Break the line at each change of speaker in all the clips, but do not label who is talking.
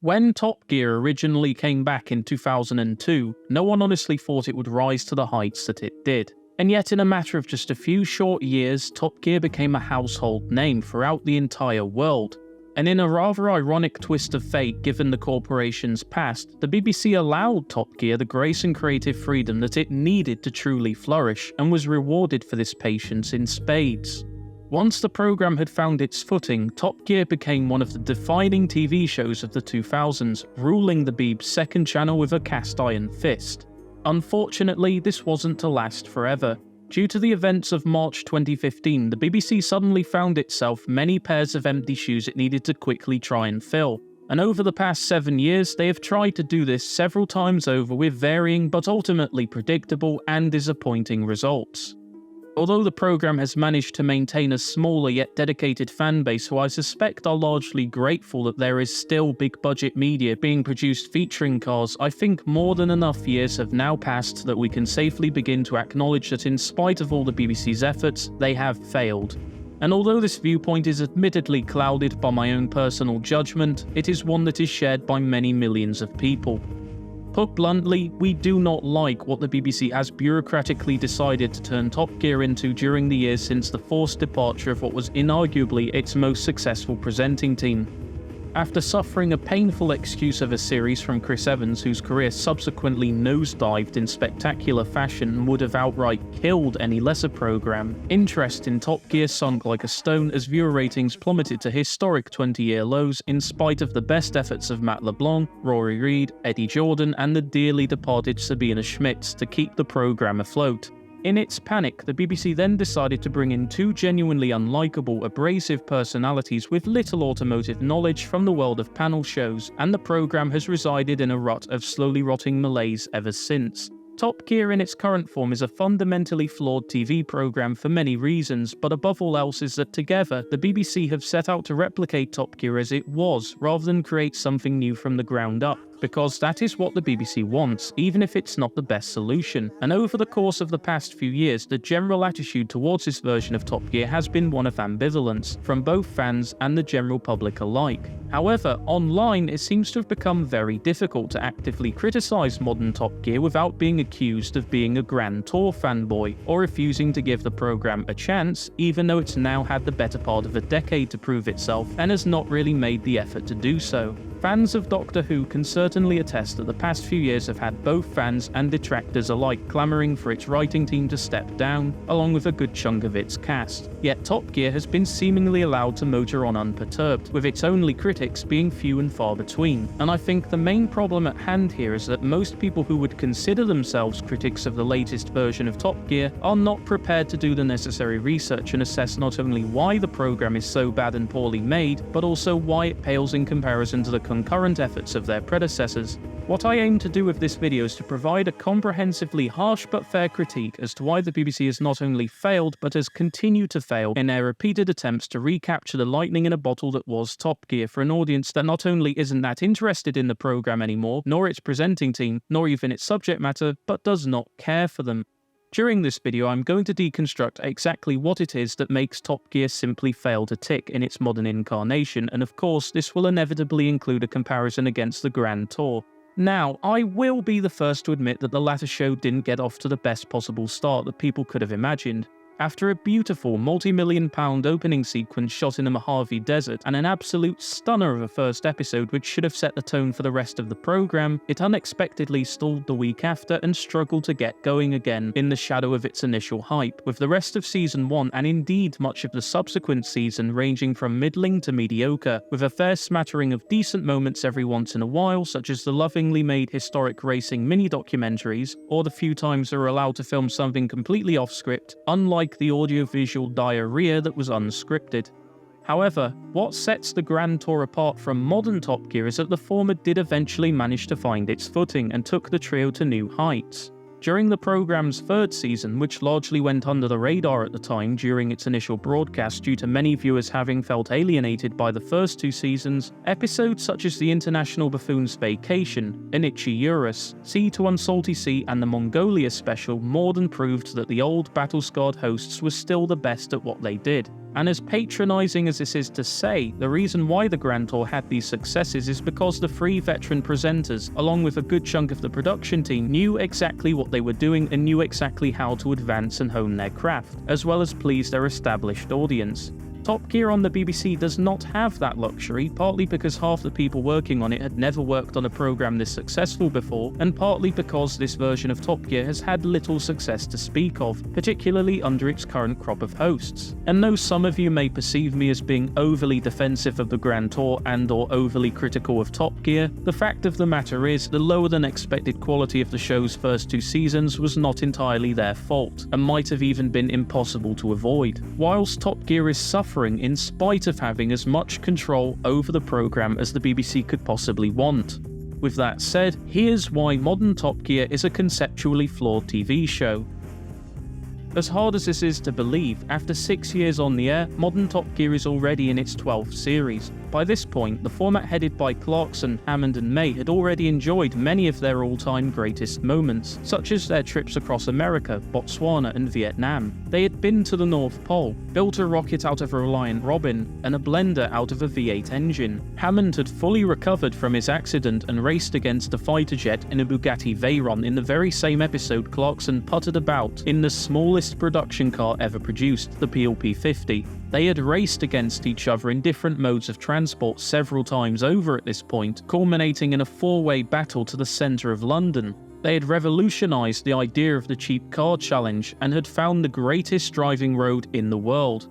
When Top Gear originally came back in 2002, no one honestly thought it would rise to the heights that it did. And yet in a matter of just a few short years, Top Gear became a household name throughout the entire world. And in a rather ironic twist of fate given the corporation's past, the BBC allowed Top Gear the grace and creative freedom that it needed to truly flourish, and was rewarded for this patience in spades. Once the programme had found its footing, Top Gear became one of the defining TV shows of the 2000s, ruling the Beeb's second channel with a cast-iron fist. Unfortunately, this wasn't to last forever. Due to the events of March 2015, the BBC suddenly found itself many pairs of empty shoes it needed to quickly try and fill. And over the past 7 years, they have tried to do this several times over with varying but ultimately predictable and disappointing results. Although the programme has managed to maintain a smaller yet dedicated fanbase who I suspect are largely grateful that there is still big-budget media being produced featuring cars, I think more than enough years have now passed that we can safely begin to acknowledge that in spite of all the BBC's efforts, they have failed. And although this viewpoint is admittedly clouded by my own personal judgment, it is one that is shared by many millions of people. Put bluntly, we do not like what the BBC has bureaucratically decided to turn Top Gear into during the years since the forced departure of what was inarguably its most successful presenting team. After suffering a painful excuse of a series from Chris Evans, whose career subsequently nosedived in spectacular fashion and would have outright killed any lesser programme, interest in Top Gear sunk like a stone as viewer ratings plummeted to historic 20-year lows in spite of the best efforts of Matt LeBlanc, Rory Reid, Eddie Jordan and the dearly departed Sabina Schmitz to keep the programme afloat. In its panic, the BBC then decided to bring in two genuinely unlikable, abrasive personalities with little automotive knowledge from the world of panel shows, and the programme has resided in a rut of slowly rotting malaise ever since. Top Gear in its current form is a fundamentally flawed TV programme for many reasons, but above all else is that together, the BBC have set out to replicate Top Gear as it was, rather than create something new from the ground up. Because that is what the BBC wants, even if it's not the best solution. And over the course of the past few years, the general attitude towards this version of Top Gear has been one of ambivalence, from both fans and the general public alike. However, online it seems to have become very difficult to actively criticise modern Top Gear without being accused of being a Grand Tour fanboy, or refusing to give the programme a chance, even though it's now had the better part of a decade to prove itself, and has not really made the effort to do so. Fans of Doctor Who can certainly attest that the past few years have had both fans and detractors alike clamouring for its writing team to step down, along with a good chunk of its cast. Yet Top Gear has been seemingly allowed to motor on unperturbed, with its only critics being few and far between. And I think the main problem at hand here is that most people who would consider themselves critics of the latest version of Top Gear are not prepared to do the necessary research and assess not only why the programme is so bad and poorly made, but also why it pales in comparison to the concurrent efforts of their predecessors. What I aim to do with this video is to provide a comprehensively harsh but fair critique as to why the BBC has not only failed but has continued to fail in their repeated attempts to recapture the lightning in a bottle that was Top Gear for an audience that not only isn't that interested in the programme anymore, nor its presenting team, nor even its subject matter, but does not care for them. During this video, I'm going to deconstruct exactly what it is that makes Top Gear simply fail to tick in its modern incarnation, and of course, this will inevitably include a comparison against the Grand Tour. Now, I will be the first to admit that the latter show didn't get off to the best possible start that people could have imagined. After a beautiful multi-million-pound opening sequence shot in the Mojave Desert and an absolute stunner of a first episode which should have set the tone for the rest of the programme, it unexpectedly stalled the week after and struggled to get going again in the shadow of its initial hype, with the rest of Season 1 and indeed much of the subsequent season ranging from middling to mediocre, with a fair smattering of decent moments every once in a while, such as the lovingly made historic racing mini-documentaries, or the few times they were allowed to film something completely off-script, unlike the audiovisual diarrhea that was unscripted. However, what sets the Grand Tour apart from modern Top Gear is that the former did eventually manage to find its footing and took the trio to new heights. During the programme's third season, which largely went under the radar at the time during its initial broadcast due to many viewers having felt alienated by the first two seasons, episodes such as the International Buffoon's Vacation, Inichi Eurus, Sea to Unsalty Sea and the Mongolia special more than proved that the old battle-scarred hosts were still the best at what they did. And as patronizing as this is to say, the reason why the Grand Tour had these successes is because the 3 veteran presenters, along with a good chunk of the production team, knew exactly what they were doing and knew exactly how to advance and hone their craft, as well as please their established audience. Top Gear on the BBC does not have that luxury, partly because half the people working on it had never worked on a programme this successful before, and partly because this version of Top Gear has had little success to speak of, particularly under its current crop of hosts. And though some of you may perceive me as being overly defensive of the Grand Tour and/or overly critical of Top Gear, the fact of the matter is the lower than expected quality of the show's first 2 seasons was not entirely their fault, and might have even been impossible to avoid. Whilst Top Gear is suffering in spite of having as much control over the programme as the BBC could possibly want. With that said, here's why modern Top Gear is a conceptually flawed TV show. As hard as this is to believe, after 6 years on the air, modern Top Gear is already in its 12th series. By this point, the format headed by Clarkson, Hammond and May had already enjoyed many of their all-time greatest moments, such as their trips across America, Botswana and Vietnam. They had been to the North Pole, built a rocket out of a Reliant Robin, and a blender out of a V8 engine. Hammond had fully recovered from his accident and raced against a fighter jet in a Bugatti Veyron in the very same episode Clarkson puttered about in the smallest production car ever produced, the PLP-50. They had raced against each other in different modes of transport several times over at this point, culminating in a 4-way battle to the centre of London. They had revolutionised the idea of the cheap car challenge and had found the greatest driving road in the world.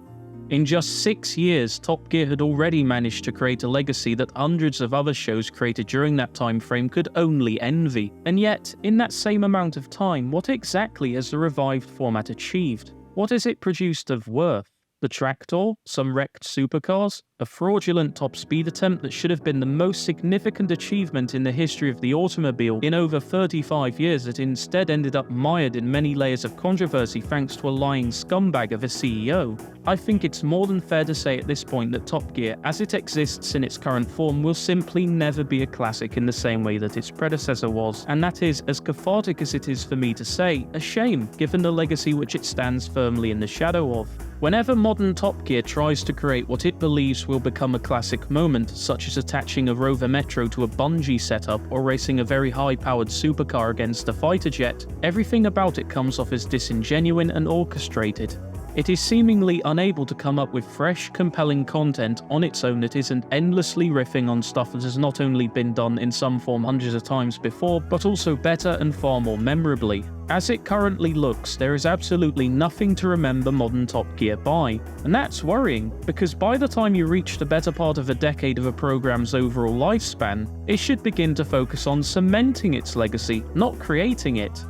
In just 6 years, Top Gear had already managed to create a legacy that hundreds of other shows created during that time frame could only envy. And yet, in that same amount of time, what exactly has the revived format achieved? What has it produced of worth? The tractor, some wrecked supercars, a fraudulent top speed attempt that should have been the most significant achievement in the history of the automobile in over 35 years that instead ended up mired in many layers of controversy thanks to a lying scumbag of a CEO. I think it's more than fair to say at this point that Top Gear, as it exists in its current form, will simply never be a classic in the same way that its predecessor was, and that is, as cathartic as it is for me to say, a shame given the legacy which it stands firmly in the shadow of. Whenever modern Top Gear tries to create what it believes will become a classic moment, such as attaching a Rover Metro to a bungee setup or racing a very high-powered supercar against a fighter jet, everything about it comes off as disingenuine and orchestrated. It is seemingly unable to come up with fresh, compelling content on its own that isn't endlessly riffing on stuff that has not only been done in some form hundreds of times before, but also better and far more memorably. As it currently looks, there is absolutely nothing to remember modern Top Gear by, and that's worrying, because by the time you reach the better part of a decade of a program's overall lifespan, it should begin to focus on cementing its legacy, not creating it.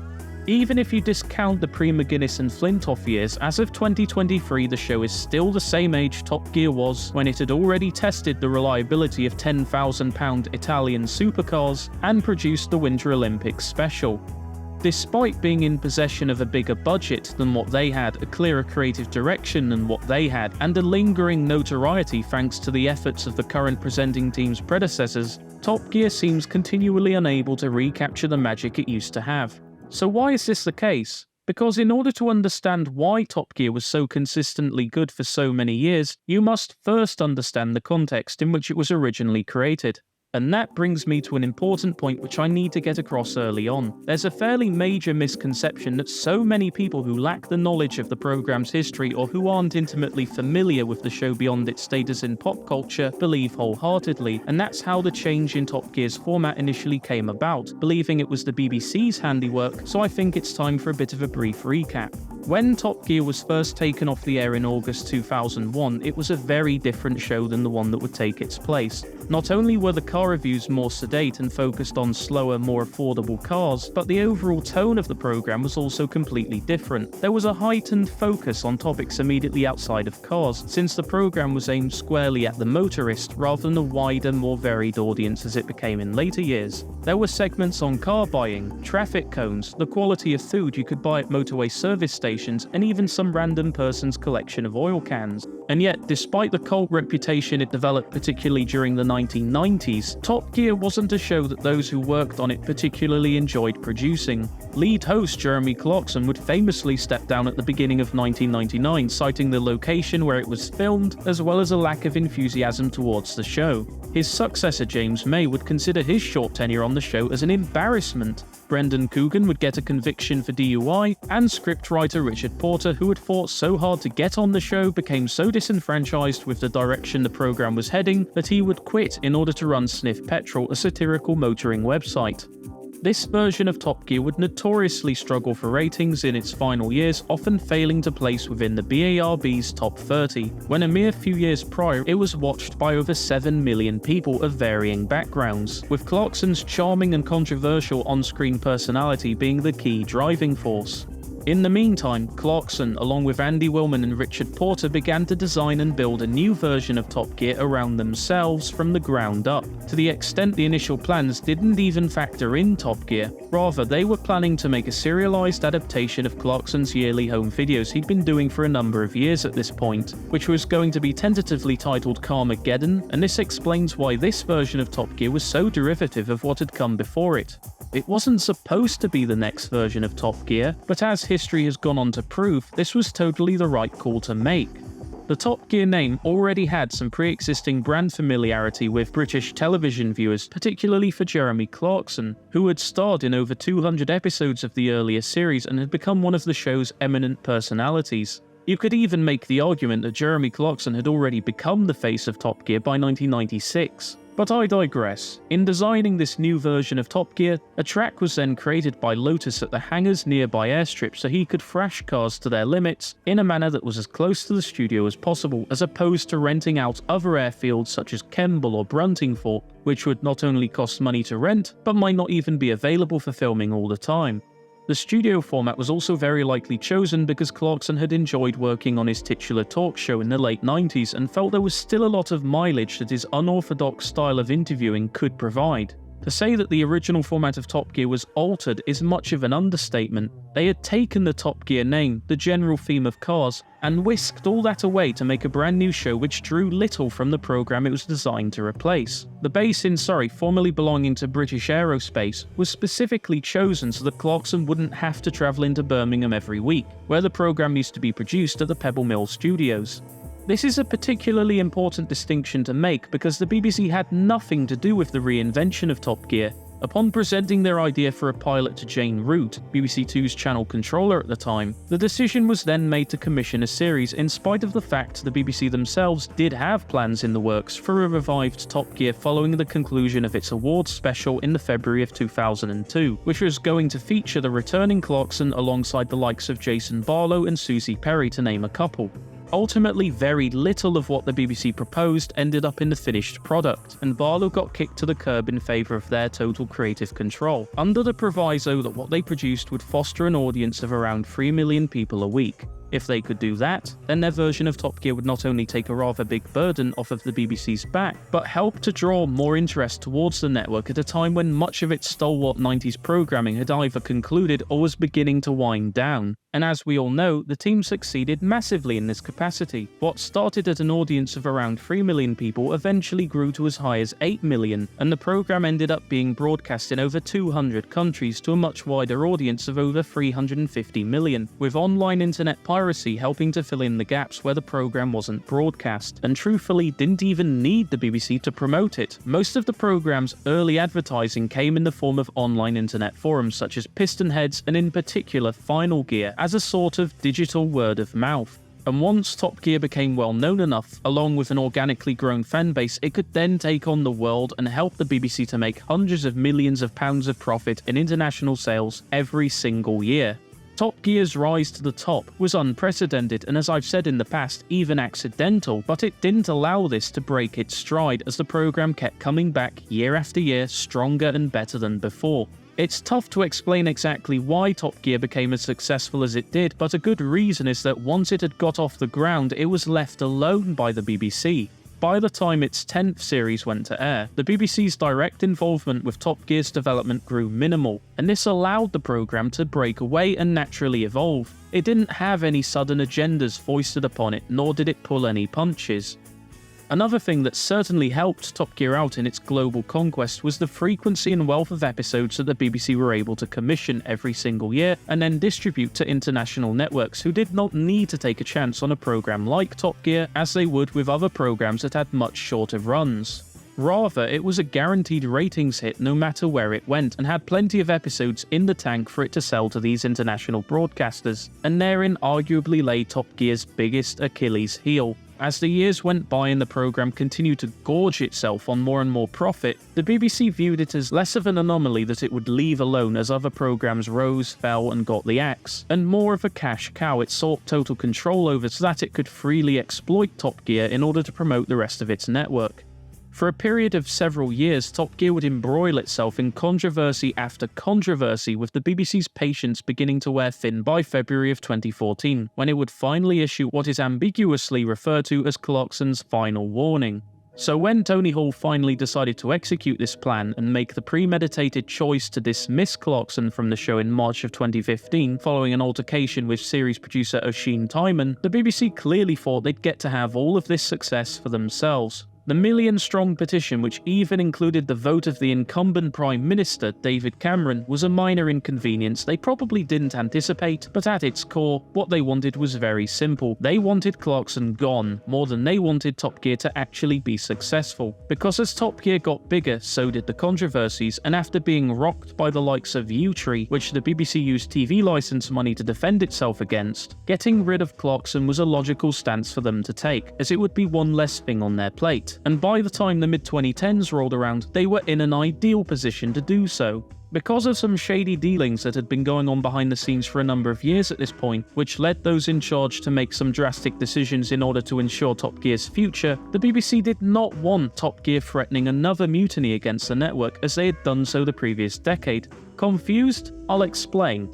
Even if you discount the pre-McGuinness and Flintoff years, as of 2023 the show is still the same age Top Gear was when it had already tested the reliability of £10,000 Italian supercars and produced the Winter Olympics special. Despite being in possession of a bigger budget than what they had, a clearer creative direction than what they had, and a lingering notoriety thanks to the efforts of the current presenting team's predecessors, Top Gear seems continually unable to recapture the magic it used to have. So why is this the case? Because in order to understand why Top Gear was so consistently good for so many years, you must first understand the context in which it was originally created. And that brings me to an important point which I need to get across early on. There's a fairly major misconception that so many people who lack the knowledge of the program's history or who aren't intimately familiar with the show beyond its status in pop culture believe wholeheartedly, and that's how the change in Top Gear's format initially came about, believing it was the BBC's handiwork, so I think it's time for a bit of a brief recap. When Top Gear was first taken off the air in August 2001, it was a very different show than the one that would take its place. Not only were the car reviews more sedate and focused on slower, more affordable cars, but the overall tone of the program was also completely different. There was a heightened focus on topics immediately outside of cars, since the program was aimed squarely at the motorist rather than a wider, more varied audience as it became in later years. There were segments on car buying, traffic cones, the quality of food you could buy at motorway service stations, stations, and even some random person's collection of oil cans. And yet, despite the cult reputation it developed particularly during the 1990s, Top Gear wasn't a show that those who worked on it particularly enjoyed producing. Lead host Jeremy Clarkson would famously step down at the beginning of 1999, citing the location where it was filmed, as well as a lack of enthusiasm towards the show. His successor James May would consider his short tenure on the show as an embarrassment. Brendan Coogan would get a conviction for DUI, and scriptwriter Richard Porter, who had fought so hard to get on the show, became so disenfranchised with the direction the program was heading that he would quit in order to run Sniff Petrol, a satirical motoring website. This version of Top Gear would notoriously struggle for ratings in its final years, often failing to place within the BARB's top 30, when a mere few years prior it was watched by over 7 million people of varying backgrounds, with Clarkson's charming and controversial on-screen personality being the key driving force. In the meantime, Clarkson, along with Andy Willman and Richard Porter, began to design and build a new version of Top Gear around themselves from the ground up, to the extent the initial plans didn't even factor in Top Gear. Rather, they were planning to make a serialized adaptation of Clarkson's yearly home videos he'd been doing for a number of years at this point, which was going to be tentatively titled Carmageddon, and this explains why this version of Top Gear was so derivative of what had come before it. It wasn't supposed to be the next version of Top Gear, but as history has gone on to prove, this was totally the right call to make. The Top Gear name already had some pre-existing brand familiarity with British television viewers, particularly for Jeremy Clarkson, who had starred in over 200 episodes of the earlier series and had become one of the show's eminent personalities. You could even make the argument that Jeremy Clarkson had already become the face of Top Gear by 1996. But I digress. In designing this new version of Top Gear, a track was then created by Lotus at the hangar's nearby airstrip so he could thrash cars to their limits in a manner that was as close to the studio as possible, as opposed to renting out other airfields such as Kemble or Bruntingthorpe, which would not only cost money to rent, but might not even be available for filming all the time. The studio format was also very likely chosen because Clarkson had enjoyed working on his titular talk show in the late 90s and felt there was still a lot of mileage that his unorthodox style of interviewing could provide. To say that the original format of Top Gear was altered is much of an understatement. They had taken the Top Gear name, the general theme of cars, and whisked all that away to make a brand new show which drew little from the program it was designed to replace. The base in Surrey, formerly belonging to British Aerospace, was specifically chosen so that Clarkson wouldn't have to travel into Birmingham every week, where the program used to be produced at the Pebble Mill Studios. This is a particularly important distinction to make because the BBC had nothing to do with the reinvention of Top Gear. Upon presenting their idea for a pilot to Jane Root, BBC Two's channel controller at the time, the decision was then made to commission a series in spite of the fact the BBC themselves did have plans in the works for a revived Top Gear following the conclusion of its awards special in the February of 2002, which was going to feature the returning Clarkson alongside the likes of Jason Barlow and Susie Perry, to name a couple. Ultimately, very little of what the BBC proposed ended up in the finished product, and Barlow got kicked to the curb in favour of their total creative control, under the proviso that what they produced would foster an audience of around 3 million people a week. If they could do that, then their version of Top Gear would not only take a rather big burden off of the BBC's back, but help to draw more interest towards the network at a time when much of its stalwart 90s programming had either concluded or was beginning to wind down. And as we all know, the team succeeded massively in this capacity. What started at an audience of around 3 million people eventually grew to as high as 8 million, and the program ended up being broadcast in over 200 countries to a much wider audience of over 350 million, with online internet piracy helping to fill in the gaps where the program wasn't broadcast, and truthfully didn't even need the BBC to promote it. Most of the program's early advertising came in the form of online internet forums such as Pistonheads and in particular Final Gear, as a sort of digital word of mouth. And once Top Gear became well known enough, along with an organically grown fanbase, it could then take on the world and help the BBC to make hundreds of millions of pounds of profit in international sales every single year. Top Gear's rise to the top was unprecedented and, as I've said in the past, even accidental, but it didn't allow this to break its stride as the program kept coming back year after year stronger and better than before. It's tough to explain exactly why Top Gear became as successful as it did, but a good reason is that once it had got off the ground, it was left alone by the BBC. By the time its 10th series went to air, the BBC's direct involvement with Top Gear's development grew minimal, and this allowed the programme to break away and naturally evolve. It didn't have any sudden agendas foisted upon it, nor did it pull any punches. Another thing that certainly helped Top Gear out in its global conquest was the frequency and wealth of episodes that the BBC were able to commission every single year and then distribute to international networks who did not need to take a chance on a programme like Top Gear as they would with other programmes that had much shorter runs. Rather, it was a guaranteed ratings hit no matter where it went, and had plenty of episodes in the tank for it to sell to these international broadcasters, and therein arguably lay Top Gear's biggest Achilles heel. As the years went by and the programme continued to gorge itself on more and more profit, the BBC viewed it as less of an anomaly that it would leave alone as other programmes rose, fell and got the axe, and more of a cash cow it sought total control over so that it could freely exploit Top Gear in order to promote the rest of its network. For a period of several years, Top Gear would embroil itself in controversy after controversy, with the BBC's patience beginning to wear thin by February of 2014, when it would finally issue what is ambiguously referred to as Clarkson's final warning. So when Tony Hall finally decided to execute this plan and make the premeditated choice to dismiss Clarkson from the show in March of 2015 following an altercation with series producer Oisin Tymon, the BBC clearly thought they'd get to have all of this success for themselves. The million-strong petition, which even included the vote of the incumbent Prime Minister, David Cameron, was a minor inconvenience they probably didn't anticipate, but at its core, what they wanted was very simple. They wanted Clarkson gone, more than they wanted Top Gear to actually be successful. Because as Top Gear got bigger, so did the controversies, and after being rocked by the likes of U-Tree, which the BBC used TV license money to defend itself against, getting rid of Clarkson was a logical stance for them to take, as it would be one less thing on their plate. And by the time the mid-2010s rolled around, they were in an ideal position to do so. Because of some shady dealings that had been going on behind the scenes for a number of years at this point, which led those in charge to make some drastic decisions in order to ensure Top Gear's future, the BBC did not want Top Gear threatening another mutiny against the network as they had done so the previous decade. Confused? I'll explain.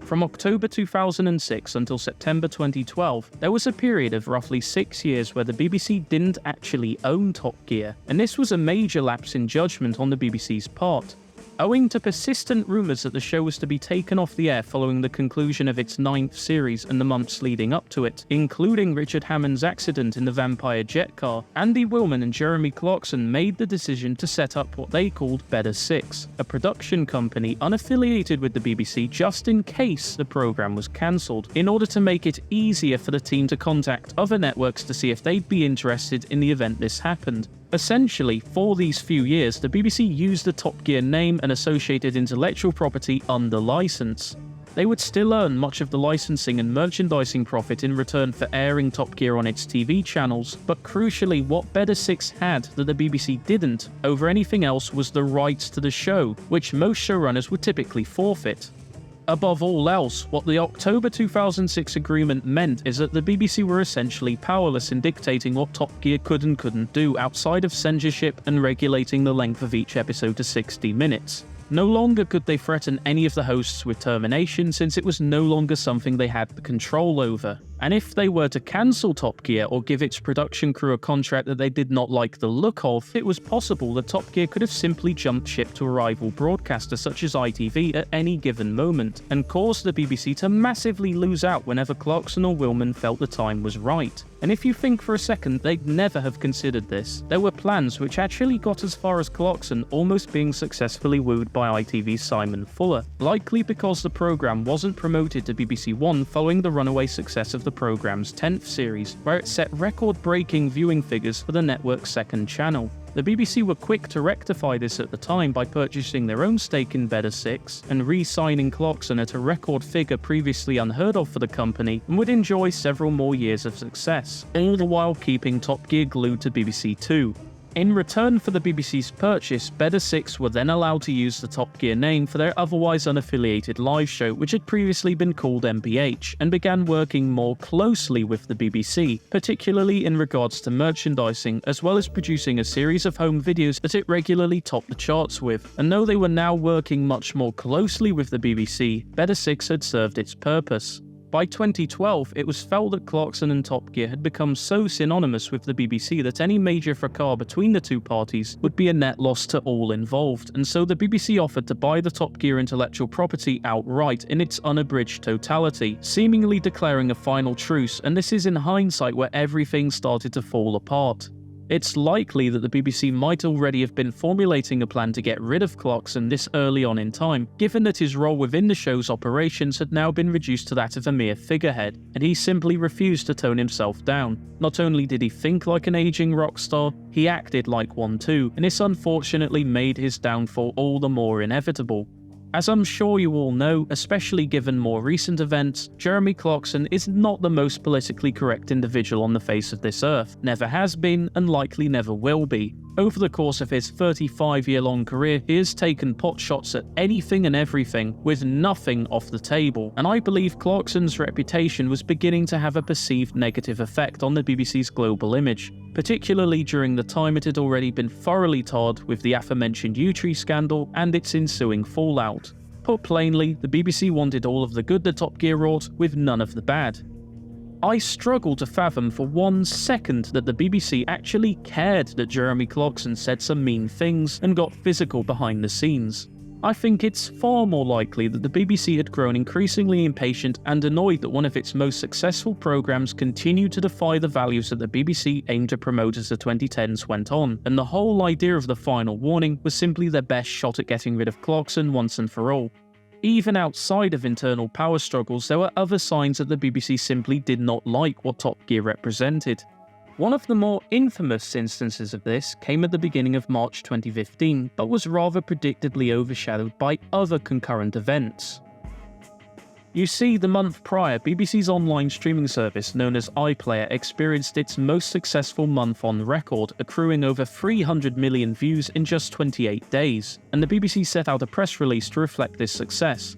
From October 2006 until September 2012, there was a period of roughly 6 years where the BBC didn't actually own Top Gear, and this was a major lapse in judgment on the BBC's part. Owing to persistent rumours that the show was to be taken off the air following the conclusion of its 9th series and the months leading up to it, including Richard Hammond's accident in the vampire jet car, Andy Willman and Jeremy Clarkson made the decision to set up what they called Better Six, a production company unaffiliated with the BBC just in case the programme was cancelled, in order to make it easier for the team to contact other networks to see if they'd be interested in the event this happened. Essentially, for these few years, the BBC used the Top Gear name and associated intellectual property under license. They would still earn much of the licensing and merchandising profit in return for airing Top Gear on its TV channels, but crucially what Better Six had that the BBC didn't over anything else was the rights to the show, which most showrunners would typically forfeit. Above all else, what the October 2006 agreement meant is that the BBC were essentially powerless in dictating what Top Gear could and couldn't do outside of censorship and regulating the length of each episode to 60 minutes. No longer could they threaten any of the hosts with termination, since it was no longer something they had the control over. And if they were to cancel Top Gear or give its production crew a contract that they did not like the look of, it was possible that Top Gear could have simply jumped ship to a rival broadcaster such as ITV at any given moment, and caused the BBC to massively lose out whenever Clarkson or Willman felt the time was right. And if you think for a second, they'd never have considered this. There were plans which actually got as far as Clarkson almost being successfully wooed by ITV's Simon Fuller, likely because the programme wasn't promoted to BBC One following the runaway success of the programme's 10th series, where it set record-breaking viewing figures for the network's second channel. The BBC were quick to rectify this at the time by purchasing their own stake in Better Six and re-signing Clarkson at a record figure previously unheard of for the company, and would enjoy several more years of success, all the while keeping Top Gear glued to BBC Two. In return for the BBC's purchase, Better Six were then allowed to use the Top Gear name for their otherwise unaffiliated live show, which had previously been called MPH, and began working more closely with the BBC, particularly in regards to merchandising, as well as producing a series of home videos that it regularly topped the charts with. And though they were now working much more closely with the BBC, Better Six had served its purpose. By 2012, it was felt that Clarkson and Top Gear had become so synonymous with the BBC that any major fracas between the two parties would be a net loss to all involved, and so the BBC offered to buy the Top Gear intellectual property outright in its unabridged totality, seemingly declaring a final truce, and this is in hindsight where everything started to fall apart. It's likely that the BBC might already have been formulating a plan to get rid of Clarkson this early on in time, given that his role within the show's operations had now been reduced to that of a mere figurehead, and he simply refused to tone himself down. Not only did he think like an aging rock star, he acted like one too, and this unfortunately made his downfall all the more inevitable. As I'm sure you all know, especially given more recent events, Jeremy Clarkson is not the most politically correct individual on the face of this earth, never has been and likely never will be. Over the course of his 35-year-long career, he has taken potshots at anything and everything, with nothing off the table, and I believe Clarkson's reputation was beginning to have a perceived negative effect on the BBC's global image, particularly during the time it had already been thoroughly tarred with the aforementioned U-Tree scandal and its ensuing fallout. Put plainly, the BBC wanted all of the good that Top Gear wrought, with none of the bad. I struggle to fathom for 1 second that the BBC actually cared that Jeremy Clarkson said some mean things and got physical behind the scenes. I think it's far more likely that the BBC had grown increasingly impatient and annoyed that one of its most successful programmes continued to defy the values that the BBC aimed to promote as the 2010s went on, and the whole idea of the final warning was simply their best shot at getting rid of Clarkson once and for all. Even outside of internal power struggles, there were other signs that the BBC simply did not like what Top Gear represented. One of the more infamous instances of this came at the beginning of March 2015, but was rather predictably overshadowed by other concurrent events. You see, the month prior, BBC's online streaming service known as iPlayer experienced its most successful month on record, accruing over 300 million views in just 28 days, and the BBC set out a press release to reflect this success.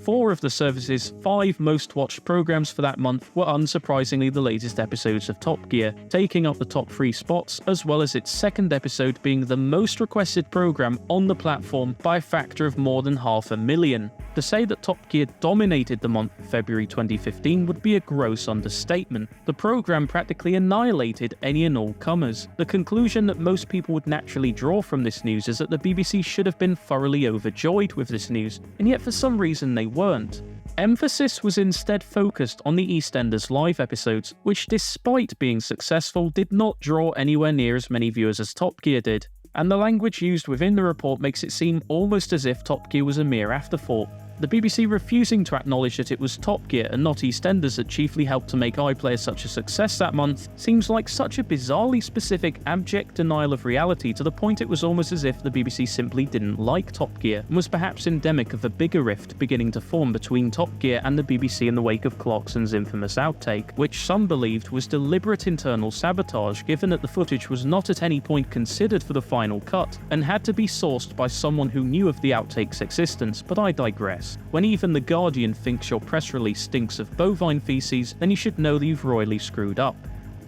4 of the service's 5 most watched programmes for that month were unsurprisingly the latest episodes of Top Gear, taking up the top 3 spots, as well as its second episode being the most requested programme on the platform by a factor of more than 500,000. To say that Top Gear dominated the month of February 2015 would be a gross understatement. The programme practically annihilated any and all comers. The conclusion that most people would naturally draw from this news is that the BBC should have been thoroughly overjoyed with this news, and yet for some reason they weren't. Emphasis was instead focused on the EastEnders live episodes, which despite being successful did not draw anywhere near as many viewers as Top Gear did, and the language used within the report makes it seem almost as if Top Gear was a mere afterthought. The BBC refusing to acknowledge that it was Top Gear and not EastEnders that chiefly helped to make iPlayer such a success that month seems like such a bizarrely specific, abject denial of reality, to the point it was almost as if the BBC simply didn't like Top Gear, and was perhaps endemic of a bigger rift beginning to form between Top Gear and the BBC in the wake of Clarkson's infamous outtake, which some believed was deliberate internal sabotage, given that the footage was not at any point considered for the final cut, and had to be sourced by someone who knew of the outtake's existence, but I digress. When even The Guardian thinks your press release stinks of bovine feces, then you should know that you've royally screwed up.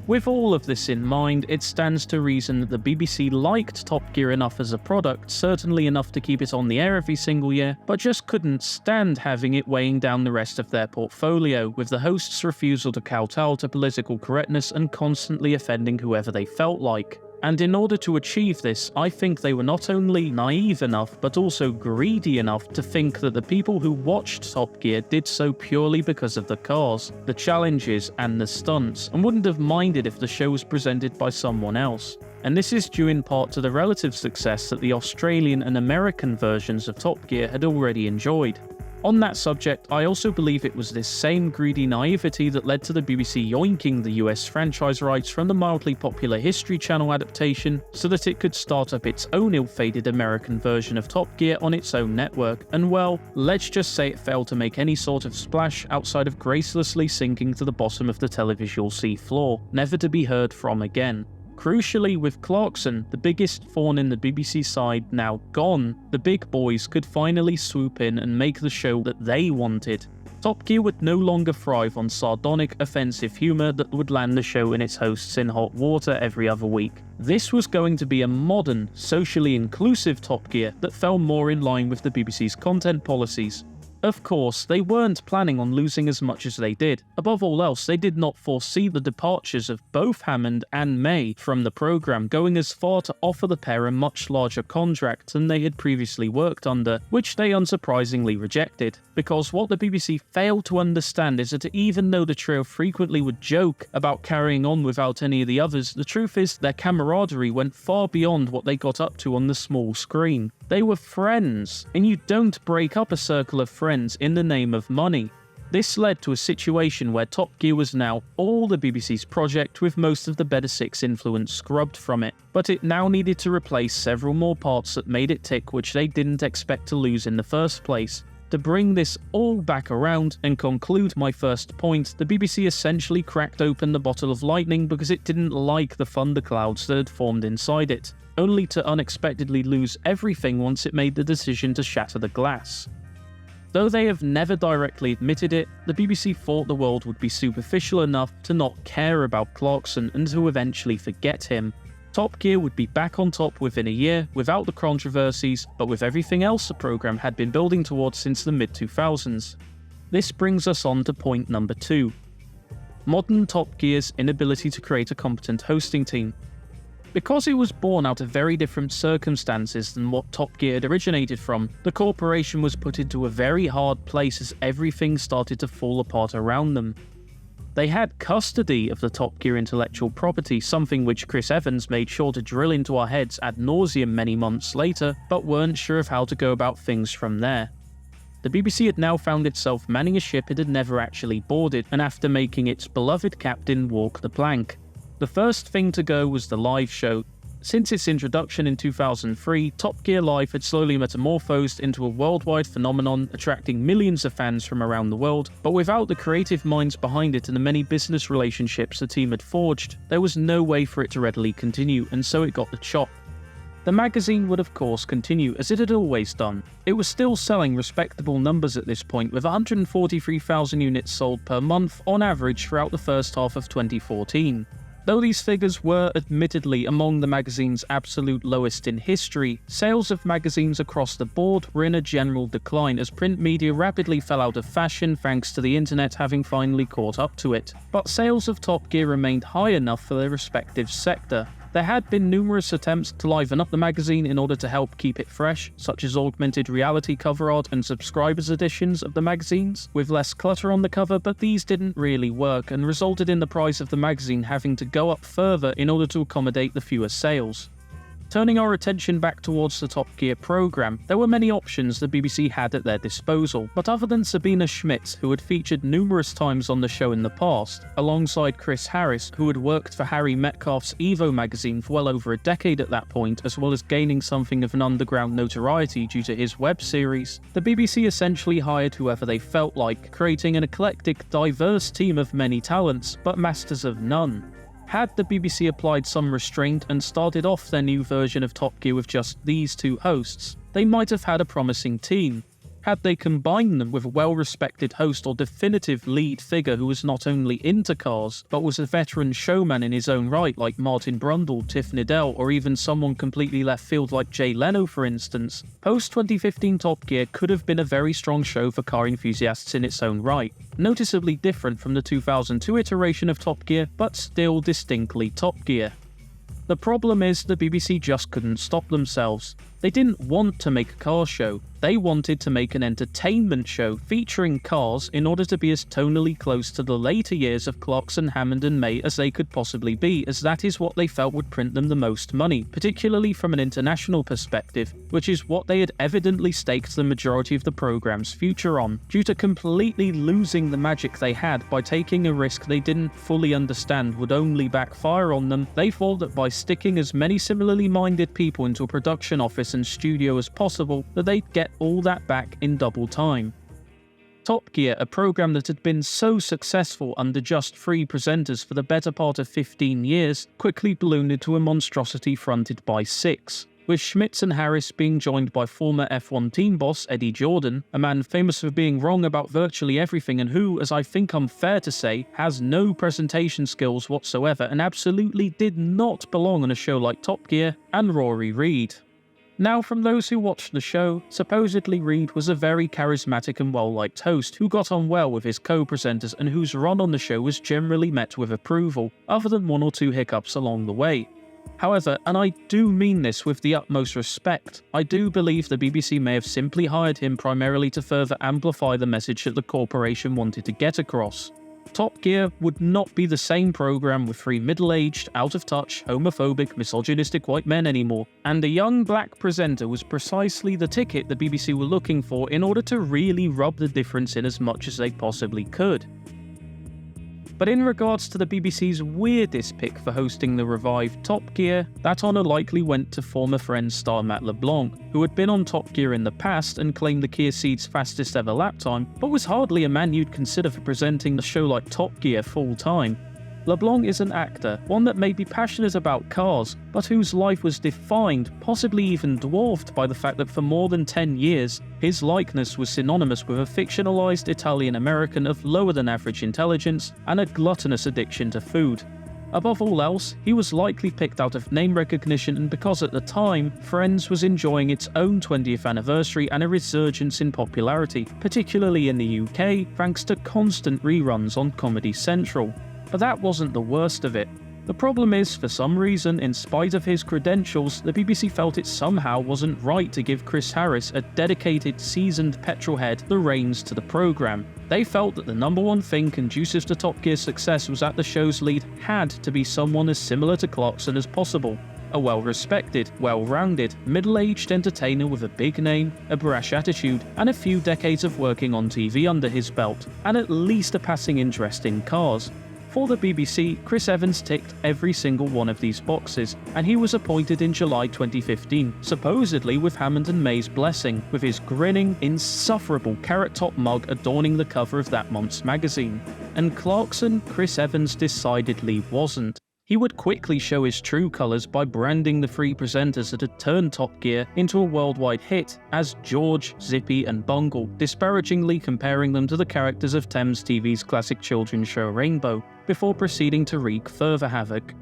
With all of this in mind, it stands to reason that the BBC liked Top Gear enough as a product, certainly enough to keep it on the air every single year, but just couldn't stand having it weighing down the rest of their portfolio, with the hosts' refusal to kowtow to political correctness and constantly offending whoever they felt like. And in order to achieve this, I think they were not only naive enough, but also greedy enough to think that the people who watched Top Gear did so purely because of the cars, the challenges, and the stunts, and wouldn't have minded if the show was presented by someone else. And this is due in part to the relative success that the Australian and American versions of Top Gear had already enjoyed. On that subject, I also believe it was this same greedy naivety that led to the BBC yoinking the US franchise rights from the mildly popular History Channel adaptation so that it could start up its own ill-fated American version of Top Gear on its own network, and well, let's just say it failed to make any sort of splash outside of gracelessly sinking to the bottom of the televisual sea floor, never to be heard from again. Crucially, with Clarkson, the biggest thorn in the BBC side, now gone, the big boys could finally swoop in and make the show that they wanted. Top Gear would no longer thrive on sardonic, offensive humour that would land the show and its hosts in hot water every other week. This was going to be a modern, socially inclusive Top Gear that fell more in line with the BBC's content policies. Of course, they weren't planning on losing as much as they did. Above all else, they did not foresee the departures of both Hammond and May from the program, going as far to offer the pair a much larger contract than they had previously worked under, which they unsurprisingly rejected. Because what the BBC failed to understand is that even though the trio frequently would joke about carrying on without any of the others, the truth is their camaraderie went far beyond what they got up to on the small screen. They were friends, and you don't break up a circle of friends in the name of money. This led to a situation where Top Gear was now all the BBC's project, with most of the Better Six influence scrubbed from it, but it now needed to replace several more parts that made it tick, which they didn't expect to lose in the first place. To bring this all back around and conclude my first point, the BBC essentially cracked open the bottle of lightning because it didn't like the thunderclouds that had formed inside it, only to unexpectedly lose everything once it made the decision to shatter the glass. Though they have never directly admitted it, the BBC thought the world would be superficial enough to not care about Clarkson and to eventually forget him. Top Gear would be back on top within a year, without the controversies, but with everything else the programme had been building towards since the mid-2000s. This brings us on to point number 2. Modern Top Gear's inability to create a competent hosting team. Because it was born out of very different circumstances than what Top Gear had originated from, the corporation was put into a very hard place as everything started to fall apart around them. They had custody of the Top Gear intellectual property, something which Chris Evans made sure to drill into our heads ad nauseum many months later, but weren't sure of how to go about things from there. The BBC had now found itself manning a ship it had never actually boarded, and after making its beloved captain walk the plank. The first thing to go was the live show. Since its introduction in 2003, Top Gear Live had slowly metamorphosed into a worldwide phenomenon, attracting millions of fans from around the world, but without the creative minds behind it and the many business relationships the team had forged, there was no way for it to readily continue, and so it got the chop. The magazine would of course continue, as it had always done. It was still selling respectable numbers at this point, with 143,000 units sold per month on average throughout the first half of 2014. Though these figures were admittedly among the magazine's absolute lowest in history, sales of magazines across the board were in a general decline as print media rapidly fell out of fashion thanks to the internet having finally caught up to it. But sales of Top Gear remained high enough for their respective sector. There had been numerous attempts to liven up the magazine in order to help keep it fresh, such as augmented reality cover art and subscribers editions of the magazines, with less clutter on the cover, but these didn't really work and resulted in the price of the magazine having to go up further in order to accommodate the fewer sales. Turning our attention back towards the Top Gear programme, there were many options the BBC had at their disposal, but other than Sabina Schmitz, who had featured numerous times on the show in the past, alongside Chris Harris, who had worked for Harry Metcalf's Evo magazine for well over a decade at that point, as well as gaining something of an underground notoriety due to his web series, the BBC essentially hired whoever they felt like, creating an eclectic, diverse team of many talents, but masters of none. Had the BBC applied some restraint and started off their new version of Top Gear with just these two hosts, they might have had a promising team. Had they combined them with a well-respected host or definitive lead figure who was not only into cars, but was a veteran showman in his own right like Martin Brundle, Tiff Needell, or even someone completely left field like Jay Leno for instance, post-2015 Top Gear could have been a very strong show for car enthusiasts in its own right. Noticeably different from the 2002 iteration of Top Gear, but still distinctly Top Gear. The problem is the BBC just couldn't stop themselves. They didn't want to make a car show, they wanted to make an entertainment show featuring cars in order to be as tonally close to the later years of Clarkson, Hammond and May as they could possibly be, as that is what they felt would print them the most money, particularly from an international perspective, which is what they had evidently staked the majority of the programme's future on. Due to completely losing the magic they had by taking a risk they didn't fully understand would only backfire on them, they thought that by sticking as many similarly minded people into a production office and studio as possible, that they'd get all that back in double time. Top Gear, a programme that had been so successful under just 3 presenters for the better part of 15 years, quickly ballooned into a monstrosity fronted by 6, with Schmitz and Harris being joined by former F1 team boss Eddie Jordan, a man famous for being wrong about virtually everything and who, as I think I'm fair to say, has no presentation skills whatsoever and absolutely did not belong on a show like Top Gear, and Rory Reid. Now, from those who watched the show, supposedly Reed was a very charismatic and well-liked host who got on well with his co-presenters and whose run on the show was generally met with approval, other than one or two hiccups along the way. However, and I do mean this with the utmost respect, I do believe the BBC may have simply hired him primarily to further amplify the message that the corporation wanted to get across. Top Gear would not be the same program with three middle-aged, out-of-touch, homophobic, misogynistic white men anymore, and a young black presenter was precisely the ticket the BBC were looking for in order to really rub the difference in as much as they possibly could. But in regards to the BBC's weirdest pick for hosting the revived Top Gear, that honour likely went to former friend star Matt LeBlanc, who had been on Top Gear in the past and claimed the Kia Ceed's fastest ever lap time, but was hardly a man you'd consider for presenting a show like Top Gear full time. LeBlanc is an actor, one that may be passionate about cars, but whose life was defined, possibly even dwarfed, by the fact that for more than 10 years, his likeness was synonymous with a fictionalized Italian-American of lower than average intelligence and a gluttonous addiction to food. Above all else, he was likely picked out of name recognition and because at the time, Friends was enjoying its own 20th anniversary and a resurgence in popularity, particularly in the UK, thanks to constant reruns on Comedy Central. But that wasn't the worst of it. The problem is, for some reason, in spite of his credentials, the BBC felt it somehow wasn't right to give Chris Harris, a dedicated, seasoned petrolhead, the reins to the programme. They felt that the number one thing conducive to Top Gear's success was that the show's lead had to be someone as similar to Clarkson as possible. A well-respected, well-rounded, middle-aged entertainer with a big name, a brash attitude, and a few decades of working on TV under his belt, and at least a passing interest in cars. For the BBC, Chris Evans ticked every single one of these boxes, and he was appointed in July 2015, supposedly with Hammond and May's blessing, with his grinning, insufferable carrot-top mug adorning the cover of that month's magazine. And Clarkson, Chris Evans decidedly wasn't. He would quickly show his true colours by branding the three presenters that had turned Top Gear into a worldwide hit as George, Zippy and Bungle, disparagingly comparing them to the characters of Thames TV's classic children's show Rainbow, before proceeding to wreak further havoc.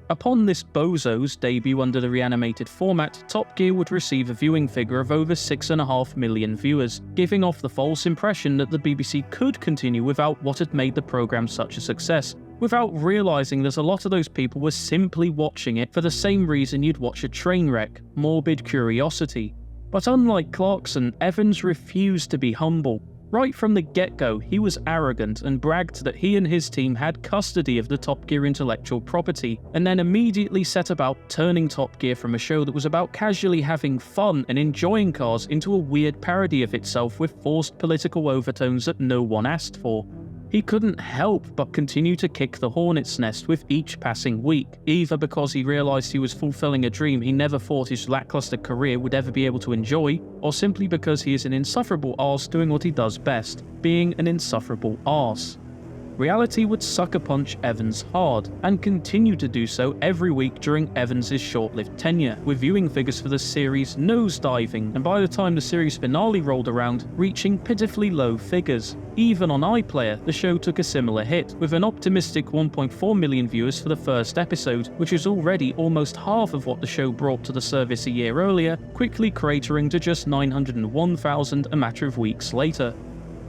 Upon this bozo's debut under the reanimated format, Top Gear would receive a viewing figure of over 6.5 million viewers, giving off the false impression that the BBC could continue without what had made the programme such a success, without realising that a lot of those people were simply watching it for the same reason you'd watch a train wreck, morbid curiosity. But unlike Clarkson, Evans refused to be humble. Right from the get-go, he was arrogant and bragged that he and his team had custody of the Top Gear intellectual property, and then immediately set about turning Top Gear from a show that was about casually having fun and enjoying cars into a weird parody of itself with forced political overtones that no one asked for. He couldn't help but continue to kick the hornet's nest with each passing week, either because he realised he was fulfilling a dream he never thought his lackluster career would ever be able to enjoy, or simply because he is an insufferable arse doing what he does best, being an insufferable arse. Reality would sucker punch Evans hard, and continue to do so every week during Evans' short-lived tenure, with viewing figures for the series nosediving, and by the time the series finale rolled around, reaching pitifully low figures. Even on iPlayer, the show took a similar hit, with an optimistic 1.4 million viewers for the first episode, which was already almost half of what the show brought to the service a year earlier, quickly cratering to just 901,000 a matter of weeks later.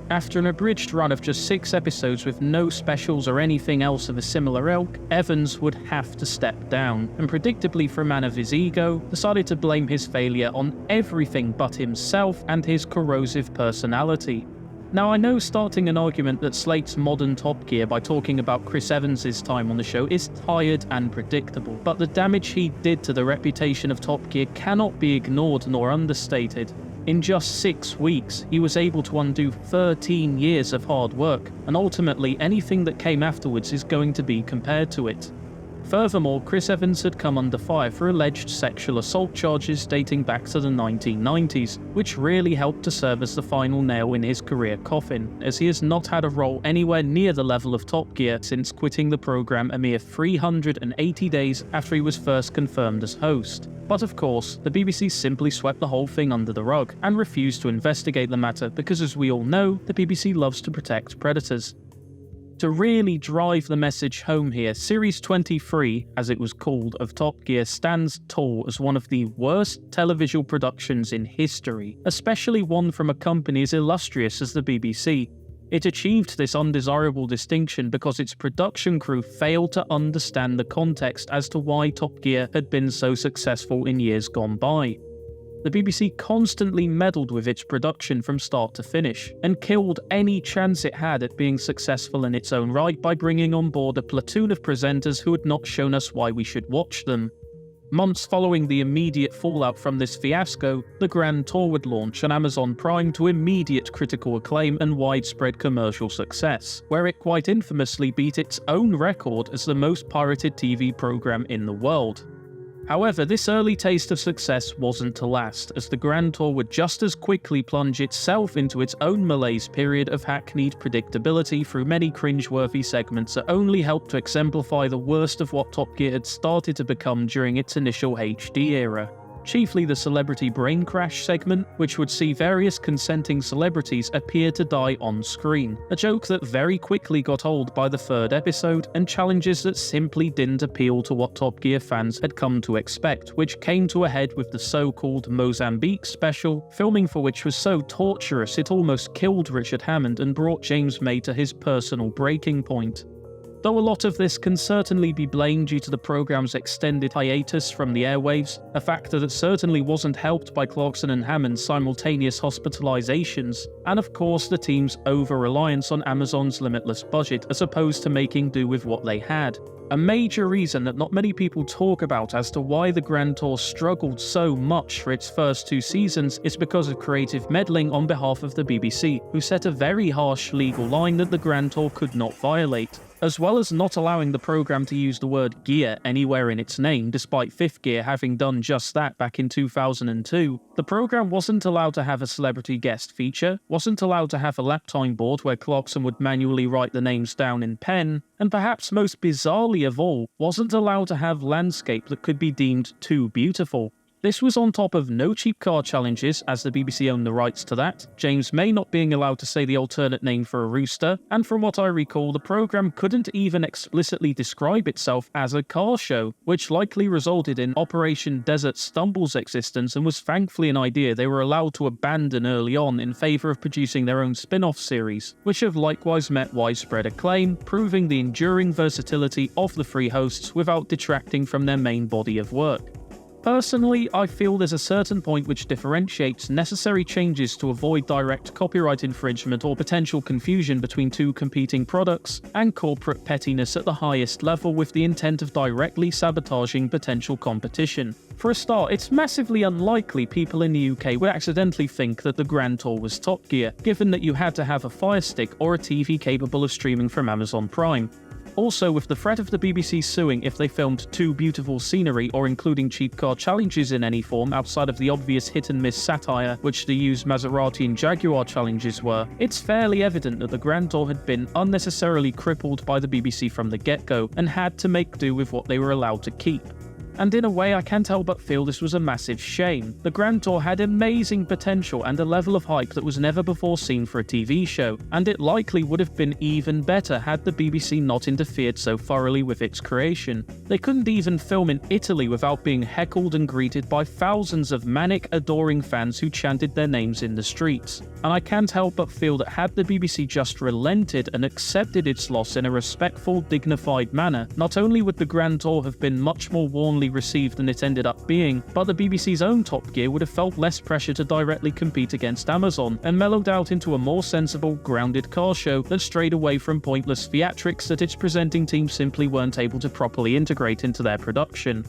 After an abridged run of just 6 episodes with no specials or anything else of a similar ilk, Evans would have to step down, and predictably for a man of his ego, decided to blame his failure on everything but himself and his corrosive personality. Now, I know starting an argument that slates modern Top Gear by talking about Chris Evans' time on the show is tired and predictable, but the damage he did to the reputation of Top Gear cannot be ignored nor understated. In just 6 weeks, he was able to undo 13 years of hard work, and ultimately anything that came afterwards is going to be compared to it. Furthermore, Chris Evans had come under fire for alleged sexual assault charges dating back to the 1990s, which really helped to serve as the final nail in his career coffin, as he has not had a role anywhere near the level of Top Gear since quitting the programme a mere 380 days after he was first confirmed as host. But of course, the BBC simply swept the whole thing under the rug, and refused to investigate the matter because, as we all know, the BBC loves to protect predators. To really drive the message home here, Series 23, as it was called, of Top Gear stands tall as one of the worst televisual productions in history, especially one from a company as illustrious as the BBC. It achieved this undesirable distinction because its production crew failed to understand the context as to why Top Gear had been so successful in years gone by. The BBC constantly meddled with its production from start to finish, and killed any chance it had at being successful in its own right by bringing on board a platoon of presenters who had not shown us why we should watch them. Months following the immediate fallout from this fiasco, the Grand Tour would launch on Amazon Prime to immediate critical acclaim and widespread commercial success, where it quite infamously beat its own record as the most pirated TV programme in the world. However, this early taste of success wasn't to last, as the Grand Tour would just as quickly plunge itself into its own malaise period of hackneyed predictability through many cringeworthy segments that only helped to exemplify the worst of what Top Gear had started to become during its initial HD era. Chiefly the celebrity brain crash segment, which would see various consenting celebrities appear to die on screen, a joke that very quickly got old by the third episode, and challenges that simply didn't appeal to what Top Gear fans had come to expect, which came to a head with the so-called Mozambique special, filming for which was so torturous it almost killed Richard Hammond and brought James May to his personal breaking point. Though a lot of this can certainly be blamed due to the programme's extended hiatus from the airwaves, a factor that certainly wasn't helped by Clarkson and Hammond's simultaneous hospitalizations, and of course the team's over-reliance on Amazon's limitless budget as opposed to making do with what they had. A major reason that not many people talk about as to why the Grand Tour struggled so much for its first 2 seasons is because of creative meddling on behalf of the BBC, who set a very harsh legal line that the Grand Tour could not violate. As well as not allowing the programme to use the word gear anywhere in its name, despite Fifth Gear having done just that back in 2002, the programme wasn't allowed to have a celebrity guest feature, wasn't allowed to have a lap time board where Clarkson would manually write the names down in pen, and perhaps most bizarrely of all, wasn't allowed to have landscape that could be deemed too beautiful. This was on top of no cheap car challenges, as the BBC owned the rights to that, James May not being allowed to say the alternate name for a rooster, and from what I recall, the programme couldn't even explicitly describe itself as a car show, which likely resulted in Operation Desert Stumble's existence and was thankfully an idea they were allowed to abandon early on in favour of producing their own spin-off series, which have likewise met widespread acclaim, proving the enduring versatility of the three hosts without detracting from their main body of work. Personally, I feel there's a certain point which differentiates necessary changes to avoid direct copyright infringement or potential confusion between 2 competing products, and corporate pettiness at the highest level with the intent of directly sabotaging potential competition. For a start, it's massively unlikely people in the UK would accidentally think that the Grand Tour was Top Gear, given that you had to have a Fire Stick or a TV capable of streaming from Amazon Prime. Also, with the threat of the BBC suing if they filmed too beautiful scenery or including cheap car challenges in any form outside of the obvious hit-and-miss satire which the used Maserati and Jaguar challenges were, it's fairly evident that the Grand Tour had been unnecessarily crippled by the BBC from the get-go and had to make do with what they were allowed to keep. And in a way, I can't help but feel this was a massive shame. The Grand Tour had amazing potential and a level of hype that was never before seen for a TV show, and it likely would have been even better had the BBC not interfered so thoroughly with its creation. They couldn't even film in Italy without being heckled and greeted by thousands of manic, adoring fans who chanted their names in the streets. And I can't help but feel that had the BBC just relented and accepted its loss in a respectful, dignified manner, not only would the Grand Tour have been much more warmly received than it ended up being, but the BBC's own Top Gear would have felt less pressure to directly compete against Amazon, and mellowed out into a more sensible, grounded car show that strayed away from pointless theatrics that its presenting team simply weren't able to properly integrate into their production.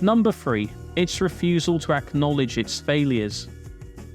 Number 3. Its refusal to acknowledge its failures.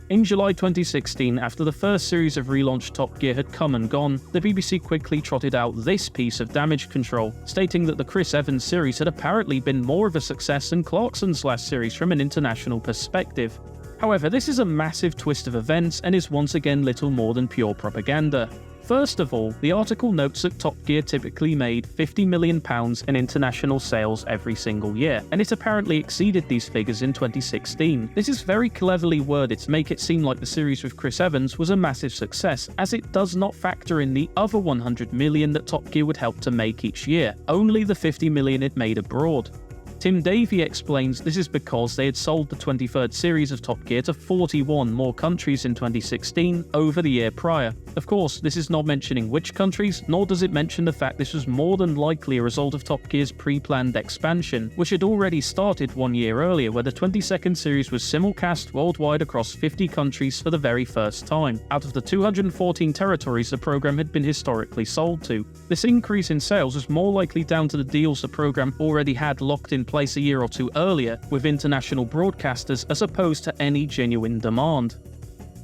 In July 2016, after the first series of relaunched Top Gear had come and gone, the BBC quickly trotted out this piece of damage control, stating that the Chris Evans series had apparently been more of a success than Clarkson's last series from an international perspective. However, this is a massive twist of events and is once again little more than pure propaganda. First of all, the article notes that Top Gear typically made £50 million in international sales every single year, and it apparently exceeded these figures in 2016. This is very cleverly worded to make it seem like the series with Chris Evans was a massive success, as it does not factor in the other $100 million that Top Gear would help to make each year, only the $50 million it made abroad. Tim Davie explains this is because they had sold the 23rd series of Top Gear to 41 more countries in 2016 over the year prior. Of course, this is not mentioning which countries, nor does it mention the fact this was more than likely a result of Top Gear's pre-planned expansion, which had already started 1 year earlier, where the 22nd series was simulcast worldwide across 50 countries for the very first time, out of the 214 territories the program had been historically sold to. This increase in sales was more likely down to the deals the program already had locked in place a year or two earlier with international broadcasters as opposed to any genuine demand.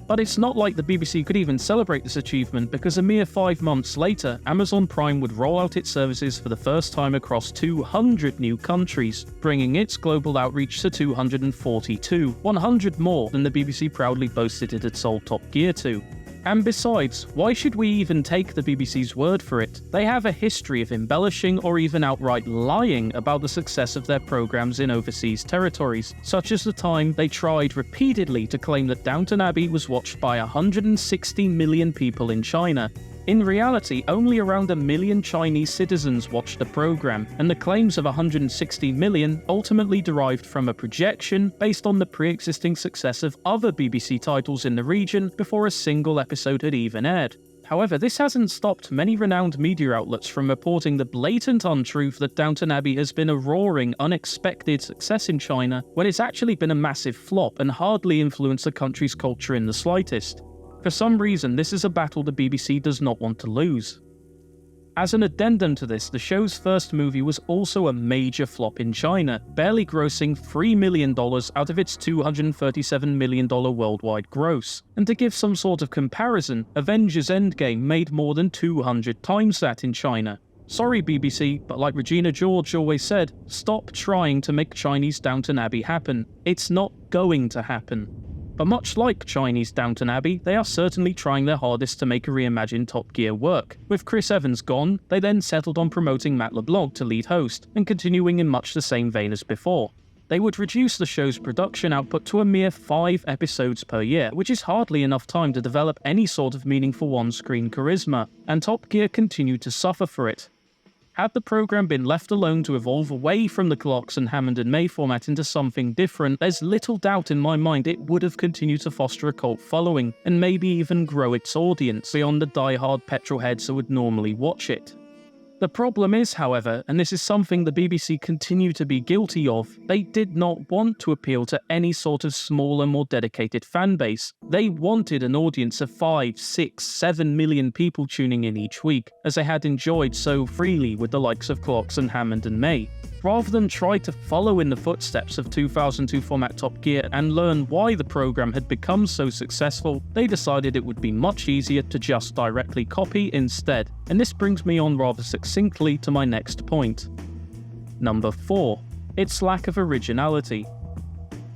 But it's not like the BBC could even celebrate this achievement, because a mere 5 months later, Amazon Prime would roll out its services for the first time across 200 new countries, bringing its global outreach to 242, 100 more than the BBC proudly boasted it had sold Top Gear to. And besides, why should we even take the BBC's word for it? They have a history of embellishing or even outright lying about the success of their programs in overseas territories, such as the time they tried repeatedly to claim that Downton Abbey was watched by 160 million people in China. In reality, only around 1 million Chinese citizens watched the program, and the claims of 160 million ultimately derived from a projection based on the pre-existing success of other BBC titles in the region before a single episode had even aired. However, this hasn't stopped many renowned media outlets from reporting the blatant untruth that Downton Abbey has been a roaring, unexpected success in China, when it's actually been a massive flop and hardly influenced the country's culture in the slightest. For some reason, this is a battle the BBC does not want to lose. As an addendum to this, the show's first movie was also a major flop in China, barely grossing $3 million out of its $237 million worldwide gross. And to give some sort of comparison, Avengers Endgame made more than 200 times that in China. Sorry BBC, but like Regina George always said, stop trying to make Chinese Downton Abbey happen. It's not going to happen. But much like Chinese Downton Abbey, they are certainly trying their hardest to make a reimagined Top Gear work. With Chris Evans gone, they then settled on promoting Matt LeBlanc to lead host, and continuing in much the same vein as before. They would reduce the show's production output to a mere 5 episodes per year, which is hardly enough time to develop any sort of meaningful on-screen charisma, and Top Gear continued to suffer for it. Had the program been left alone to evolve away from the Clarkson, Hammond and May format into something different, there's little doubt in my mind it would have continued to foster a cult following, and maybe even grow its audience beyond the die-hard petrolheads who would normally watch it. The problem is, however, and this is something the BBC continue to be guilty of, they did not want to appeal to any sort of smaller, more dedicated fanbase. They wanted an audience of 5, 6, 7 million people tuning in each week, as they had enjoyed so freely with the likes of Clarkson, Hammond and May. Rather than try to follow in the footsteps of 2002 format Top Gear and learn why the program had become so successful, they decided it would be much easier to just directly copy instead. And this brings me on rather succinctly to my next point. Number 4. Its lack of originality.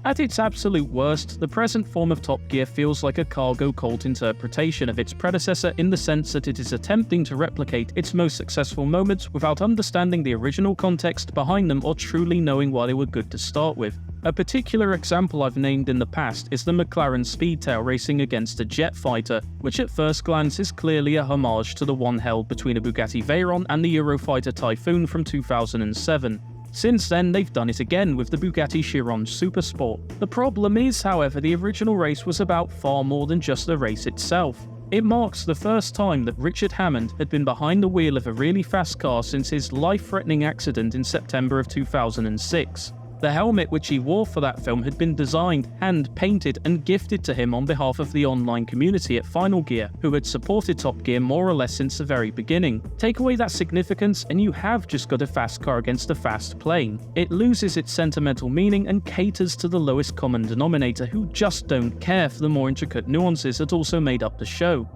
At its absolute worst, the present form of Top Gear feels like a cargo cult interpretation of its predecessor, in the sense that it is attempting to replicate its most successful moments without understanding the original context behind them or truly knowing why they were good to start with. A particular example I've named in the past is the McLaren Speedtail racing against a jet fighter, which at first glance is clearly a homage to the one held between a Bugatti Veyron and the Eurofighter Typhoon from 2007. Since then, they've done it again with the Bugatti Chiron Supersport. The problem is, however, the original race was about far more than just the race itself. It marks the first time that Richard Hammond had been behind the wheel of a really fast car since his life-threatening accident in September of 2006. The helmet which he wore for that film had been designed, hand-painted and gifted to him on behalf of the online community at Final Gear, who had supported Top Gear more or less since the very beginning. Take away that significance and you have just got a fast car against a fast plane. It loses its sentimental meaning and caters to the lowest common denominator who just don't care for the more intricate nuances that also made up the show.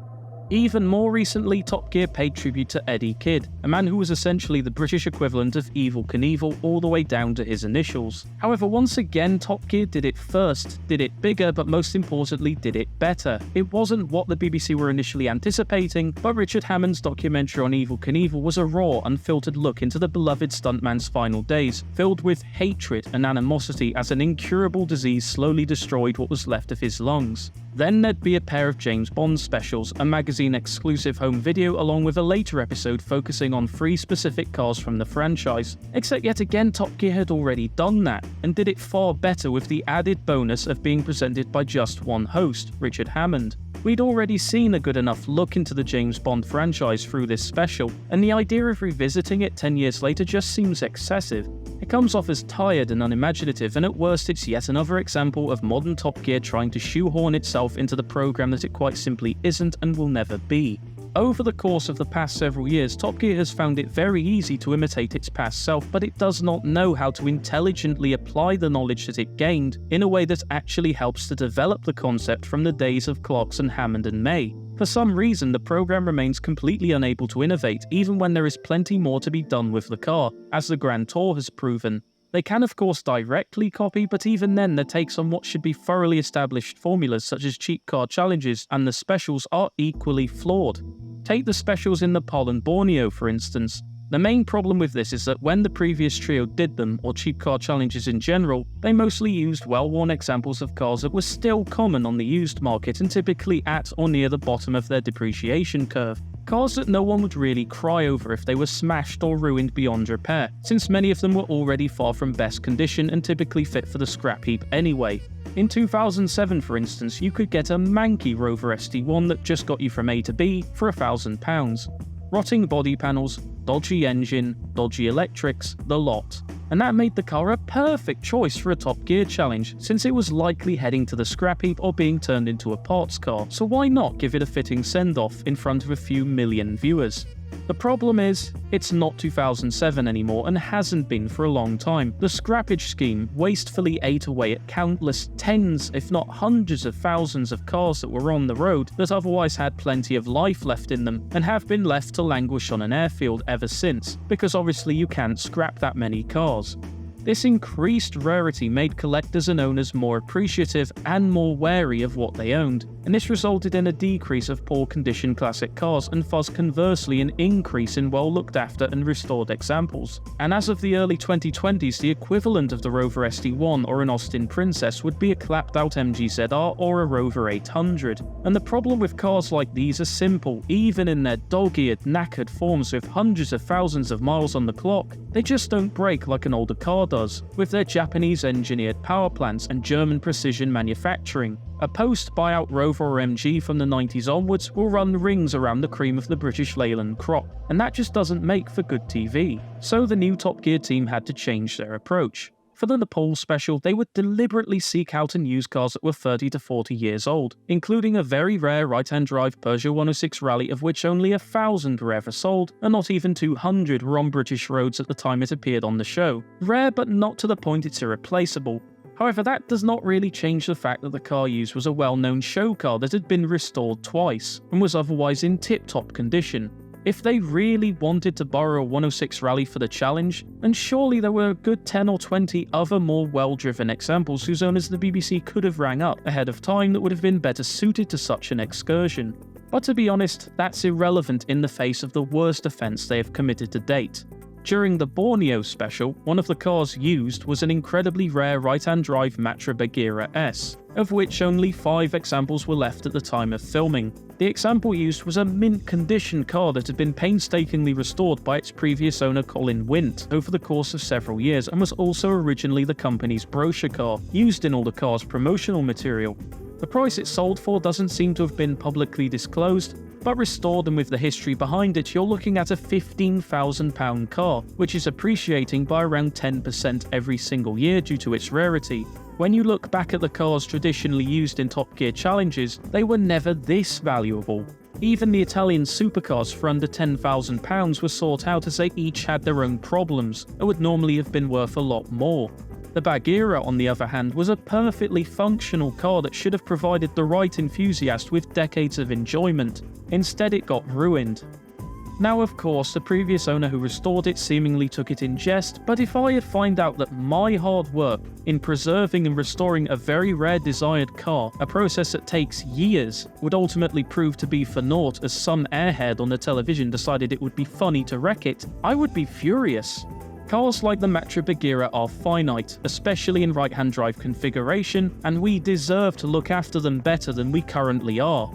Even more recently, Top Gear paid tribute to Eddie Kidd, a man who was essentially the British equivalent of Evel Knievel all the way down to his initials. However, once again, Top Gear did it first, did it bigger, but most importantly did it better. It wasn't what the BBC were initially anticipating, but Richard Hammond's documentary on Evel Knievel was a raw, unfiltered look into the beloved stuntman's final days, filled with hatred and animosity as an incurable disease slowly destroyed what was left of his lungs. Then there'd be a pair of James Bond specials, a magazine-exclusive home video along with a later episode focusing on 3 specific cars from the franchise. Except yet again Top Gear had already done that, and did it far better with the added bonus of being presented by just one host, Richard Hammond. We'd already seen a good enough look into the James Bond franchise through this special, and the idea of revisiting it 10 years later just seems excessive. It comes off as tired and unimaginative, and at worst it's yet another example of modern Top Gear trying to shoehorn itself into the program that it quite simply isn't and will never be. Over the course of the past several years, Top Gear has found it very easy to imitate its past self, but it does not know how to intelligently apply the knowledge that it gained in a way that actually helps to develop the concept from the days of Clarkson, Hammond and May. For some reason, the program remains completely unable to innovate, even when there is plenty more to be done with the car, as the Grand Tour has proven. They can of course directly copy, but even then their takes on what should be thoroughly established formulas such as cheap car challenges and the specials are equally flawed. Take the specials in Nepal and Borneo for instance. The main problem with this is that when the previous trio did them, or cheap car challenges in general, they mostly used well-worn examples of cars that were still common on the used market and typically at or near the bottom of their depreciation curve. Cars that no one would really cry over if they were smashed or ruined beyond repair, since many of them were already far from best condition and typically fit for the scrap heap anyway. In 2007 for instance, you could get a manky Rover ST1 that just got you from A to B for £1,000. Rotting body panels, dodgy engine, dodgy electrics, the lot. And that made the car a perfect choice for a Top Gear challenge, since it was likely heading to the scrap heap or being turned into a parts car, so why not give it a fitting send-off in front of a few million viewers? The problem is, it's not 2007 anymore and hasn't been for a long time. The scrappage scheme wastefully ate away at countless tens, if not hundreds of thousands of cars that were on the road that otherwise had plenty of life left in them and have been left to languish on an airfield ever since, because obviously you can't scrap that many cars. This increased rarity made collectors and owners more appreciative and more wary of what they owned, and this resulted in a decrease of poor condition classic cars and thus conversely an increase in well looked after and restored examples. And as of the early 2020s, the equivalent of the Rover ST1 or an Austin Princess would be a clapped out MG ZR or a Rover 800. And the problem with cars like these is simple: even in their dog-eared, knackered forms with hundreds of thousands of miles on the clock, they just don't break like an older car does, with their Japanese-engineered power plants and German precision manufacturing. A post-buyout Rover or MG from the 90s onwards will run rings around the cream of the British Leyland crop, and that just doesn't make for good TV. So the new Top Gear team had to change their approach. For the Nepal special, they would deliberately seek out and use cars that were 30 to 40 years old, including a very rare right-hand drive Peugeot 106 Rally of which only 1,000 were ever sold, and not even 200 were on British roads at the time it appeared on the show. Rare, but not to the point it's irreplaceable. However, that does not really change the fact that the car used was a well-known show car that had been restored twice, and was otherwise in tip-top condition. If they really wanted to borrow a 106 Rally for the challenge, then surely there were a good 10 or 20 other more well-driven examples whose owners the BBC could have rang up ahead of time that would have been better suited to such an excursion. But to be honest, that's irrelevant in the face of the worst offence they have committed to date. During the Borneo special, one of the cars used was an incredibly rare right-hand drive Matra Bagheera S, of which only 5 examples were left at the time of filming. The example used was a mint condition car that had been painstakingly restored by its previous owner Colin Wint over the course of several years and was also originally the company's brochure car, used in all the car's promotional material. The price it sold for doesn't seem to have been publicly disclosed, but restored and with the history behind it, you're looking at a £15,000 car, which is appreciating by around 10% every single year due to its rarity. When you look back at the cars traditionally used in Top Gear challenges, they were never this valuable. Even the Italian supercars for under £10,000 were sought out as they each had their own problems, and would normally have been worth a lot more. The Bagheera, on the other hand, was a perfectly functional car that should have provided the right enthusiast with decades of enjoyment. Instead, it got ruined. Now, of course, the previous owner who restored it seemingly took it in jest, but if I had found out that my hard work in preserving and restoring a very rare desired car, a process that takes years, would ultimately prove to be for naught as some airhead on the television decided it would be funny to wreck it, I would be furious. Cars like the Matra Bagheera are finite, especially in right-hand drive configuration, and we deserve to look after them better than we currently are.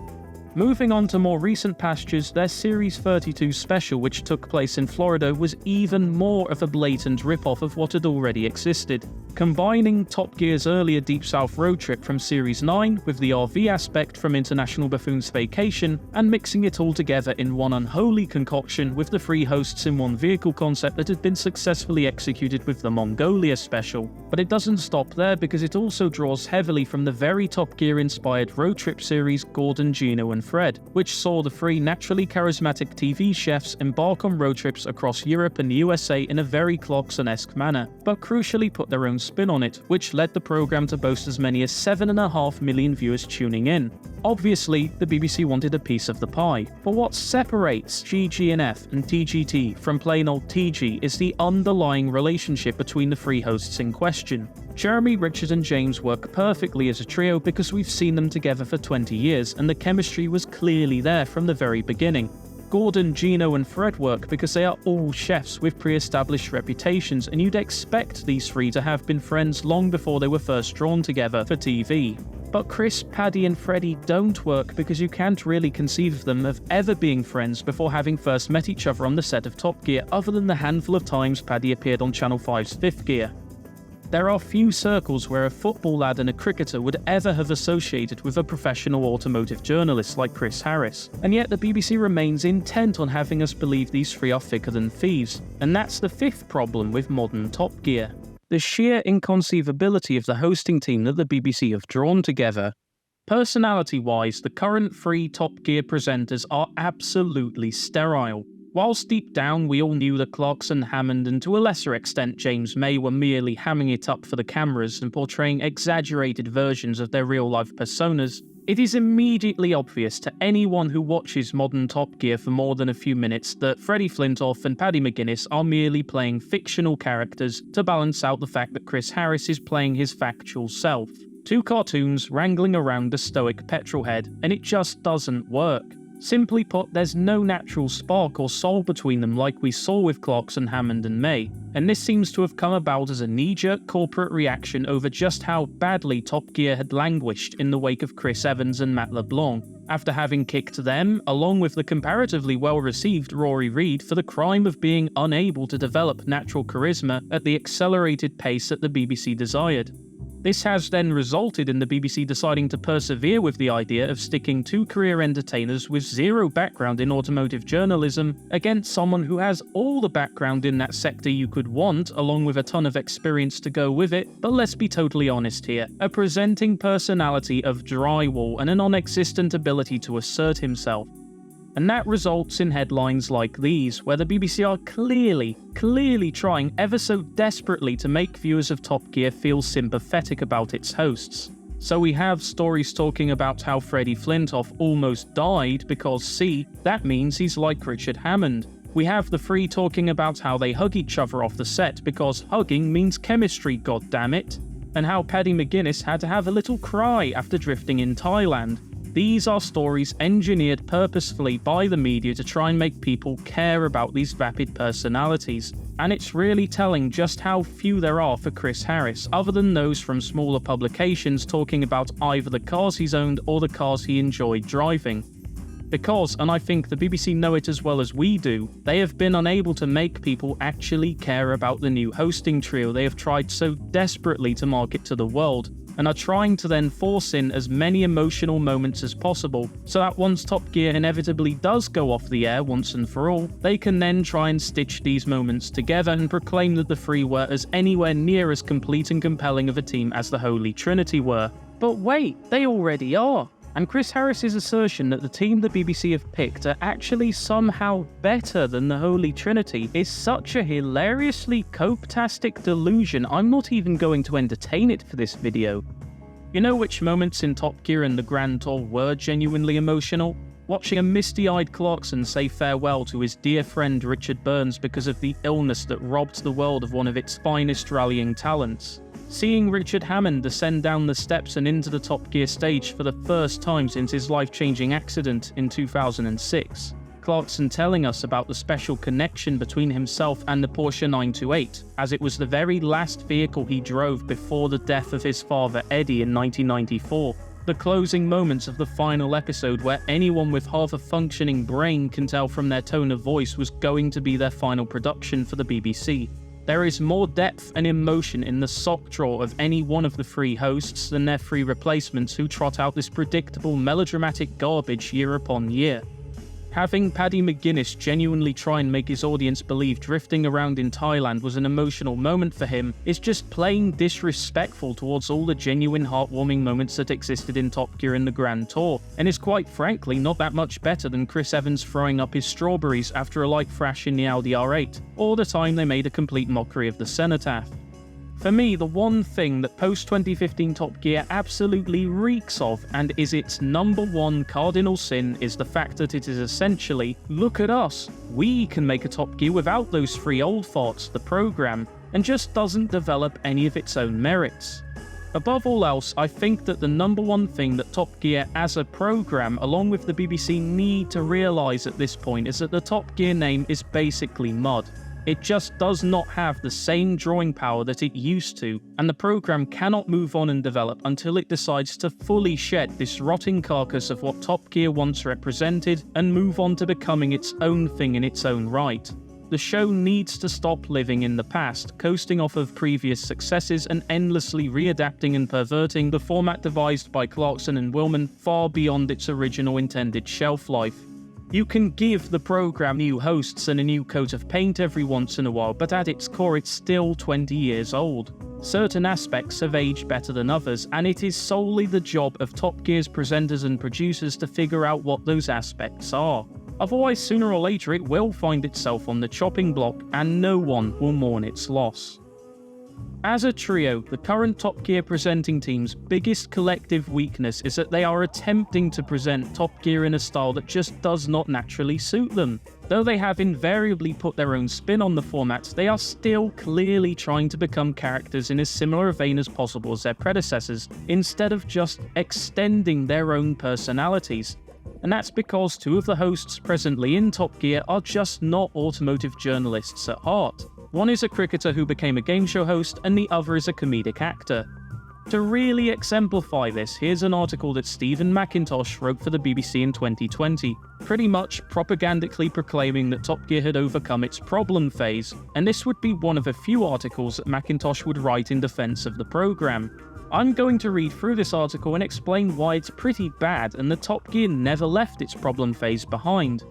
Moving on to more recent pastures, their Series 32 special, which took place in Florida, was even more of a blatant rip-off of what had already existed. Combining Top Gear's earlier Deep South road trip from Series 9 with the RV aspect from International Buffoon's Vacation, and mixing it all together in one unholy concoction with the three hosts in one vehicle concept that had been successfully executed with the Mongolia special. But it doesn't stop there, because it also draws heavily from the very Top Gear-inspired road trip series Gordon, Gino and Fred, which saw the three naturally charismatic TV chefs embark on road trips across Europe and the USA in a very Clarkson-esque manner, but crucially put their own spin on it, which led the program to boast as many as 7.5 million viewers tuning in. Obviously, the BBC wanted a piece of the pie, but what separates GG&F and TGT from plain old TG is the underlying relationship between the three hosts in question. Jeremy, Richard and James work perfectly as a trio because we've seen them together for 20 years and the chemistry was clearly there from the very beginning. Gordon, Gino and Fred work because they are all chefs with pre-established reputations, and you'd expect these three to have been friends long before they were first drawn together for TV. But Chris, Paddy and Freddie don't work because you can't really conceive of them of ever being friends before having first met each other on the set of Top Gear, other than the handful of times Paddy appeared on Channel 5's Fifth Gear. There are few circles where a football lad and a cricketer would ever have associated with a professional automotive journalist like Chris Harris, and yet the BBC remains intent on having us believe these three are thicker than thieves, and that's the fifth problem with modern Top Gear. The sheer inconceivability of the hosting team that the BBC have drawn together. Personality-wise, the current three Top Gear presenters are absolutely sterile. Whilst deep down we all knew that Clarkson, Hammond and to a lesser extent James May were merely hamming it up for the cameras and portraying exaggerated versions of their real-life personas, it is immediately obvious to anyone who watches modern Top Gear for more than a few minutes that Freddie Flintoff and Paddy McGuinness are merely playing fictional characters to balance out the fact that Chris Harris is playing his factual self. Two cartoons wrangling around a stoic petrolhead, and it just doesn't work. Simply put, there's no natural spark or soul between them like we saw with Clarkson, Hammond and May, and this seems to have come about as a knee-jerk corporate reaction over just how badly Top Gear had languished in the wake of Chris Evans and Matt LeBlanc, after having kicked them, along with the comparatively well-received Rory Reid, for the crime of being unable to develop natural charisma at the accelerated pace that the BBC desired. This has then resulted in the BBC deciding to persevere with the idea of sticking two career entertainers with zero background in automotive journalism against someone who has all the background in that sector you could want, along with a ton of experience to go with it. But let's be totally honest here, a presenting personality of drywall and a non-existent ability to assert himself. And that results in headlines like these, where the BBC are clearly trying ever so desperately to make viewers of Top Gear feel sympathetic about its hosts. So we have stories talking about how Freddie Flintoff almost died because, see, that means he's like Richard Hammond. We have the three talking about how they hug each other off the set because hugging means chemistry, goddammit, and how Paddy McGuinness had to have a little cry after drifting in Thailand. These are stories engineered purposefully by the media to try and make people care about these vapid personalities, and it's really telling just how few there are for Chris Harris, other than those from smaller publications talking about either the cars he's owned or the cars he enjoyed driving. Because, and I think the BBC know it as well as we do, they have been unable to make people actually care about the new hosting trio they have tried so desperately to market to the world, and are trying to then force in as many emotional moments as possible, so that once Top Gear inevitably does go off the air once and for all, they can then try and stitch these moments together and proclaim that the three were as anywhere near as complete and compelling of a team as the Holy Trinity were. But wait, they already are. And Chris Harris's assertion that the team the BBC have picked are actually somehow better than the Holy Trinity is such a hilariously cope-tastic delusion, I'm not even going to entertain it for this video. You know which moments in Top Gear and the Grand Tour were genuinely emotional? Watching a misty-eyed Clarkson say farewell to his dear friend Richard Burns because of the illness that robbed the world of one of its finest rallying talents. Seeing Richard Hammond descend down the steps and into the Top Gear stage for the first time since his life-changing accident in 2006. Clarkson telling us about the special connection between himself and the Porsche 928, as it was the very last vehicle he drove before the death of his father Eddie in 1994. The closing moments of the final episode where anyone with half a functioning brain can tell from their tone of voice was going to be their final production for the BBC. There is more depth and emotion in the sock drawer of any one of the three hosts than their three replacements who trot out this predictable melodramatic garbage year upon year. Having Paddy McGuinness genuinely try and make his audience believe drifting around in Thailand was an emotional moment for him is just plain disrespectful towards all the genuine heartwarming moments that existed in Top Gear and the Grand Tour, and is quite frankly not that much better than Chris Evans throwing up his strawberries after a light thrash in the Audi R8, or the time they made a complete mockery of the cenotaph. For me, the one thing that post-2015 Top Gear absolutely reeks of, and is its number one cardinal sin, is the fact that it is essentially, look at us, we can make a Top Gear without those three old farts, the programme, and just doesn't develop any of its own merits. Above all else, I think that the number one thing that Top Gear as a programme, along with the BBC, need to realise at this point is that the Top Gear name is basically mud. It just does not have the same drawing power that it used to, and the programme cannot move on and develop until it decides to fully shed this rotting carcass of what Top Gear once represented and move on to becoming its own thing in its own right. The show needs to stop living in the past, coasting off of previous successes and endlessly readapting and perverting the format devised by Clarkson and Willman far beyond its original intended shelf life. You can give the programme new hosts and a new coat of paint every once in a while, but at its core it's still 20 years old. Certain aspects have aged better than others, and it is solely the job of Top Gear's presenters and producers to figure out what those aspects are. Otherwise, sooner or later it will find itself on the chopping block, and no one will mourn its loss. As a trio, the current Top Gear presenting team's biggest collective weakness is that they are attempting to present Top Gear in a style that just does not naturally suit them. Though they have invariably put their own spin on the format, they are still clearly trying to become characters in as similar a vein as possible as their predecessors, instead of just extending their own personalities. And that's because two of the hosts presently in Top Gear are just not automotive journalists at heart. One is a cricketer who became a game show host, and the other is a comedic actor. To really exemplify this, here's an article that Stephen McIntosh wrote for the BBC in 2020, pretty much propagandically proclaiming that Top Gear had overcome its problem phase, and this would be one of a few articles that McIntosh would write in defense of the programme. I'm going to read through this article and explain why it's pretty bad and that Top Gear never left its problem phase behind.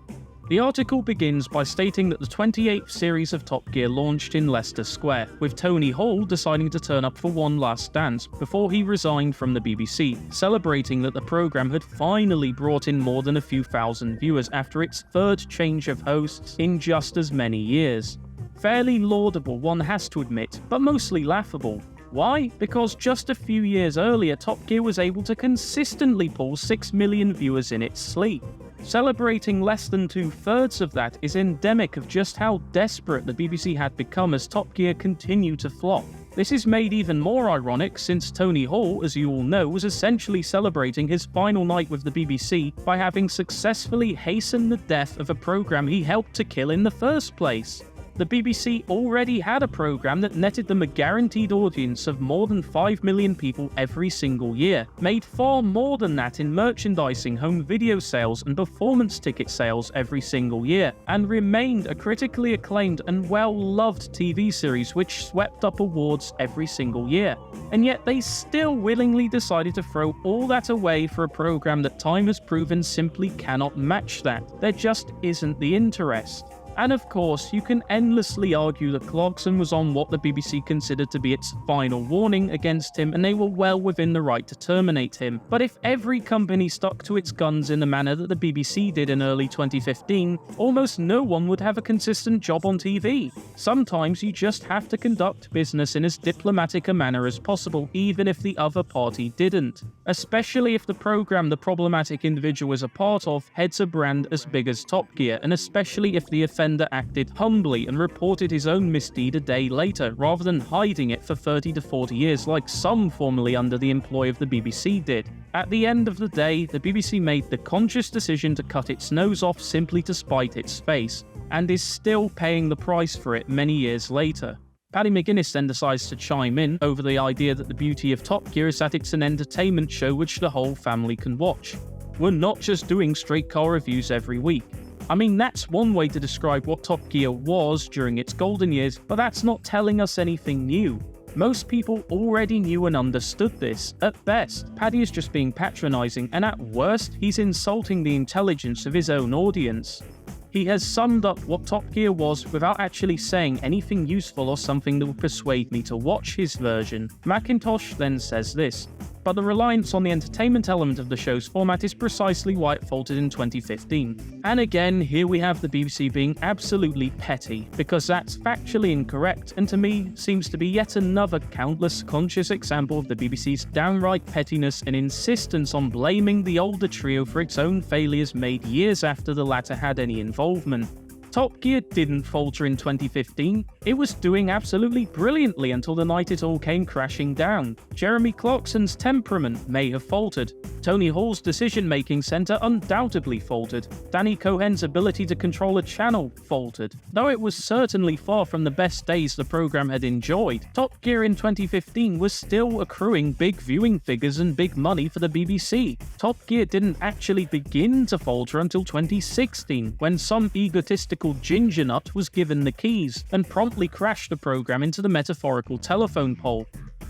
The article begins by stating that the 28th series of Top Gear launched in Leicester Square, with Tony Hall deciding to turn up for one last dance before he resigned from the BBC, celebrating that the programme had finally brought in more than a few thousand viewers after its third change of hosts in just as many years. Fairly laudable, one has to admit, but mostly laughable. Why? Because just a few years earlier, Top Gear was able to consistently pull 6 million viewers in its sleep. Celebrating less than 2/3 of that is endemic of just how desperate the BBC had become as Top Gear continued to flop. This is made even more ironic since Tony Hall, as you all know, was essentially celebrating his final night with the BBC by having successfully hastened the death of a programme he helped to kill in the first place. The BBC already had a programme that netted them a guaranteed audience of more than 5 million people every single year, made far more than that in merchandising, home video sales and performance ticket sales every single year, and remained a critically acclaimed and well-loved TV series which swept up awards every single year. And yet they still willingly decided to throw all that away for a programme that time has proven simply cannot match that. There just isn't the interest. And of course, you can endlessly argue that Clarkson was on what the BBC considered to be its final warning against him, and they were well within the right to terminate him. But if every company stuck to its guns in the manner that the BBC did in early 2015, almost no one would have a consistent job on TV. Sometimes you just have to conduct business in as diplomatic a manner as possible, even if the other party didn't. Especially if the program the problematic individual is a part of heads a brand as big as Top Gear, and especially if the offender acted humbly and reported his own misdeed a day later, rather than hiding it for 30 to 40 years like some formerly under the employ of the BBC did. At the end of the day, the BBC made the conscious decision to cut its nose off simply to spite its face, and is still paying the price for it many years later. Paddy McGuinness then decides to chime in over the idea that the beauty of Top Gear is that it's an entertainment show which the whole family can watch. We're not just doing straight car reviews every week. I mean, that's one way to describe what Top Gear was during its golden years, but that's not telling us anything new. Most people already knew and understood this. At best, Paddy is just being patronising, and at worst, he's insulting the intelligence of his own audience. He has summed up what Top Gear was without actually saying anything useful or something that would persuade me to watch his version. Macintosh then says this: but the reliance on the entertainment element of the show's format is precisely why it faltered in 2015. And again, here we have the BBC being absolutely petty, because that's factually incorrect, and to me seems to be yet another countless conscious example of the BBC's downright pettiness and insistence on blaming the older trio for its own failures made years after the latter had any involvement. Top Gear didn't falter in 2015, it was doing absolutely brilliantly until the night it all came crashing down. Jeremy Clarkson's temperament may have faltered, Tony Hall's decision-making centre undoubtedly faltered, Danny Cohen's ability to control a channel faltered. Though it was certainly far from the best days the programme had enjoyed, Top Gear in 2015 was still accruing big viewing figures and big money for the BBC. Top Gear didn't actually begin to falter until 2016, when some egotistical ginger nut was given the keys, and promptly crashed the programme into the metaphorical telephone pole.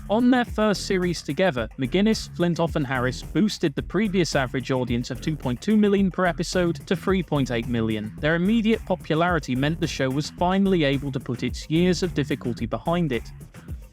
On their first series together, McGuinness, Flintoff and Harris boosted the previous average audience of 2.2 million per episode to 3.8 million. Their immediate popularity meant the show was finally able to put its years of difficulty behind it.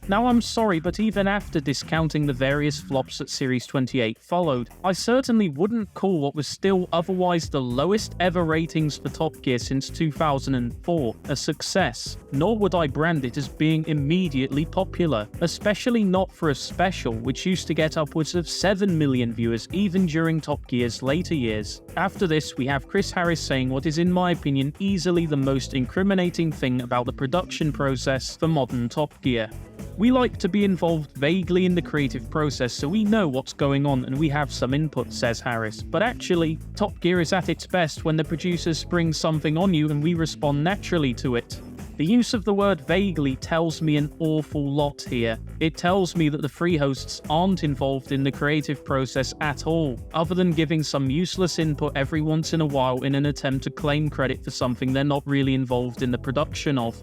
Now I'm sorry, but even after discounting the various flops that Series 28 followed, I certainly wouldn't call what was still otherwise the lowest ever ratings for Top Gear since 2004 a success, nor would I brand it as being immediately popular, especially not for a special which used to get upwards of 7 million viewers even during Top Gear's later years. After this, we have Chris Harris saying what is in my opinion easily the most incriminating thing about the production process for modern Top Gear. We like to be involved vaguely in the creative process so we know what's going on and we have some input, says Harris. But actually, Top Gear is at its best when the producers spring something on you and we respond naturally to it. The use of the word vaguely tells me an awful lot here. It tells me that the free hosts aren't involved in the creative process at all, other than giving some useless input every once in a while in an attempt to claim credit for something they're not really involved in the production of.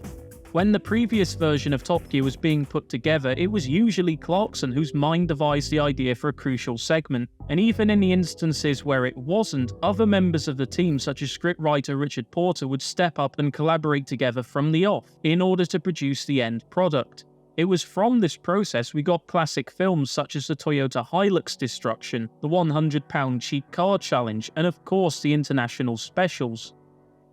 When the previous version of Top Gear was being put together, it was usually Clarkson whose mind devised the idea for a crucial segment, and even in the instances where it wasn't, other members of the team such as scriptwriter Richard Porter would step up and collaborate together from the off, in order to produce the end product. It was from this process we got classic films such as the Toyota Hilux destruction, the £100 cheap car challenge, and of course the international specials.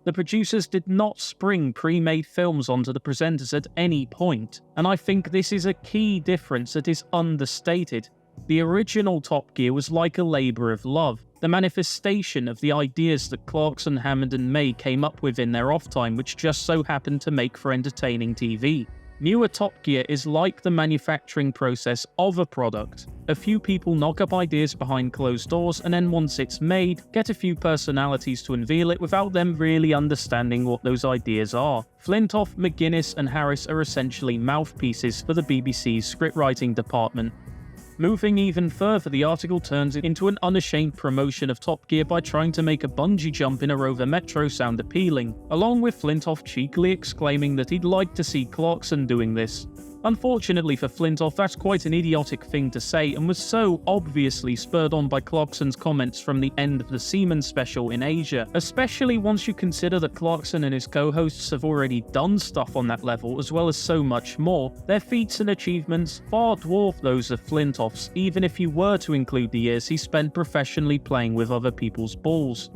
The producers did not spring pre-made films onto the presenters at any point, and I think this is a key difference that is understated. The original Top Gear was like a labour of love, the manifestation of the ideas that Clarkson, Hammond and May came up with in their off time which just so happened to make for entertaining TV. Newer Top Gear is like the manufacturing process of a product. A few people knock up ideas behind closed doors and then once it's made, get a few personalities to unveil it without them really understanding what those ideas are. Flintoff, McGuinness and Harris are essentially mouthpieces for the BBC's scriptwriting department. Moving even further, the article turns it into an unashamed promotion of Top Gear by trying to make a bungee jump in a Rover Metro sound appealing, along with Flintoff cheekily exclaiming that he'd like to see Clarkson doing this. Unfortunately for Flintoff, that's quite an idiotic thing to say and was so obviously spurred on by Clarkson's comments from the end of the Seaman special in Asia, especially once you consider that Clarkson and his co-hosts have already done stuff on that level as well as so much more. Their feats and achievements far dwarf those of Flintoff's, even if you were to include the years he spent professionally playing with other people's balls.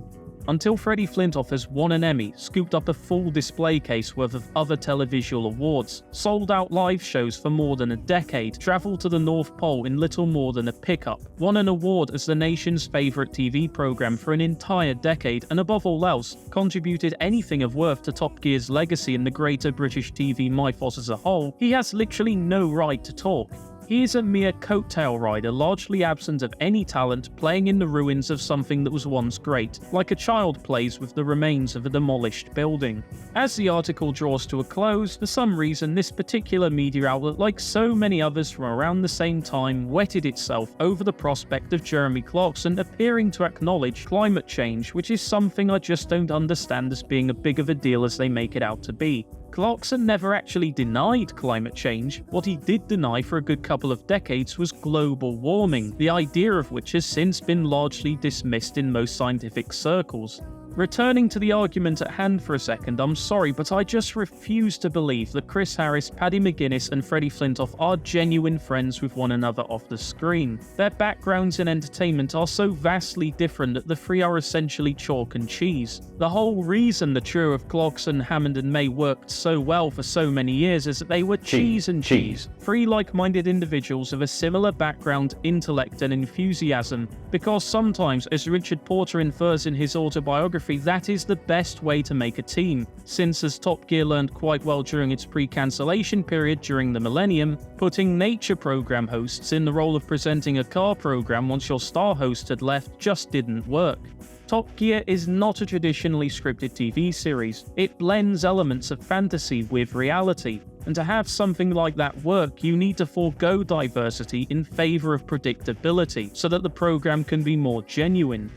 Until Freddie Flintoff has won an Emmy, scooped up a full display case worth of other televisual awards, sold out live shows for more than a decade, travelled to the North Pole in little more than a pickup, won an award as the nation's favourite TV programme for an entire decade, and above all else, contributed anything of worth to Top Gear's legacy and the greater British TV mythos as a whole, he has literally no right to talk. He is a mere coattail rider, largely absent of any talent, playing in the ruins of something that was once great, like a child plays with the remains of a demolished building. As the article draws to a close, for some reason this particular media outlet, like so many others from around the same time, wetted itself over the prospect of Jeremy Clarkson appearing to acknowledge climate change, which is something I just don't understand as being a big of a deal as they make it out to be. Clarkson never actually denied climate change. What he did deny for a good couple of decades was global warming, the idea of which has since been largely dismissed in most scientific circles. Returning to the argument at hand for a second, I'm sorry, but I just refuse to believe that Chris Harris, Paddy McGuinness and Freddie Flintoff are genuine friends with one another off the screen. Their backgrounds in entertainment are so vastly different that the three are essentially chalk and cheese. The whole reason the trio of Clarkson, Hammond and May worked so well for so many years is that they were cheese and cheese. Three like-minded individuals of a similar background, intellect and enthusiasm, because sometimes, as Richard Porter infers in his autobiography, that is the best way to make a team, since as Top Gear learned quite well during its pre-cancellation period during the millennium, putting nature program hosts in the role of presenting a car program once your star host had left just didn't work. Top Gear is not a traditionally scripted TV series. It blends elements of fantasy with reality, and to have something like that work, you need to forego diversity in favour of predictability, so that the program can be more genuine.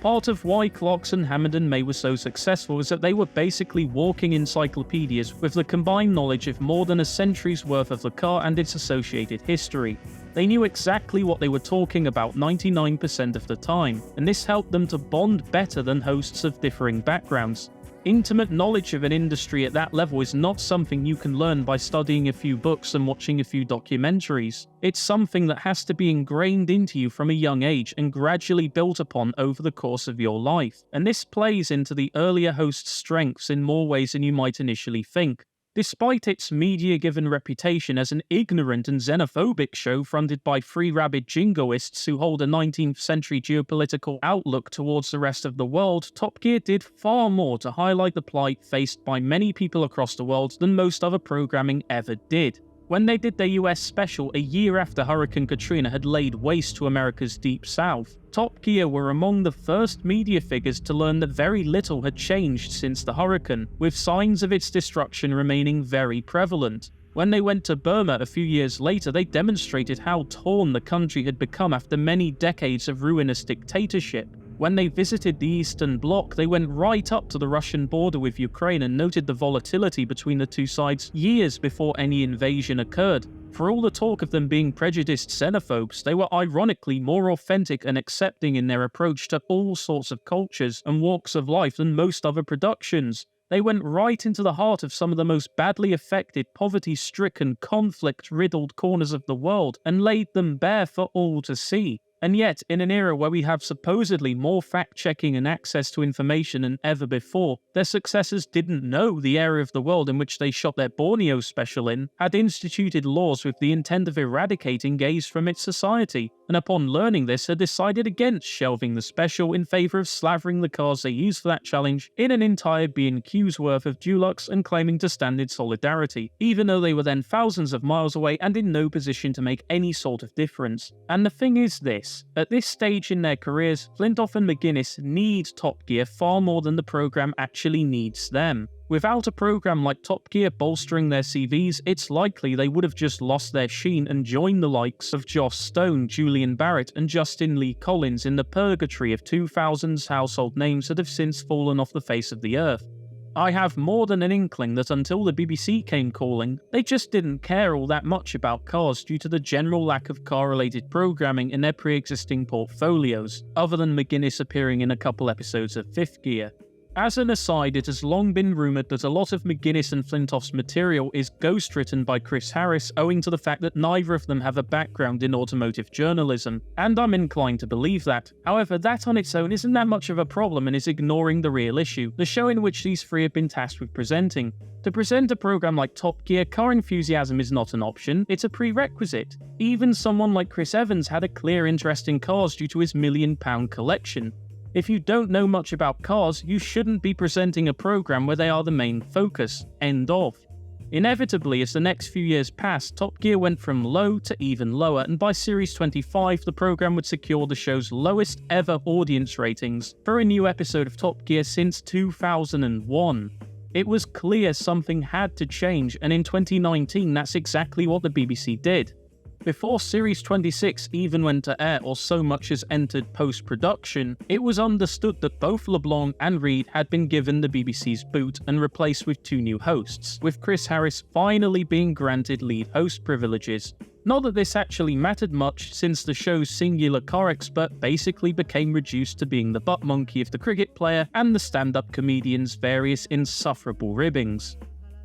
Part of why Clarkson, Hammond and May were so successful is that they were basically walking encyclopedias with the combined knowledge of more than a century's worth of the car and its associated history. They knew exactly what they were talking about 99% of the time, and this helped them to bond better than hosts of differing backgrounds. Intimate knowledge of an industry at that level is not something you can learn by studying a few books and watching a few documentaries. It's something that has to be ingrained into you from a young age and gradually built upon over the course of your life. And this plays into the earlier host's strengths in more ways than you might initially think. Despite its media-given reputation as an ignorant and xenophobic show fronted by three rabid jingoists who hold a 19th century geopolitical outlook towards the rest of the world, Top Gear did far more to highlight the plight faced by many people across the world than most other programming ever did. When they did their US special a year after Hurricane Katrina had laid waste to America's Deep South, Top Gear were among the first media figures to learn that very little had changed since the hurricane, with signs of its destruction remaining very prevalent. When they went to Burma a few years later, they demonstrated how torn the country had become after many decades of ruinous dictatorship. When they visited the Eastern Bloc, they went right up to the Russian border with Ukraine and noted the volatility between the two sides years before any invasion occurred. For all the talk of them being prejudiced xenophobes, they were ironically more authentic and accepting in their approach to all sorts of cultures and walks of life than most other productions. They went right into the heart of some of the most badly affected, poverty-stricken, conflict-riddled corners of the world and laid them bare for all to see. And yet, in an era where we have supposedly more fact-checking and access to information than ever before, their successors didn't know the area of the world in which they shot their Borneo special in, had instituted laws with the intent of eradicating gays from its society, and upon learning this had decided against shelving the special in favour of slavering the cars they used for that challenge in an entire B&Q's worth of Dulux and claiming to stand in solidarity, even though they were then thousands of miles away and in no position to make any sort of difference. And the thing is this. At this stage in their careers, Flintoff and McGuinness need Top Gear far more than the program actually needs them. Without a program like Top Gear bolstering their CVs, it's likely they would have just lost their sheen and joined the likes of Joss Stone, Julian Barrett and Justin Lee Collins in the purgatory of 2000's household names that have since fallen off the face of the earth. I have more than an inkling that until the BBC came calling, they just didn't care all that much about cars due to the general lack of car-related programming in their pre-existing portfolios, other than McGuinness appearing in a couple episodes of Fifth Gear. As an aside, it has long been rumoured that a lot of McGuinness and Flintoff's material is ghost-written by Chris Harris owing to the fact that neither of them have a background in automotive journalism, and I'm inclined to believe that. However, that on its own isn't that much of a problem and is ignoring the real issue, the show in which these three have been tasked with presenting. To present a program like Top Gear, car enthusiasm is not an option, it's a prerequisite. Even someone like Chris Evans had a clear interest in cars due to his £1 million collection. If you don't know much about cars, you shouldn't be presenting a program where they are the main focus. End of. Inevitably, as the next few years passed, Top Gear went from low to even lower, and by series 25, the program would secure the show's lowest ever audience ratings for a new episode of Top Gear since 2001. It was clear something had to change, and in 2019, that's exactly what the BBC did. Before Series 26 even went to air or so much as entered post-production, it was understood that both LeBlanc and Reed had been given the BBC's boot and replaced with two new hosts, with Chris Harris finally being granted lead host privileges. Not that this actually mattered much, since the show's singular car expert basically became reduced to being the butt monkey of the cricket player and the stand-up comedian's various insufferable ribbings.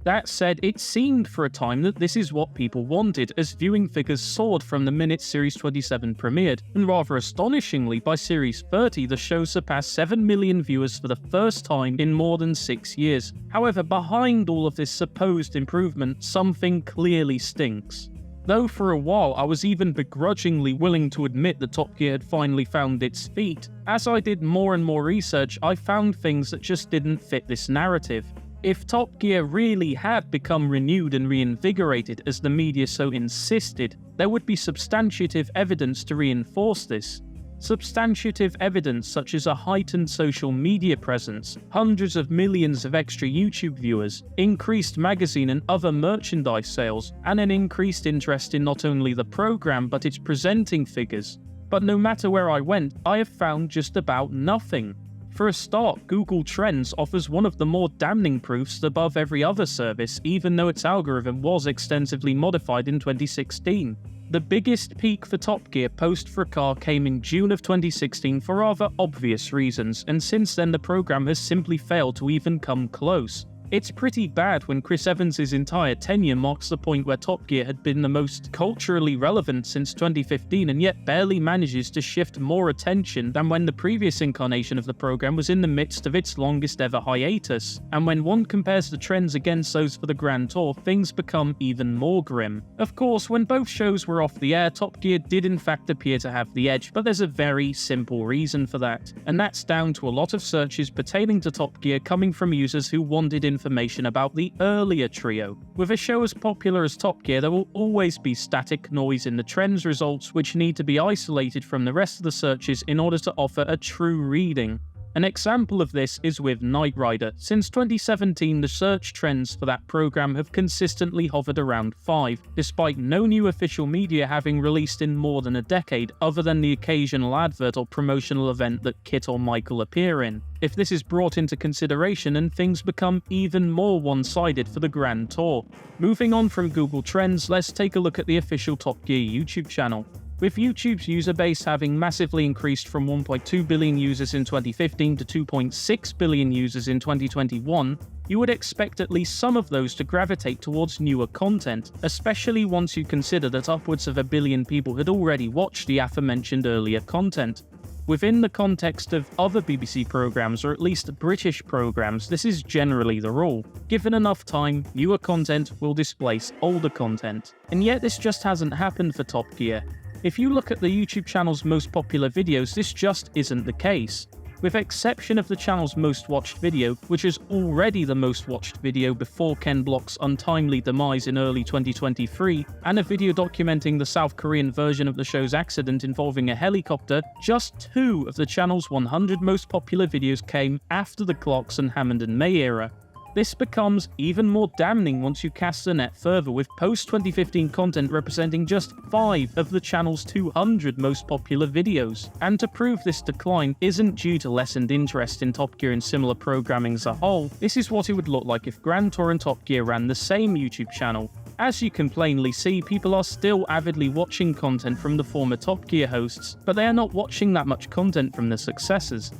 That said, it seemed for a time that this is what people wanted, as viewing figures soared from the minute Series 27 premiered, and rather astonishingly, by Series 30 the show surpassed 7 million viewers for the first time in more than 6 years. However, behind all of this supposed improvement, something clearly stinks. Though for a while I was even begrudgingly willing to admit that Top Gear had finally found its feet, as I did more and more research, I found things that just didn't fit this narrative. If Top Gear really had become renewed and reinvigorated as the media so insisted, there would be substantiative evidence to reinforce this. Substantiative evidence such as a heightened social media presence, hundreds of millions of extra YouTube viewers, increased magazine and other merchandise sales, and an increased interest in not only the program but its presenting figures. But no matter where I went, I have found just about nothing. For a start, Google Trends offers one of the more damning proofs above every other service, even though its algorithm was extensively modified in 2016. The biggest peak for Top Gear post for a car came in June of 2016 for rather obvious reasons, and since then the program has simply failed to even come close. It's pretty bad when Chris Evans' entire tenure marks the point where Top Gear had been the most culturally relevant since 2015 and yet barely manages to shift more attention than when the previous incarnation of the program was in the midst of its longest ever hiatus. And when one compares the trends against those for the Grand Tour, things become even more grim. Of course, when both shows were off the air, Top Gear did in fact appear to have the edge, but there's a very simple reason for that. And that's down to a lot of searches pertaining to Top Gear coming from users who wanted information about the earlier trio. With a show as popular as Top Gear, there will always be static noise in the trends results which need to be isolated from the rest of the searches in order to offer a true reading. An example of this is with Knight Rider. Since 2017, the search trends for that program have consistently hovered around 5, despite no new official media having released in more than a decade, other than the occasional advert or promotional event that Kit or Michael appear in. If this is brought into consideration, then things become even more one-sided for the Grand Tour. Moving on from Google Trends, let's take a look at the official Top Gear YouTube channel. With YouTube's user base having massively increased from 1.2 billion users in 2015 to 2.6 billion users in 2021, you would expect at least some of those to gravitate towards newer content, especially once you consider that upwards of 1 billion people had already watched the aforementioned earlier content. Within the context of other BBC programmes, or at least British programmes, this is generally the rule. Given enough time, newer content will displace older content. And yet this just hasn't happened for Top Gear. If you look at the YouTube channel's most popular videos, this just isn't the case. With exception of the channel's most watched video, which is already the most watched video before Ken Block's untimely demise in early 2023, and a video documenting the South Korean version of the show's accident involving a helicopter, just 2 of the channel's 100 most popular videos came after the Clarkson, Hammond and May era. This becomes even more damning once you cast the net further, with post-2015 content representing just 5 of the channel's 200 most popular videos. And to prove this decline isn't due to lessened interest in Top Gear and similar programming as a whole, this is what it would look like if Grand Tour and Top Gear ran the same YouTube channel. As you can plainly see, people are still avidly watching content from the former Top Gear hosts, but they are not watching that much content from the successors.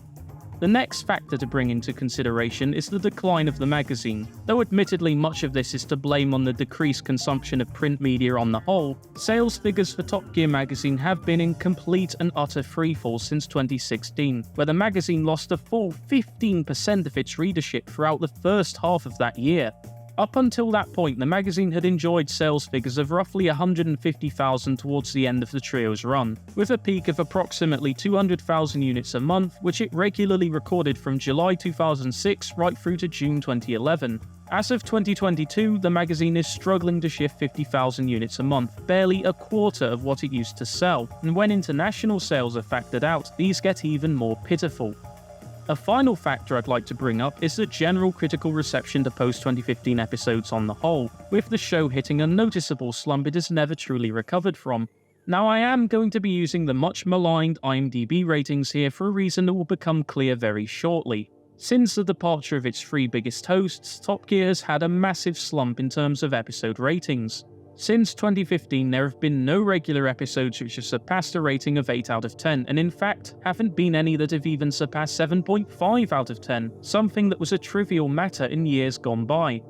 The next factor to bring into consideration is the decline of the magazine. Though admittedly much of this is to blame on the decreased consumption of print media on the whole, sales figures for Top Gear magazine have been in complete and utter freefall since 2016, where the magazine lost a full 15% of its readership throughout the first half of that year. Up until that point, the magazine had enjoyed sales figures of roughly 150,000 towards the end of the trio's run, with a peak of approximately 200,000 units a month, which it regularly recorded from July 2006 right through to June 2011. As of 2022, the magazine is struggling to shift 50,000 units a month, barely a quarter of what it used to sell, and when international sales are factored out, these get even more pitiful. A final factor I'd like to bring up is the general critical reception to post-2015 episodes on the whole, with the show hitting a noticeable slump it has never truly recovered from. Now, I am going to be using the much maligned IMDb ratings here for a reason that will become clear very shortly. Since the departure of its 3 biggest hosts, Top Gear has had a massive slump in terms of episode ratings. Since 2015, there have been no regular episodes which have surpassed a rating of 8 out of 10, and in fact, haven't been any that have even surpassed 7.5 out of 10, something that was a trivial matter in years gone by.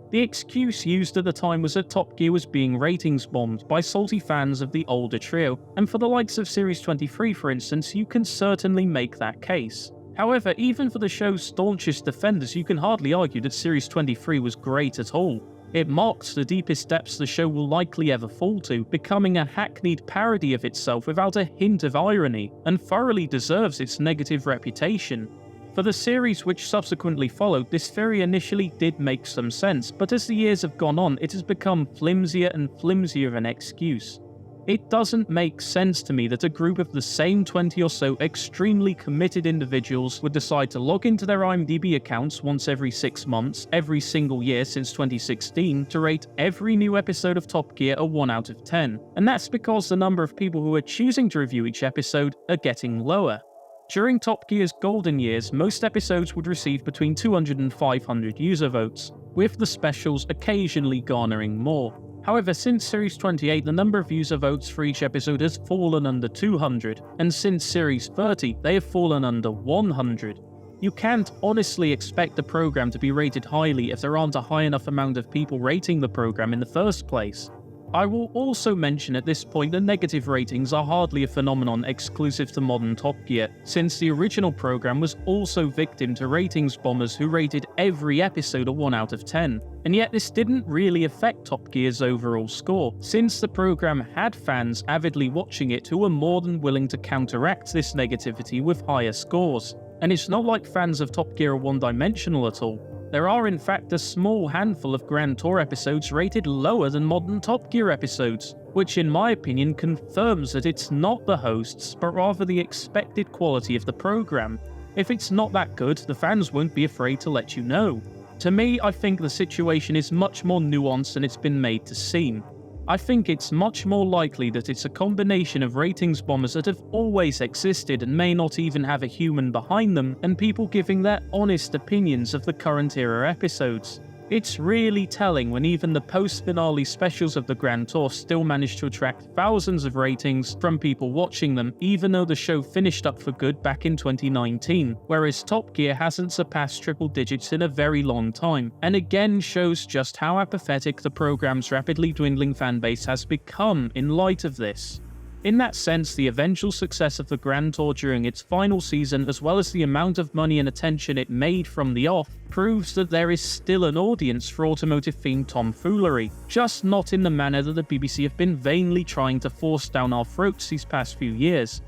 The excuse used at the time was that Top Gear was being ratings bombed by salty fans of the older trio, and for the likes of Series 23 for instance, you can certainly make that case. However, even for the show's staunchest defenders, you can hardly argue that Series 23 was great at all. It marked the deepest depths the show will likely ever fall to, becoming a hackneyed parody of itself without a hint of irony, and thoroughly deserves its negative reputation. For the series which subsequently followed, this theory initially did make some sense, but as the years have gone on, it has become flimsier and flimsier of an excuse. It doesn't make sense to me that a group of the same 20 or so extremely committed individuals would decide to log into their IMDb accounts once every 6 months, every single year since 2016, to rate every new episode of Top Gear a 1 out of 10. And that's because the number of people who are choosing to review each episode are getting lower. During Top Gear's golden years, most episodes would receive between 200 and 500 user votes, with the specials occasionally garnering more. However, since Series 28, the number of user votes for each episode has fallen under 200, and since Series 30, they have fallen under 100. You can't honestly expect the program to be rated highly if there aren't a high enough amount of people rating the program in the first place. I will also mention at this point that negative ratings are hardly a phenomenon exclusive to modern Top Gear, since the original program was also victim to ratings bombers who rated every episode a 1 out of 10. And yet this didn't really affect Top Gear's overall score, since the program had fans avidly watching it who were more than willing to counteract this negativity with higher scores. And it's not like fans of Top Gear are one-dimensional at all. There are in fact a small handful of Grand Tour episodes rated lower than modern Top Gear episodes, which in my opinion confirms that it's not the hosts, but rather the expected quality of the program. If it's not that good, the fans won't be afraid to let you know. To me, I think the situation is much more nuanced than it's been made to seem. I think it's much more likely that it's a combination of ratings bombers that have always existed and may not even have a human behind them, and people giving their honest opinions of the current era episodes. It's really telling when even the post-finale specials of the Grand Tour still manage to attract thousands of ratings from people watching them, even though the show finished up for good back in 2019, whereas Top Gear hasn't surpassed triple digits in a very long time, and again shows just how apathetic the program's rapidly dwindling fanbase has become in light of this. In that sense, the eventual success of the Grand Tour during its final season, as well as the amount of money and attention it made from the off, proves that there is still an audience for automotive-themed tomfoolery, just not in the manner that the BBC have been vainly trying to force down our throats these past few years.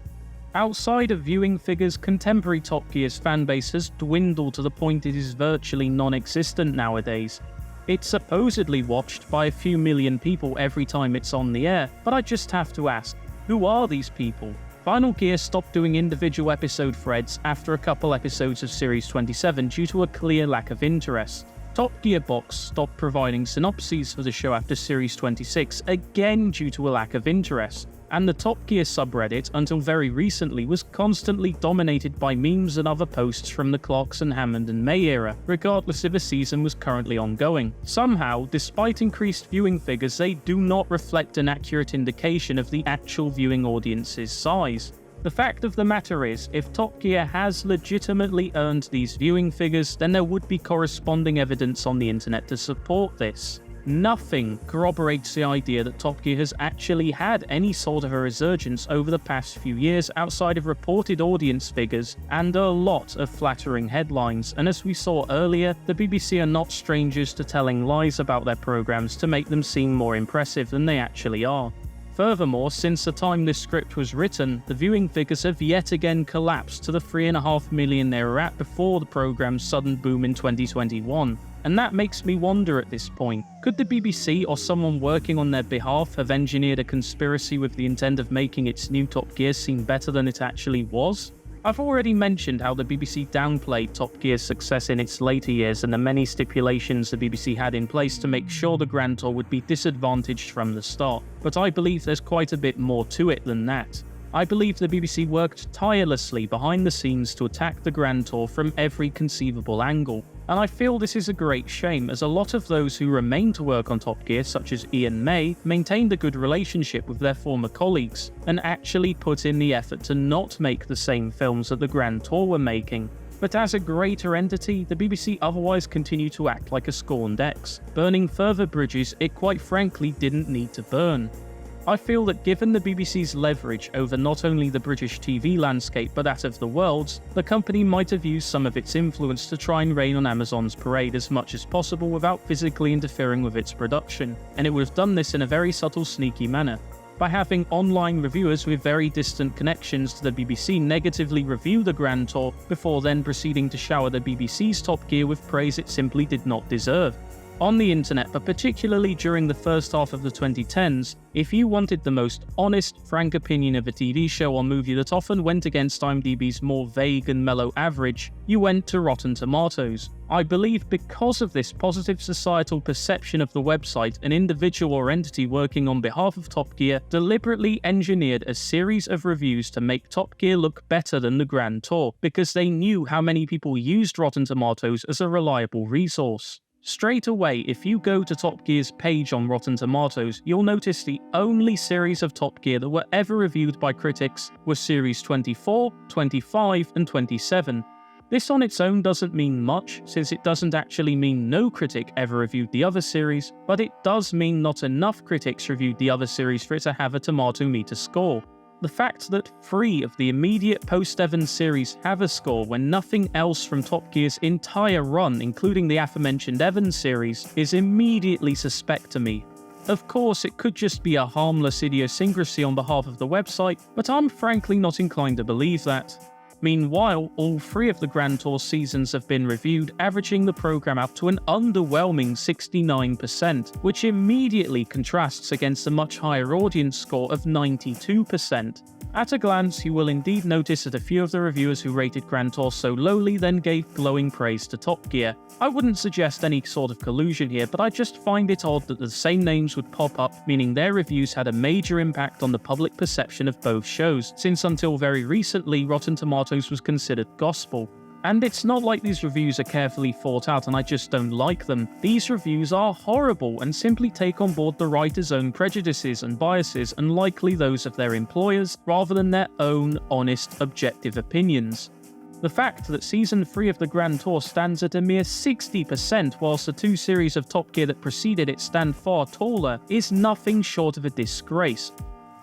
Outside of viewing figures, contemporary Top Gear's fanbase has dwindled to the point it is virtually non-existent nowadays. It's supposedly watched by a few million people every time it's on the air, but I just have to ask, who are these people? Final Gear stopped doing individual episode threads after a couple episodes of Series 27 due to a clear lack of interest. Top Gear Box stopped providing synopses for the show after Series 26, again due to a lack of interest, and the Top Gear subreddit, until very recently, was constantly dominated by memes and other posts from the Clarkson, Hammond and May era, regardless if a season was currently ongoing. Somehow, despite increased viewing figures, they do not reflect an accurate indication of the actual viewing audience's size. The fact of the matter is, if Top Gear has legitimately earned these viewing figures, then there would be corresponding evidence on the internet to support this. Nothing corroborates the idea that Top Gear has actually had any sort of a resurgence over the past few years outside of reported audience figures and a lot of flattering headlines, and as we saw earlier, the BBC are not strangers to telling lies about their programmes to make them seem more impressive than they actually are. Furthermore, since the time this script was written, the viewing figures have yet again collapsed to the 3.5 million they were at before the programme's sudden boom in 2021. And that makes me wonder at this point, could the BBC or someone working on their behalf have engineered a conspiracy with the intent of making its new Top Gear seem better than it actually was? I've already mentioned how the BBC downplayed Top Gear's success in its later years and the many stipulations the BBC had in place to make sure the Grand Tour would be disadvantaged from the start, but I believe there's quite a bit more to it than that. I believe the BBC worked tirelessly behind the scenes to attack the Grand Tour from every conceivable angle, and I feel this is a great shame as a lot of those who remain to work on Top Gear, such as Ian May, maintained a good relationship with their former colleagues, and actually put in the effort to not make the same films that the Grand Tour were making. But as a greater entity, the BBC otherwise continued to act like a scorned ex, burning further bridges it quite frankly didn't need to burn. I feel that given the BBC's leverage over not only the British TV landscape but that of the world's, the company might have used some of its influence to try and rain on Amazon's parade as much as possible without physically interfering with its production, and it would have done this in a very subtle, sneaky manner. By having online reviewers with very distant connections to the BBC negatively review the Grand Tour before then proceeding to shower the BBC's Top Gear with praise it simply did not deserve. On the internet, but particularly during the first half of the 2010s, if you wanted the most honest, frank opinion of a TV show or movie that often went against IMDb's more vague and mellow average, you went to Rotten Tomatoes. I believe because of this positive societal perception of the website, an individual or entity working on behalf of Top Gear deliberately engineered a series of reviews to make Top Gear look better than the Grand Tour, because they knew how many people used Rotten Tomatoes as a reliable resource. Straight away, if you go to Top Gear's page on Rotten Tomatoes, you'll notice the only series of Top Gear that were ever reviewed by critics were Series 24, 25, and 27. This on its own doesn't mean much, since it doesn't actually mean no critic ever reviewed the other series, but it does mean not enough critics reviewed the other series for it to have a tomato meter score. The fact that 3 of the immediate post-Evans series have a score when nothing else from Top Gear's entire run, including the aforementioned Evans series, is immediately suspect to me. Of course, it could just be a harmless idiosyncrasy on behalf of the website, but I'm frankly not inclined to believe that. Meanwhile, all 3 of the Grand Tour seasons have been reviewed, averaging the programme out to an underwhelming 69%, which immediately contrasts against a much higher audience score of 92%. At a glance, you will indeed notice that a few of the reviewers who rated Grand Tour so lowly then gave glowing praise to Top Gear. I wouldn't suggest any sort of collusion here, but I just find it odd that the same names would pop up, meaning their reviews had a major impact on the public perception of both shows, since until very recently Rotten Tomatoes was considered gospel. And it's not like these reviews are carefully thought out and I just don't like them. These reviews are horrible and simply take on board the writer's own prejudices and biases, and likely those of their employers, rather than their own honest, objective opinions. The fact that Season 3 of the Grand Tour stands at a mere 60%, whilst the 2 series of Top Gear that preceded it stand far taller, is nothing short of a disgrace.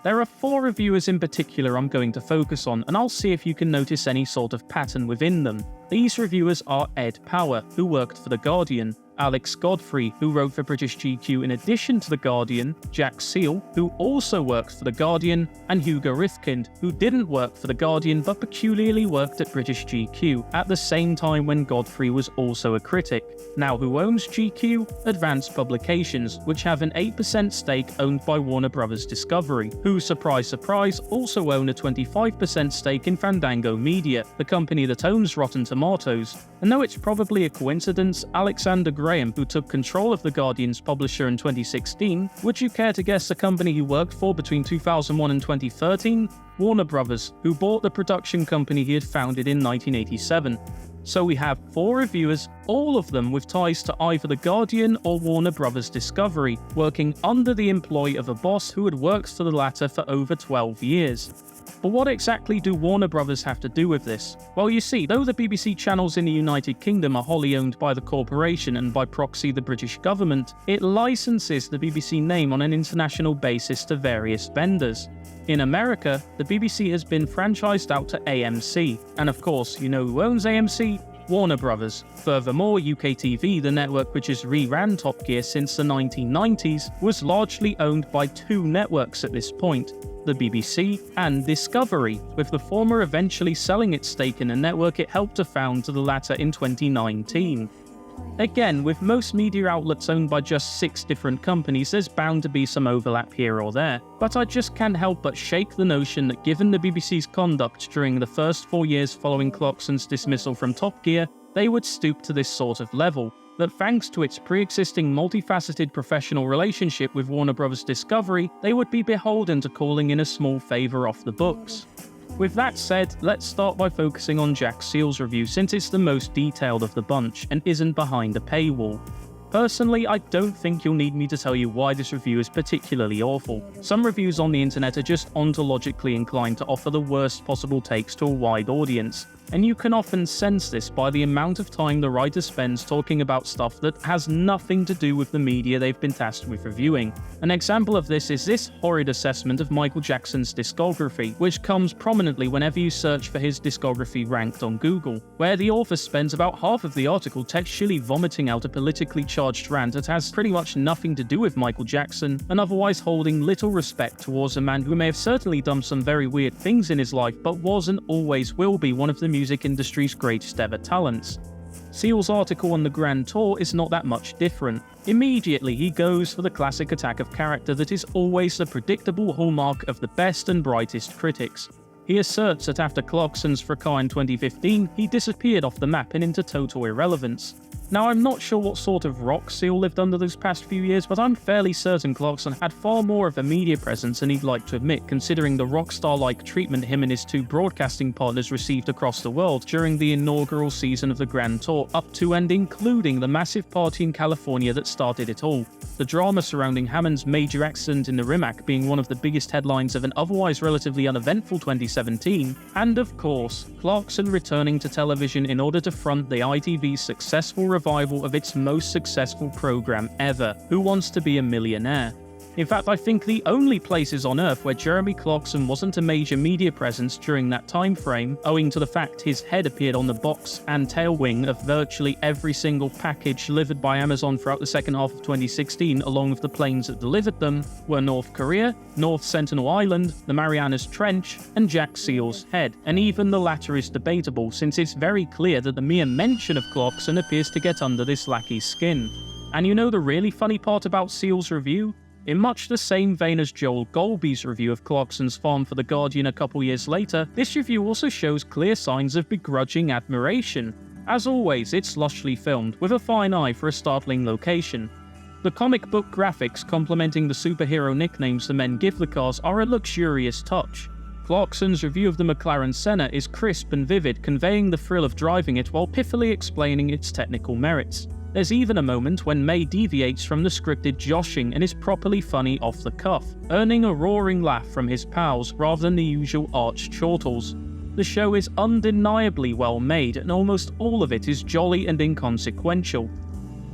There are 4 reviewers in particular I'm going to focus on, and I'll see if you can notice any sort of pattern within them. These reviewers are Ed Power, who worked for The Guardian, Alex Godfrey, who wrote for British GQ in addition to The Guardian, Jack Seal, who also worked for The Guardian, and Hugo Rifkind, who didn't work for The Guardian but peculiarly worked at British GQ at the same time when Godfrey was also a critic. Now who owns GQ? Advanced Publications, which have an 8% stake owned by Warner Bros. Discovery, who, surprise surprise, also own a 25% stake in Fandango Media, the company that owns Rotten Tomatoes Tomatoes. And though it's probably a coincidence, Alexander Graham, who took control of The Guardian's publisher in 2016, would you care to guess the company he worked for between 2001 and 2013? Warner Brothers, who bought the production company he had founded in 1987. So we have 4 reviewers, all of them with ties to either The Guardian or Warner Brothers Discovery, working under the employ of a boss who had worked for the latter for over 12 years. But what exactly do Warner Brothers have to do with this? Well, you see, though the BBC channels in the United Kingdom are wholly owned by the corporation and by proxy the British government, it licenses the BBC name on an international basis to various vendors. In America, the BBC has been franchised out to AMC, and of course, you know who owns AMC? Warner Brothers. Furthermore, UK TV, the network which has re-ran Top Gear since the 1990s, was largely owned by 2 networks at this point, the BBC and Discovery, with the former eventually selling its stake in the network it helped to found to the latter in 2019. Again, with most media outlets owned by just 6 different companies, there's bound to be some overlap here or there. But I just can't help but shake the notion that given the BBC's conduct during the first 4 years following Clarkson's dismissal from Top Gear, they would stoop to this sort of level. That thanks to its pre-existing multifaceted professional relationship with Warner Bros. Discovery, they would be beholden to calling in a small favour off the books. With that said, let's start by focusing on Jack Seal's review since it's the most detailed of the bunch and isn't behind a paywall. Personally, I don't think you'll need me to tell you why this review is particularly awful. Some reviews on the internet are just ontologically inclined to offer the worst possible takes to a wide audience, and you can often sense this by the amount of time the writer spends talking about stuff that has nothing to do with the media they've been tasked with reviewing. An example of this is this horrid assessment of Michael Jackson's discography, which comes prominently whenever you search for his discography ranked on Google, where the author spends about half of the article textually vomiting out a politically charged rant that has pretty much nothing to do with Michael Jackson, and otherwise holding little respect towards a man who may have certainly done some very weird things in his life, but was and always will be one of the music industry's greatest ever talents. Seal's article on the Grand Tour is not that much different. Immediately he goes for the classic attack of character that is always the predictable hallmark of the best and brightest critics. He asserts that after Clarkson's fracas in 2015, he disappeared off the map and into total irrelevance. Now, I'm not sure what sort of rock Seal lived under those past few years, but I'm fairly certain Clarkson had far more of a media presence than he'd like to admit, considering the rock star-like treatment him and his 2 broadcasting partners received across the world during the inaugural season of the Grand Tour, up to and including the massive party in California that started it all. The drama surrounding Hammond's major accident in the Rimac being one of the biggest headlines of an otherwise relatively uneventful 2017, and of course, Clarkson returning to television in order to front the ITV's successful revival of its most successful program ever, Who Wants to Be a Millionaire? In fact, I think the only places on Earth where Jeremy Clarkson wasn't a major media presence during that time frame, owing to the fact his head appeared on the box and tail wing of virtually every single package delivered by Amazon throughout the second half of 2016, along with the planes that delivered them, were North Korea, North Sentinel Island, the Marianas Trench, and Jack Seal's head, and even the latter is debatable since it's very clear that the mere mention of Clarkson appears to get under this lackey's skin. And you know the really funny part about Seal's review? In much the same vein as Joel Golby's review of Clarkson's farm for The Guardian a couple years later, this review also shows clear signs of begrudging admiration. As always, it's lushly filmed, with a fine eye for a startling location. The comic book graphics complementing the superhero nicknames the men give the cars are a luxurious touch. Clarkson's review of the McLaren Senna is crisp and vivid, conveying the thrill of driving it while pithily explaining its technical merits. There's even a moment when May deviates from the scripted joshing and is properly funny off the cuff, earning a roaring laugh from his pals rather than the usual arch chortles. The show is undeniably well made, and almost all of it is jolly and inconsequential.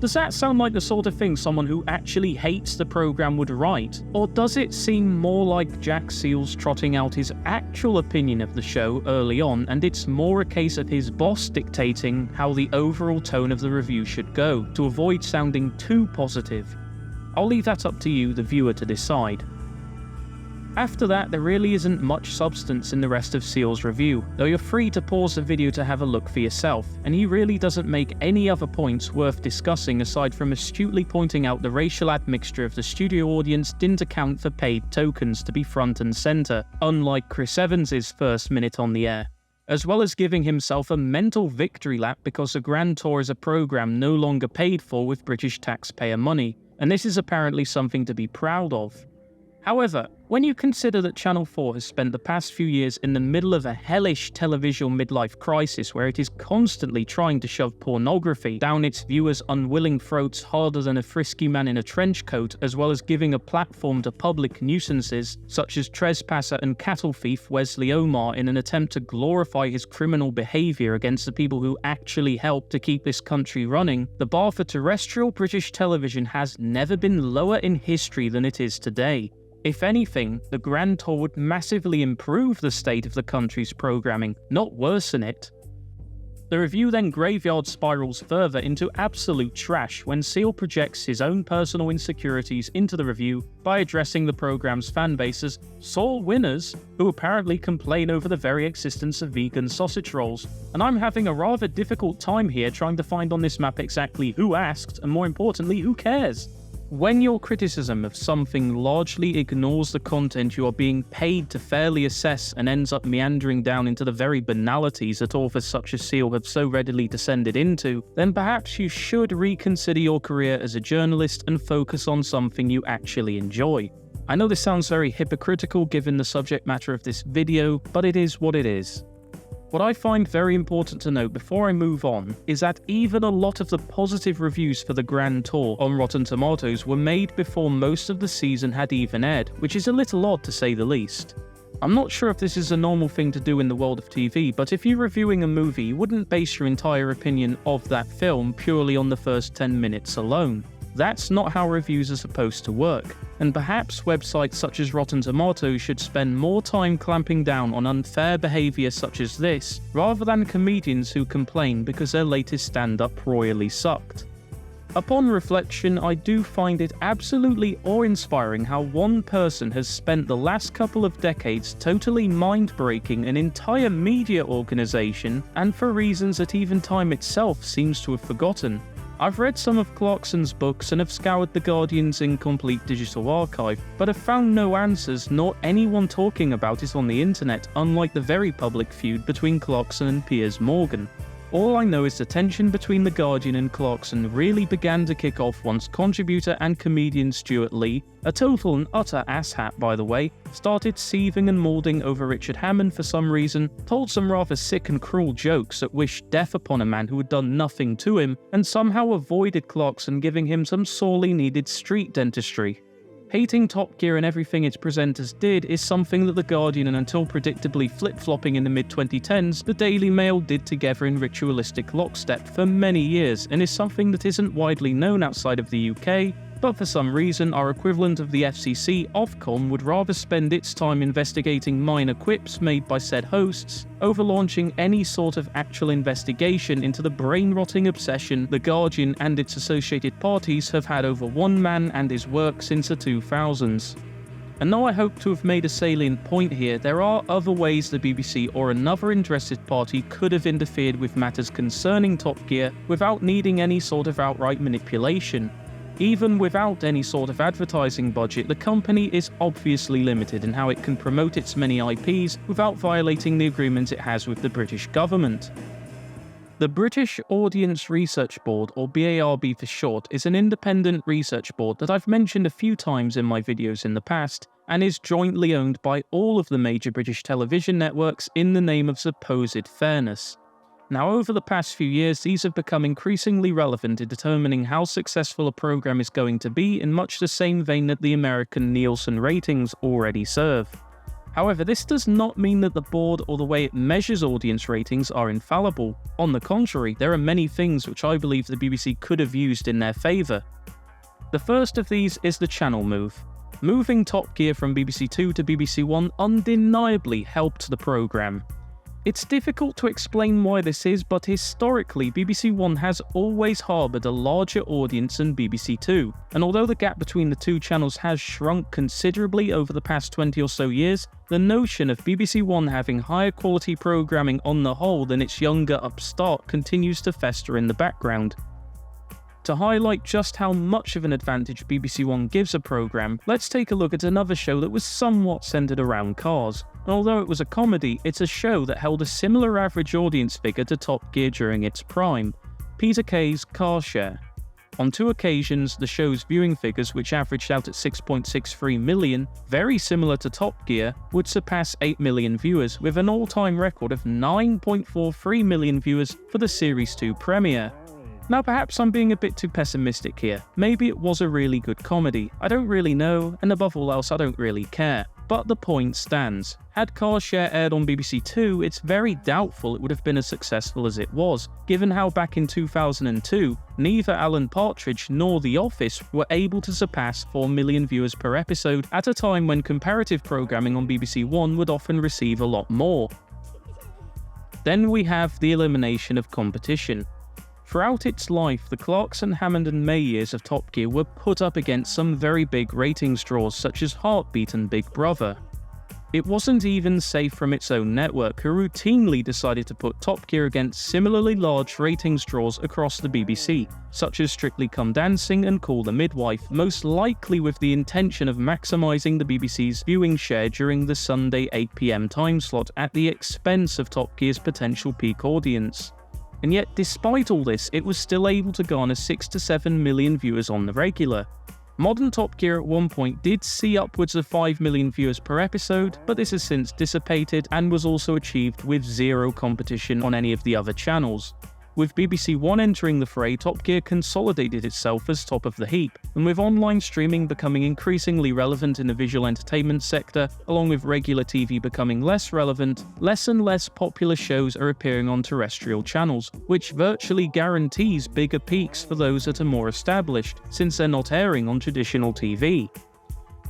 Does that sound like the sort of thing someone who actually hates the program would write? Or does it seem more like Jack Seal's trotting out his actual opinion of the show early on, and it's more a case of his boss dictating how the overall tone of the review should go, to avoid sounding too positive? I'll leave that up to you, the viewer, to decide. After that, there really isn't much substance in the rest of Seal's review, though you're free to pause the video to have a look for yourself, and he really doesn't make any other points worth discussing aside from astutely pointing out the racial admixture of the studio audience didn't account for paid tokens to be front and center, unlike Chris Evans's first minute on the air. as well as giving himself a mental victory lap because the Grand Tour is a program no longer paid for with British taxpayer money, and this is apparently something to be proud of. However, when you consider that Channel 4 has spent the past few years in the middle of a hellish televisual midlife crisis where it is constantly trying to shove pornography down its viewers' unwilling throats harder than a frisky man in a trench coat, as well as giving a platform to public nuisances such as trespasser and cattle thief Wesley Omar in an attempt to glorify his criminal behaviour against the people who actually helped to keep this country running, the bar for terrestrial British television has never been lower in history than it is today. If anything, the Grand Tour would massively improve the state of the country's programming, not worsen it. The review then graveyard spirals further into absolute trash when Seal projects his own personal insecurities into the review by addressing the program's fanbase as sore winners who apparently complain over the very existence of vegan sausage rolls, and I'm having a rather difficult time here trying to find on this map exactly who asked, and more importantly, who cares? When your criticism of something largely ignores the content you are being paid to fairly assess and ends up meandering down into the very banalities that authors such as Seal have so readily descended into, then perhaps you should reconsider your career as a journalist and focus on something you actually enjoy. I know this sounds very hypocritical given the subject matter of this video, but it is what it is. What I find very important to note before I move on is that even a lot of the positive reviews for the Grand Tour on Rotten Tomatoes were made before most of the season had even aired, which is a little odd to say the least. I'm not sure if this is a normal thing to do in the world of TV, but if you're reviewing a movie, you wouldn't base your entire opinion of that film purely on the first 10 minutes alone. That's not how reviews are supposed to work, and perhaps websites such as Rotten Tomatoes should spend more time clamping down on unfair behaviour such as this, rather than comedians who complain because their latest stand-up royally sucked. Upon reflection, I do find it absolutely awe-inspiring how one person has spent the last couple of decades totally mind-breaking an entire media organisation, and for reasons that even time itself seems to have forgotten. I've read some of Clarkson's books and have scoured The Guardian's incomplete digital archive, but have found no answers nor anyone talking about it on the internet, unlike the very public feud between Clarkson and Piers Morgan. All I know is the tension between The Guardian and Clarkson really began to kick off once contributor and comedian Stuart Lee, a total and utter asshat by the way, started seething and moulding over Richard Hammond for some reason, told some rather sick and cruel jokes that wished death upon a man who had done nothing to him, and somehow avoided Clarkson giving him some sorely needed street dentistry. Hating Top Gear and everything its presenters did is something that The Guardian and until predictably flip-flopping in the mid-2010s, the Daily Mail did together in ritualistic lockstep for many years, and is something that isn't widely known outside of the UK, but for some reason our equivalent of the FCC, Ofcom, would rather spend its time investigating minor quips made by said hosts, over launching any sort of actual investigation into the brain-rotting obsession The Guardian and its associated parties have had over one man and his work since the 2000s. And though I hope to have made a salient point here, there are other ways the BBC or another interested party could have interfered with matters concerning Top Gear without needing any sort of outright manipulation. Even without any sort of advertising budget, the company is obviously limited in how it can promote its many IPs without violating the agreement it has with the British government. The British Audience Research Board, or BARB for short, is an independent research board that I've mentioned a few times in my videos in the past, and is jointly owned by all of the major British television networks in the name of supposed fairness. Now, over the past few years, these have become increasingly relevant in determining how successful a program is going to be in much the same vein that the American Nielsen ratings already serve. However, this does not mean that the board or the way it measures audience ratings are infallible. On the contrary, there are many things which I believe the BBC could have used in their favour. The first of these is the channel move. Moving Top Gear from BBC Two to BBC One undeniably helped the programme. It's difficult to explain why this is, but historically BBC One has always harboured a larger audience than BBC Two, and although the gap between the two channels has shrunk considerably over the past 20 or so years, the notion of BBC One having higher quality programming on the whole than its younger upstart continues to fester in the background. To highlight just how much of an advantage BBC One gives a programme, let's take a look at another show that was somewhat centred around cars. Although it was a comedy, it's a show that held a similar average audience figure to Top Gear during its prime: Peter Kay's Car Share. On 2 occasions, the show's viewing figures, which averaged out at 6.63 million, very similar to Top Gear, would surpass 8 million viewers, with an all-time record of 9.43 million viewers for the Series 2 premiere. Now perhaps I'm being a bit too pessimistic here. Maybe it was a really good comedy. I don't really know, and above all else I don't really care. But the point stands. Had Car Share aired on BBC Two, it's very doubtful it would have been as successful as it was, given how back in 2002, neither Alan Partridge nor The Office were able to surpass 4 million viewers per episode at a time when comparative programming on BBC One would often receive a lot more. Then we have the elimination of competition. Throughout its life, the Clarkson, Hammond and May years of Top Gear were put up against some very big ratings draws such as Heartbeat and Big Brother. It wasn't even safe from its own network, who routinely decided to put Top Gear against similarly large ratings draws across the BBC, such as Strictly Come Dancing and Call the Midwife, most likely with the intention of maximising the BBC's viewing share during the Sunday 8 PM time slot at the expense of Top Gear's potential peak audience. And yet, despite all this, it was still able to garner 6 to 7 million viewers on the regular. Modern Top Gear at one point did see upwards of 5 million viewers per episode, but this has since dissipated and was also achieved with zero competition on any of the other channels. With BBC One entering the fray, Top Gear consolidated itself as top of the heap, and with online streaming becoming increasingly relevant in the visual entertainment sector, along with regular TV becoming less relevant, less and less popular shows are appearing on terrestrial channels, which virtually guarantees bigger peaks for those that are more established, since they're not airing on traditional TV.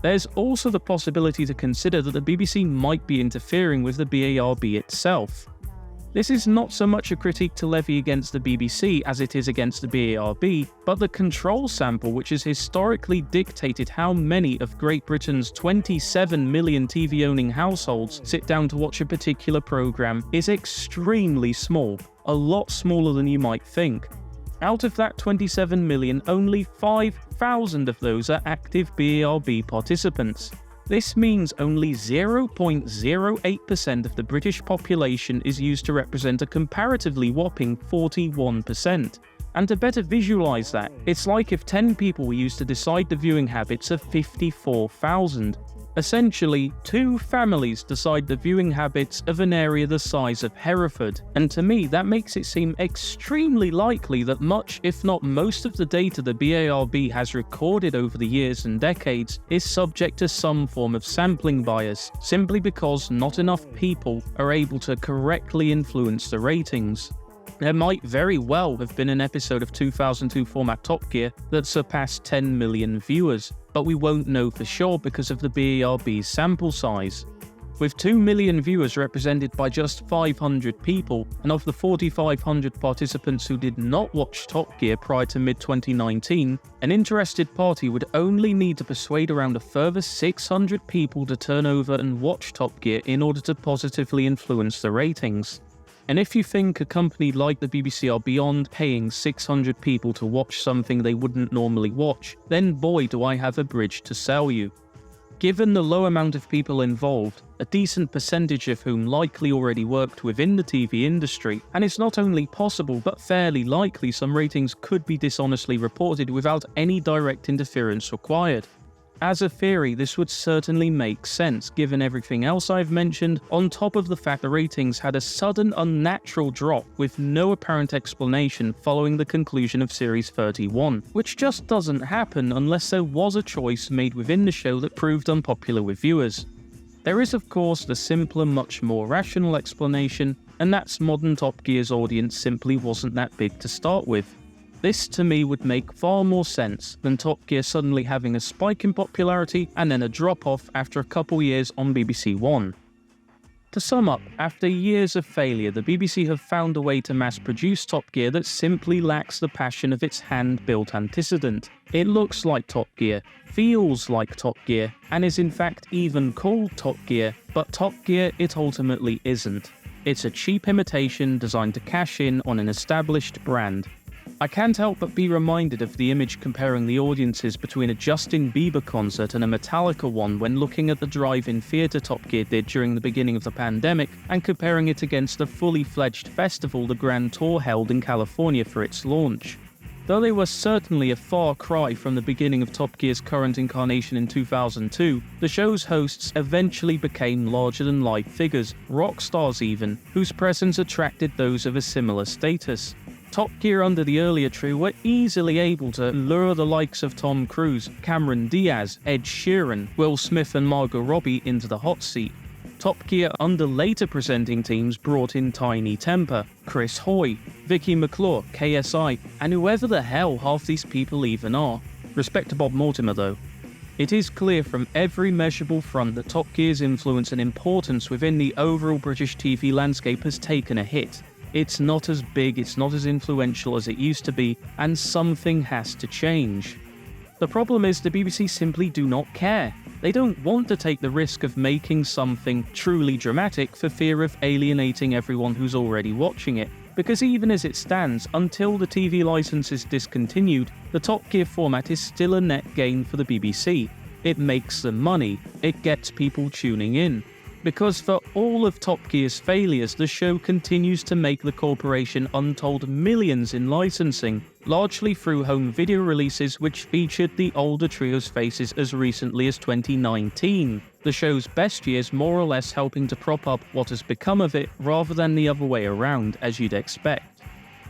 There's also the possibility to consider that the BBC might be interfering with the BARB itself. This is not so much a critique to levy against the BBC as it is against the BARB, but the control sample which has historically dictated how many of Great Britain's 27 million TV-owning households sit down to watch a particular programme is extremely small, a lot smaller than you might think. Out of that 27 million, only 5,000 of those are active BARB participants. This means only 0.08% of the British population is used to represent a comparatively whopping 41%. And to better visualise that, it's like if 10 people were used to decide the viewing habits of 54,000. Essentially, 2 families decide the viewing habits of an area the size of Hereford, and to me that makes it seem extremely likely that much, if not most of the data the BARB has recorded over the years and decades is subject to some form of sampling bias, simply because not enough people are able to correctly influence the ratings. There might very well have been an episode of 2002 format Top Gear that surpassed 10 million viewers, but we won't know for sure because of the BARB's sample size. With 2 million viewers represented by just 500 people, and of the 4,500 participants who did not watch Top Gear prior to mid-2019, an interested party would only need to persuade around a further 600 people to turn over and watch Top Gear in order to positively influence the ratings. And if you think a company like the BBC are beyond paying 600 people to watch something they wouldn't normally watch, then boy do I have a bridge to sell you. Given the low amount of people involved, a decent percentage of whom likely already worked within the TV industry, and it's not only possible but fairly likely some ratings could be dishonestly reported without any direct interference required. As a theory, this would certainly make sense given everything else I've mentioned, on top of the fact the ratings had a sudden unnatural drop with no apparent explanation following the conclusion of Series 31, which just doesn't happen unless there was a choice made within the show that proved unpopular with viewers. There is of course the simpler, much more rational explanation, and that's modern Top Gear's audience simply wasn't that big to start with. This to me would make far more sense than Top Gear suddenly having a spike in popularity and then a drop-off after a couple years on BBC One. To sum up, after years of failure, the BBC have found a way to mass-produce Top Gear that simply lacks the passion of its hand-built antecedent. It looks like Top Gear, feels like Top Gear, and is in fact even called Top Gear, but Top Gear it ultimately isn't. It's a cheap imitation designed to cash in on an established brand. I can't help but be reminded of the image comparing the audiences between a Justin Bieber concert and a Metallica one when looking at the drive-in theatre Top Gear did during the beginning of the pandemic and comparing it against the fully fledged festival the Grand Tour held in California for its launch. Though they were certainly a far cry from the beginning of Top Gear's current incarnation in 2002, the show's hosts eventually became larger-than-life figures, rock stars even, whose presence attracted those of a similar status. Top Gear under the earlier trio were easily able to lure the likes of Tom Cruise, Cameron Diaz, Ed Sheeran, Will Smith and Margot Robbie into the hot seat. Top Gear under later presenting teams brought in Tiny Temper, Chris Hoy, Vicky McClure, KSI, and whoever the hell half these people even are. Respect to Bob Mortimer though. It is clear from every measurable front that Top Gear's influence and importance within the overall British TV landscape has taken a hit. It's not as big, it's not as influential as it used to be, and something has to change. The problem is the BBC simply do not care. They don't want to take the risk of making something truly dramatic for fear of alienating everyone who's already watching it. Because even as it stands, until the TV licence is discontinued, the Top Gear format is still a net gain for the BBC. It makes them money, it gets people tuning in. Because for all of Top Gear's failures, the show continues to make the corporation untold millions in licensing, largely through home video releases which featured the older trio's faces as recently as 2019. The show's best years more or less helping to prop up what has become of it rather than the other way around, as you'd expect.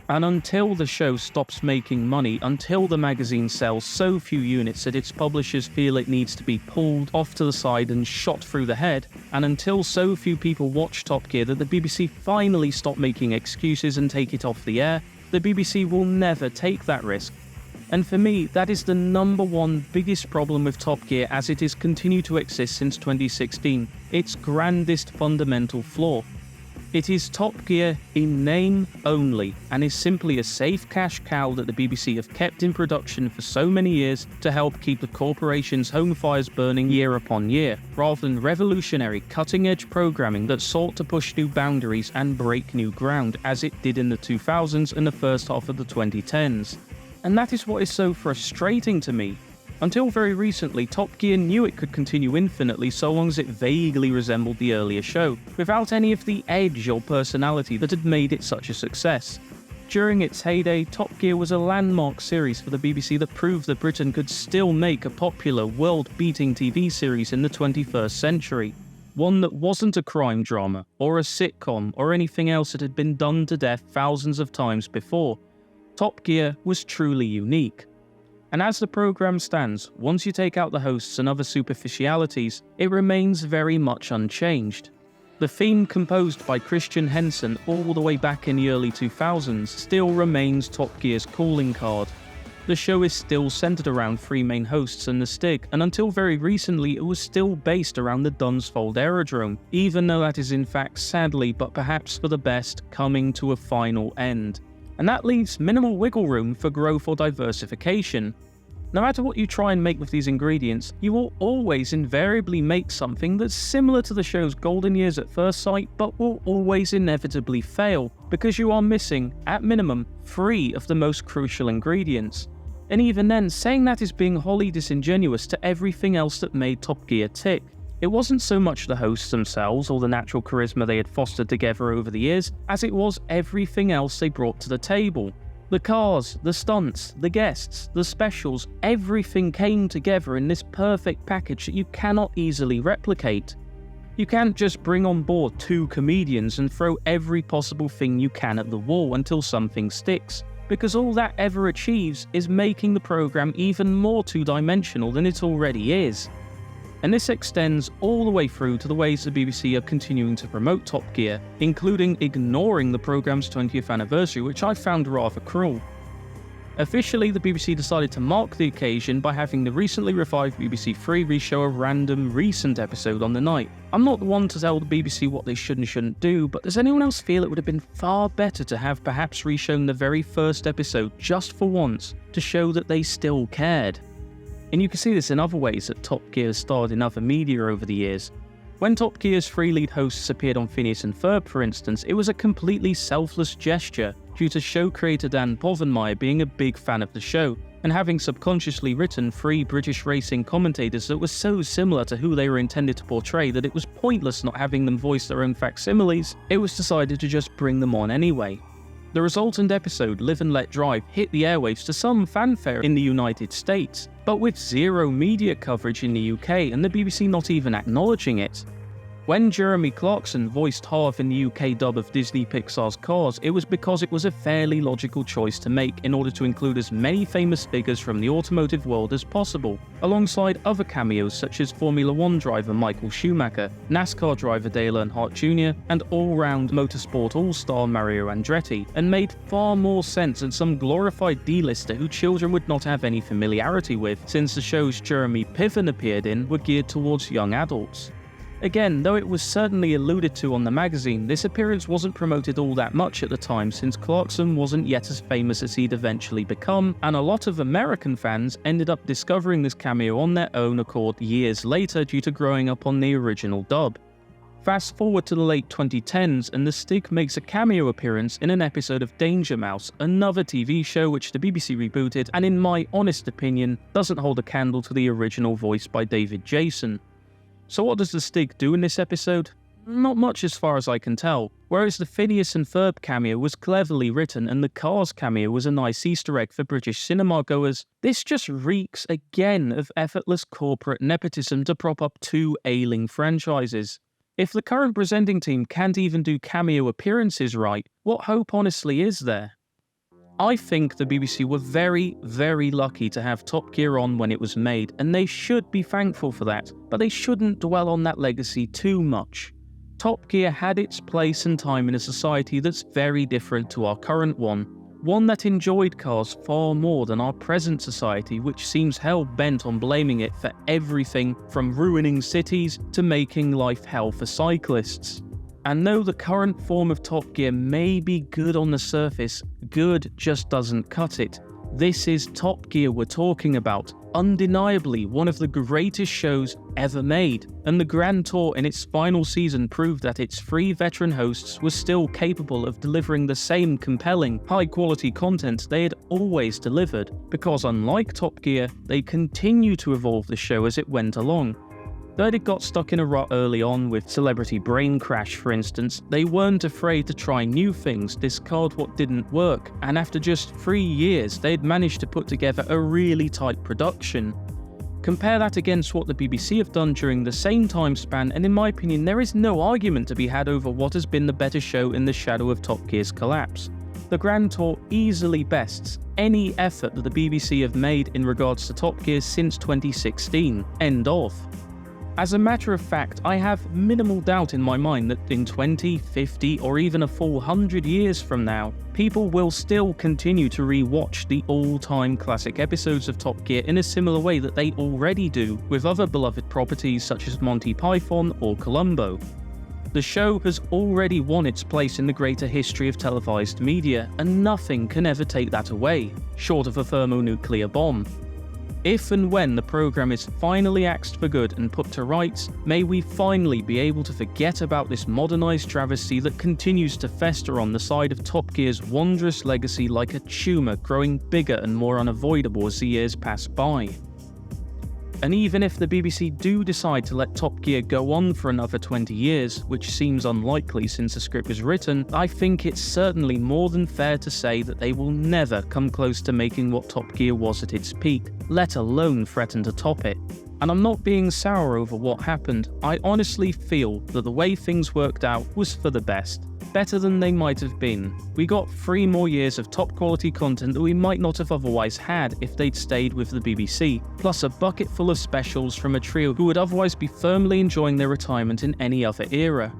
And until the show stops making money, until the magazine sells so few units that its publishers feel it needs to be pulled off to the side and shot through the head, and until so few people watch Top Gear that the BBC finally stop making excuses and take it off the air, the BBC will never take that risk. And for me, that is the number one biggest problem with Top Gear as it has continued to exist since 2016, its grandest fundamental flaw. It is Top Gear in name only, and is simply a safe cash cow that the BBC have kept in production for so many years to help keep the corporation's home fires burning year upon year, rather than revolutionary, cutting-edge programming that sought to push new boundaries and break new ground, as it did in the 2000s and the first half of the 2010s. And that is what is so frustrating to me. Until very recently, Top Gear knew it could continue infinitely so long as it vaguely resembled the earlier show, without any of the edge or personality that had made it such a success. During its heyday, Top Gear was a landmark series for the BBC that proved that Britain could still make a popular, world-beating TV series in the 21st century. One that wasn't a crime drama, or a sitcom, or anything else that had been done to death thousands of times before. Top Gear was truly unique. And as the programme stands, once you take out the hosts and other superficialities, it remains very much unchanged. The theme composed by Christian Henson all the way back in the early 2000s still remains Top Gear's calling card. The show is still centred around three main hosts and the Stig, and until very recently it was still based around the Dunsfold Aerodrome, even though that is in fact sadly, but perhaps for the best, coming to a final end. And that leaves minimal wiggle room for growth or diversification. No matter what you try and make with these ingredients, you will always invariably make something that's similar to the show's golden years at first sight, but will always inevitably fail, because you are missing, at minimum, 3 of the most crucial ingredients. And even then, saying that is being wholly disingenuous to everything else that made Top Gear tick. It wasn't so much the hosts themselves or the natural charisma they had fostered together over the years, as it was everything else they brought to the table. The cars, the stunts, the guests, the specials, everything came together in this perfect package that you cannot easily replicate. You can't just bring on board 2 comedians and throw every possible thing you can at the wall until something sticks, because all that ever achieves is making the programme even more two-dimensional than it already is. And this extends all the way through to the ways the BBC are continuing to promote Top Gear, including ignoring the programme's 20th anniversary, which I found rather cruel. Officially, the BBC decided to mark the occasion by having the recently revived BBC 3 re-show a random recent episode on the night. I'm not the one to tell the BBC what they should and shouldn't do, but does anyone else feel it would have been far better to have perhaps re-shown the very first episode just for once, to show that they still cared? And you can see this in other ways that Top Gear has starred in other media over the years. When Top Gear's 3 lead hosts appeared on Phineas and Ferb, for instance, it was a completely selfless gesture. due to show creator Dan Povenmire being a big fan of the show, and having subconsciously written 3 British racing commentators that were so similar to who they were intended to portray that it was pointless not having them voice their own facsimiles, it was decided to just bring them on anyway. The resultant episode, Live and Let Drive, hit the airwaves to some fanfare in the United States, but with zero media coverage in the UK and the BBC not even acknowledging it. When Jeremy Clarkson voiced Harv in the UK dub of Disney Pixar's Cars, it was because it was a fairly logical choice to make in order to include as many famous figures from the automotive world as possible, alongside other cameos such as Formula 1 driver Michael Schumacher, NASCAR driver Dale Earnhardt Jr., and all-round motorsport all-star Mario Andretti, and made far more sense than some glorified D-lister who children would not have any familiarity with, since the shows Jeremy Piven appeared in were geared towards young adults. Again, though it was certainly alluded to on the magazine, this appearance wasn't promoted all that much at the time since Clarkson wasn't yet as famous as he'd eventually become, and a lot of American fans ended up discovering this cameo on their own accord years later due to growing up on the original dub. Fast forward to the late 2010s and the Stig makes a cameo appearance in an episode of Danger Mouse, another TV show which the BBC rebooted and in my honest opinion doesn't hold a candle to the original voice by David Jason. So what does the Stig do in this episode? Not much as far as I can tell. Whereas the Phineas and Ferb cameo was cleverly written and the Cars cameo was a nice Easter egg for British cinema goers, this just reeks again of effortless corporate nepotism to prop up 2 ailing franchises. If the current presenting team can't even do cameo appearances right, what hope honestly is there? I think the BBC were very, very lucky to have Top Gear on when it was made, and they should be thankful for that, but they shouldn't dwell on that legacy too much. Top Gear had its place and time in a society that's very different to our current one that enjoyed cars far more than our present society, which seems hell-bent on blaming it for everything from ruining cities to making life hell for cyclists. And though the current form of Top Gear may be good on the surface, good just doesn't cut it. This is Top Gear we're talking about, undeniably one of the greatest shows ever made, and the Grand Tour in its final season proved that its 3 veteran hosts were still capable of delivering the same compelling, high-quality content they had always delivered, because unlike Top Gear, they continue to evolve the show as it went along. Though it got stuck in a rut early on with Celebrity Brain Crash for instance, they weren't afraid to try new things, discard what didn't work, and after just 3 years they'd managed to put together a really tight production. Compare that against what the BBC have done during the same time span, and in my opinion there is no argument to be had over what has been the better show in the shadow of Top Gear's collapse. The Grand Tour easily bests any effort that the BBC have made in regards to Top Gear since 2016. End of. As a matter of fact, I have minimal doubt in my mind that in 20, 50, or even a full 100 years from now, people will still continue to re-watch the all-time classic episodes of Top Gear in a similar way that they already do with other beloved properties such as Monty Python or Columbo. The show has already won its place in the greater history of televised media, and nothing can ever take that away, short of a thermonuclear bomb. If and when the programme is finally axed for good and put to rights, may we finally be able to forget about this modernised travesty that continues to fester on the side of Top Gear's wondrous legacy like a tumour growing bigger and more unavoidable as the years pass by. And even if the BBC do decide to let Top Gear go on for another 20 years, which seems unlikely since the script was written, I think it's certainly more than fair to say that they will never come close to making what Top Gear was at its peak, let alone threaten to top it. And I'm not being sour over what happened, I honestly feel that the way things worked out was for the best. Better than they might have been. We got 3 more years of top quality content that we might not have otherwise had if they'd stayed with the BBC, plus a bucket full of specials from a trio who would otherwise be firmly enjoying their retirement in any other era.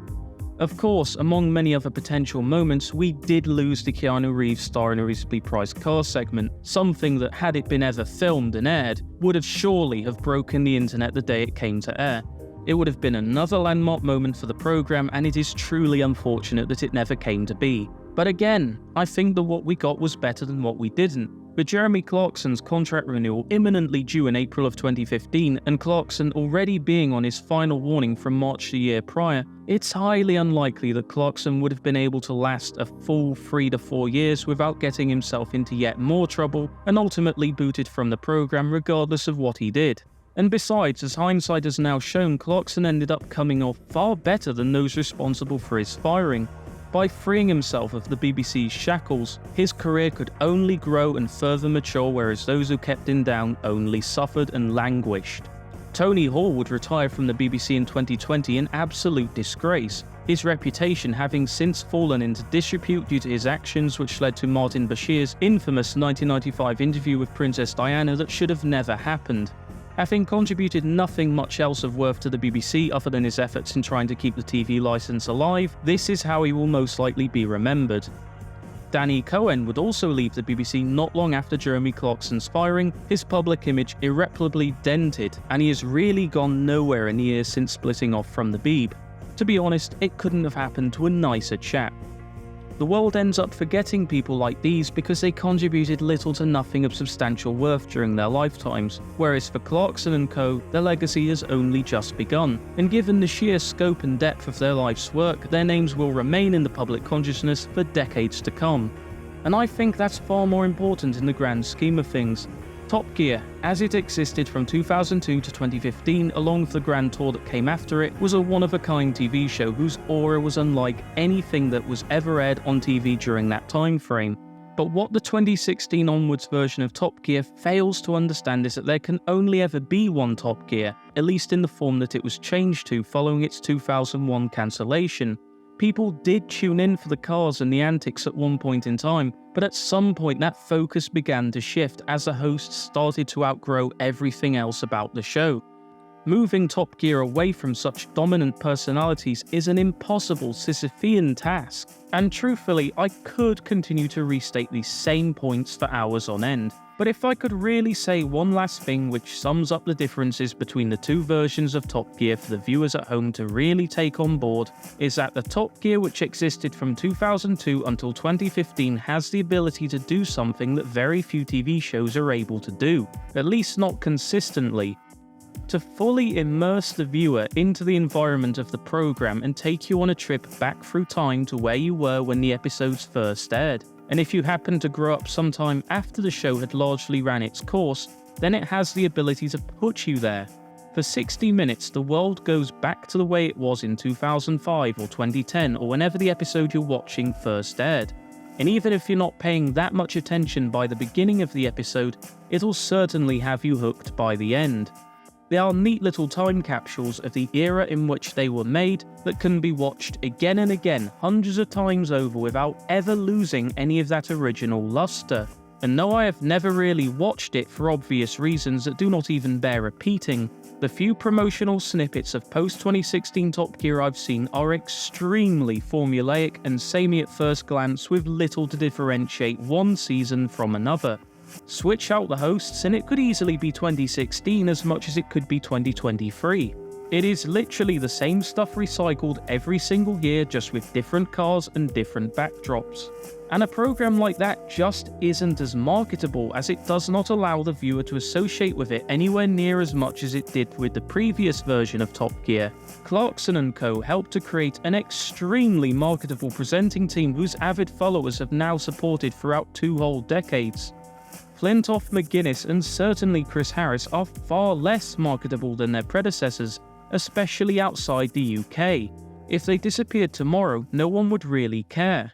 Of course, among many other potential moments, we did lose the Keanu Reeves star in a reasonably priced car segment, something that had it been ever filmed and aired, would have surely have broken the internet the day it came to air. It would have been another landmark moment for the programme, and it is truly unfortunate that it never came to be. But again, I think that what we got was better than what we didn't. With Jeremy Clarkson's contract renewal imminently due in April of 2015 and Clarkson already being on his final warning from March the year prior, it's highly unlikely that Clarkson would have been able to last a full 3 to 4 years without getting himself into yet more trouble and ultimately booted from the program regardless of what he did. And besides, as hindsight has now shown, Clarkson ended up coming off far better than those responsible for his firing. By freeing himself of the BBC's shackles, his career could only grow and further mature, whereas those who kept him down only suffered and languished. Tony Hall would retire from the BBC in 2020 in absolute disgrace, his reputation having since fallen into disrepute due to his actions, which led to Martin Bashir's infamous 1995 interview with Princess Diana that should have never happened. Having contributed nothing much else of worth to the BBC other than his efforts in trying to keep the TV licence alive, this is how he will most likely be remembered. Danny Cohen would also leave the BBC not long after Jeremy Clarkson's firing, his public image irreparably dented, and he has really gone nowhere in the years since splitting off from the Beeb. To be honest, it couldn't have happened to a nicer chap. The world ends up forgetting people like these because they contributed little to nothing of substantial worth during their lifetimes, whereas for Clarkson and co, their legacy has only just begun, and given the sheer scope and depth of their life's work, their names will remain in the public consciousness for decades to come. And I think that's far more important in the grand scheme of things. Top Gear, as it existed from 2002 to 2015 along with the grand tour that came after it, was a one-of-a-kind TV show whose aura was unlike anything that was ever aired on TV during that time frame. But what the 2016 onwards version of Top Gear fails to understand is that there can only ever be one Top Gear, at least in the form that it was changed to following its 2001 cancellation. People did tune in for the cars and the antics at one point in time, but at some point that focus began to shift as the hosts started to outgrow everything else about the show. Moving Top Gear away from such dominant personalities is an impossible Sisyphean task, and truthfully I could continue to restate these same points for hours on end. But if I could really say one last thing which sums up the differences between the two versions of Top Gear for the viewers at home to really take on board, is that the Top Gear which existed from 2002 until 2015 has the ability to do something that very few TV shows are able to do, at least not consistently. To fully immerse the viewer into the environment of the program and take you on a trip back through time to where you were when the episodes first aired. And if you happen to grow up sometime after the show had largely ran its course, then it has the ability to put you there. For 60 minutes, the world goes back to the way it was in 2005 or 2010 or whenever the episode you're watching first aired. And even if you're not paying that much attention by the beginning of the episode, it'll certainly have you hooked by the end. They are neat little time capsules of the era in which they were made that can be watched again and again hundreds of times over without ever losing any of that original luster. And though I have never really watched it for obvious reasons that do not even bear repeating, the few promotional snippets of post-2016 Top Gear I've seen are extremely formulaic and samey at first glance with little to differentiate one season from another. Switch out the hosts and it could easily be 2016 as much as it could be 2023. It is literally the same stuff recycled every single year, just with different cars and different backdrops. And a program like that just isn't as marketable, as it does not allow the viewer to associate with it anywhere near as much as it did with the previous version of Top Gear. Clarkson & Co. helped to create an extremely marketable presenting team whose avid followers have now supported throughout 2 whole decades. Flintoff, McGuinness and certainly Chris Harris are far less marketable than their predecessors, especially outside the UK. If they disappeared tomorrow, no one would really care.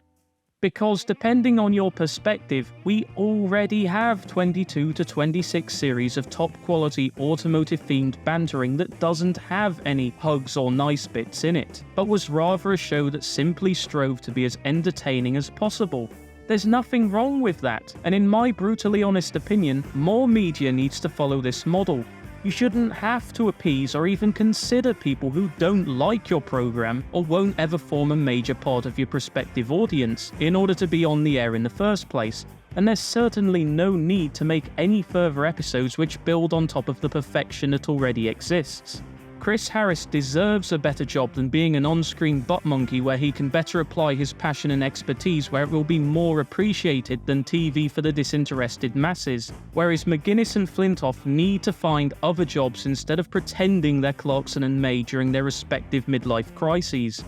Because depending on your perspective, we already have 22 to 26 series of top quality automotive themed bantering that doesn't have any hugs or nice bits in it, but was rather a show that simply strove to be as entertaining as possible. There's nothing wrong with that, and in my brutally honest opinion, more media needs to follow this model. You shouldn't have to appease or even consider people who don't like your program or won't ever form a major part of your prospective audience in order to be on the air in the first place, and there's certainly no need to make any further episodes which build on top of the perfection that already exists. Chris Harris deserves a better job than being an on-screen butt monkey where he can better apply his passion and expertise where it will be more appreciated than TV for the disinterested masses, whereas McGuinness and Flintoff need to find other jobs instead of pretending they're Clarkson and May during their respective midlife crises.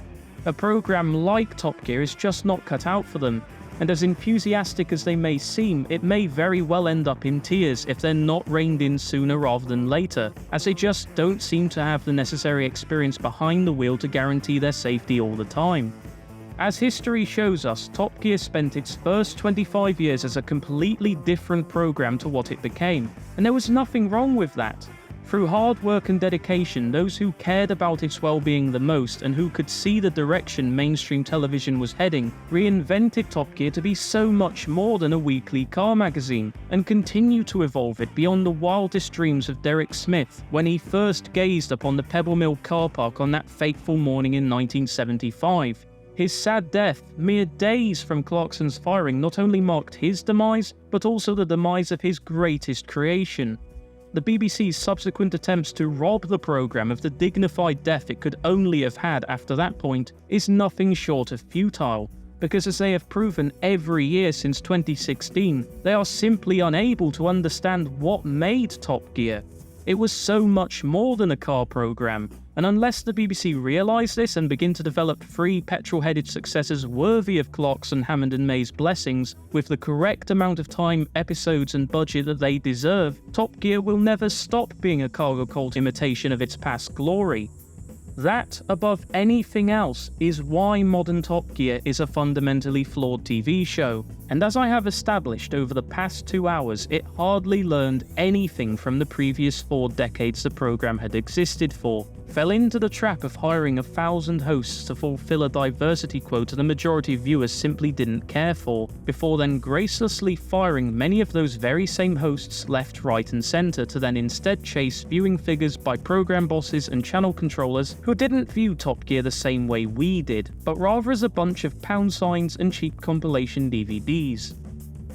A program like Top Gear is just not cut out for them, and as enthusiastic as they may seem, it may very well end up in tears if they're not reined in sooner rather than later, as they just don't seem to have the necessary experience behind the wheel to guarantee their safety all the time. As history shows us, Top Gear spent its first 25 years as a completely different program to what it became, and there was nothing wrong with that. Through hard work and dedication, those who cared about its well-being the most and who could see the direction mainstream television was heading, reinvented Top Gear to be so much more than a weekly car magazine, and continue to evolve it beyond the wildest dreams of Derek Smith when he first gazed upon the Pebble Mill car park on that fateful morning in 1975. His sad death, mere days from Clarkson's firing, not only marked his demise, but also the demise of his greatest creation. The BBC's subsequent attempts to rob the programme of the dignified death it could only have had after that point is nothing short of futile, because as they have proven every year since 2016, they are simply unable to understand what made Top Gear. It was so much more than a car programme, and unless the BBC realise this and begin to develop three petrol-headed successors worthy of Clarkson, Hammond and May's blessings, with the correct amount of time, episodes and budget that they deserve, Top Gear will never stop being a cargo cult imitation of its past glory. That, above anything else, is why modern Top Gear is a fundamentally flawed TV show, and as I have established over the past 2 hours, it hardly learned anything from the previous 4 decades the program had existed for, fell into the trap of hiring 1,000 hosts to fulfill a diversity quota the majority of viewers simply didn't care for, before then gracelessly firing many of those very same hosts left, right and centre to then instead chase viewing figures by program bosses and channel controllers who didn't view Top Gear the same way we did, but rather as a bunch of pound signs and cheap compilation DVDs.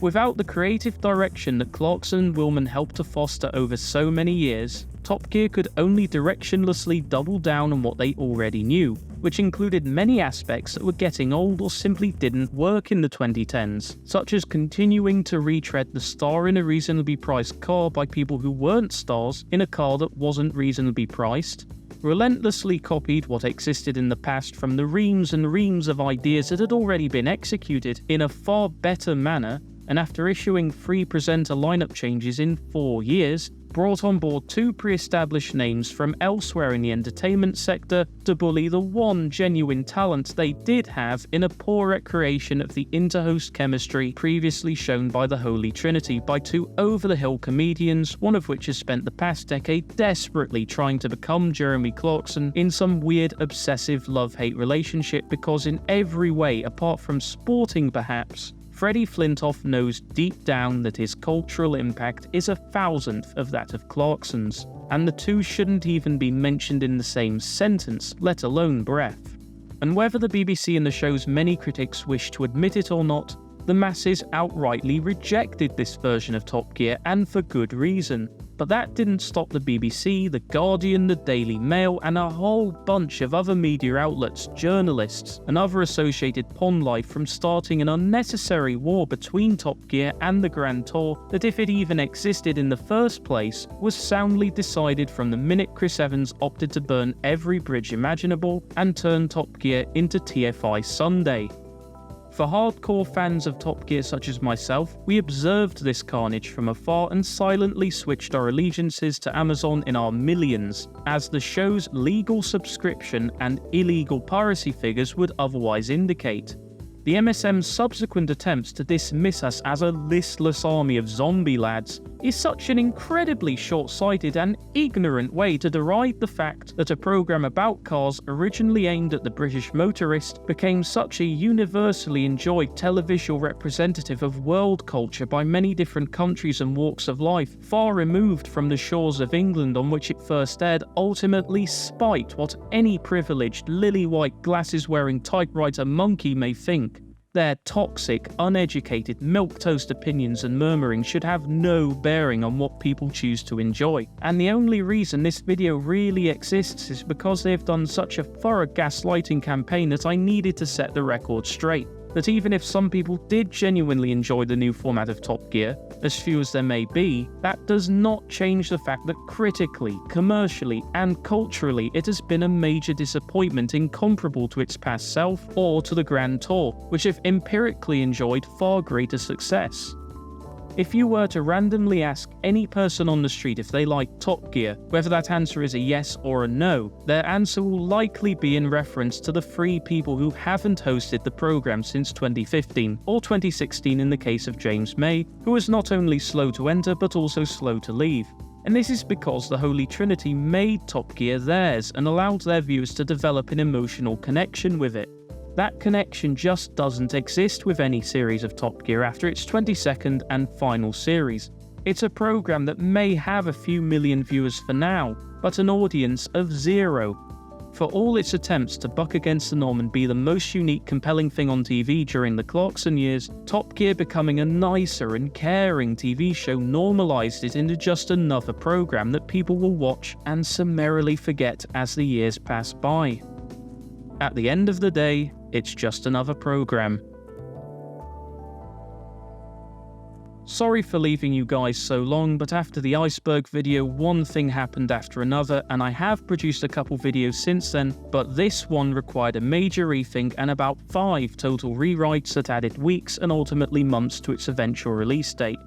Without the creative direction that Clarkson and Willman helped to foster over so many years, Top Gear could only directionlessly double down on what they already knew, which included many aspects that were getting old or simply didn't work in the 2010s, such as continuing to retread the star in a reasonably priced car by people who weren't stars in a car that wasn't reasonably priced, relentlessly copied what existed in the past from the reams and reams of ideas that had already been executed in a far better manner, and after issuing 3 presenter lineup changes in 4 years, brought on board 2 pre-established names from elsewhere in the entertainment sector to bully the one genuine talent they did have in a poor recreation of the inter-host chemistry previously shown by the Holy Trinity by 2 over-the-hill comedians, one of which has spent the past decade desperately trying to become Jeremy Clarkson in some weird obsessive love-hate relationship because in every way, apart from sporting perhaps, Freddie Flintoff knows deep down that his cultural impact is 1,000th of that of Clarkson's, and the two shouldn't even be mentioned in the same sentence, let alone breath. And whether the BBC and the show's many critics wish to admit it or not, the masses outrightly rejected this version of Top Gear, and for good reason. But that didn't stop the BBC, The Guardian, the Daily Mail, and a whole bunch of other media outlets, journalists, and other associated pond life from starting an unnecessary war between Top Gear and the Grand Tour that, if it even existed in the first place, was soundly decided from the minute Chris Evans opted to burn every bridge imaginable and turn Top Gear into TFI Sunday. For hardcore fans of Top Gear such as myself, we observed this carnage from afar and silently switched our allegiances to Amazon in our millions, as the show's legal subscription and illegal piracy figures would otherwise indicate. The MSM's subsequent attempts to dismiss us as a listless army of zombie lads is such an incredibly short-sighted and ignorant way to deride the fact that a program about cars originally aimed at the British motorist became such a universally enjoyed televisual representative of world culture by many different countries and walks of life, far removed from the shores of England on which it first aired, ultimately spite what any privileged lily-white glasses-wearing typewriter monkey may think. Their toxic, uneducated, milquetoast opinions and murmuring should have no bearing on what people choose to enjoy. And the only reason this video really exists is because they've done such a thorough gaslighting campaign that I needed to set the record straight. That even if some people did genuinely enjoy the new format of Top Gear, as few as there may be, that does not change the fact that critically, commercially, and culturally it has been a major disappointment incomparable to its past self or to the Grand Tour, which have empirically enjoyed far greater success. If you were to randomly ask any person on the street if they like Top Gear, whether that answer is a yes or a no, their answer will likely be in reference to the 3 people who haven't hosted the program since 2015, or 2016 in the case of James May, who was not only slow to enter but also slow to leave. And this is because the Holy Trinity made Top Gear theirs and allowed their viewers to develop an emotional connection with it. That connection just doesn't exist with any series of Top Gear after its 22nd and final series. It's a program that may have a few million viewers for now, but an audience of 0. For all its attempts to buck against the norm and be the most unique, compelling thing on TV during the Clarkson years, Top Gear becoming a nicer and caring TV show normalized it into just another program that people will watch and summarily forget as the years pass by. At the end of the day, it's just another program. Sorry for leaving you guys so long, but after the iceberg video, one thing happened after another, and I have produced a couple videos since then, but this one required a major rethink and about 5 total rewrites that added weeks and ultimately months to its eventual release date.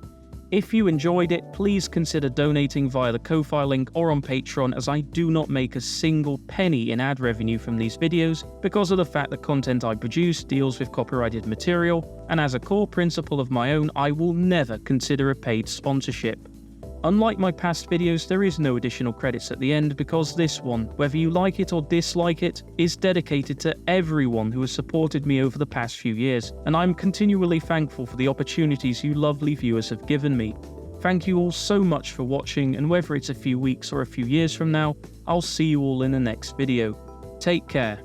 If you enjoyed it, please consider donating via the Ko-Fi link or on Patreon, as I do not make a single penny in ad revenue from these videos because of the fact that content I produce deals with copyrighted material, and as a core principle of my own, I will never consider a paid sponsorship. Unlike my past videos, there is no additional credits at the end because this one, whether you like it or dislike it, is dedicated to everyone who has supported me over the past few years, and I'm continually thankful for the opportunities you lovely viewers have given me. Thank you all so much for watching, and whether it's a few weeks or a few years from now, I'll see you all in the next video. Take care.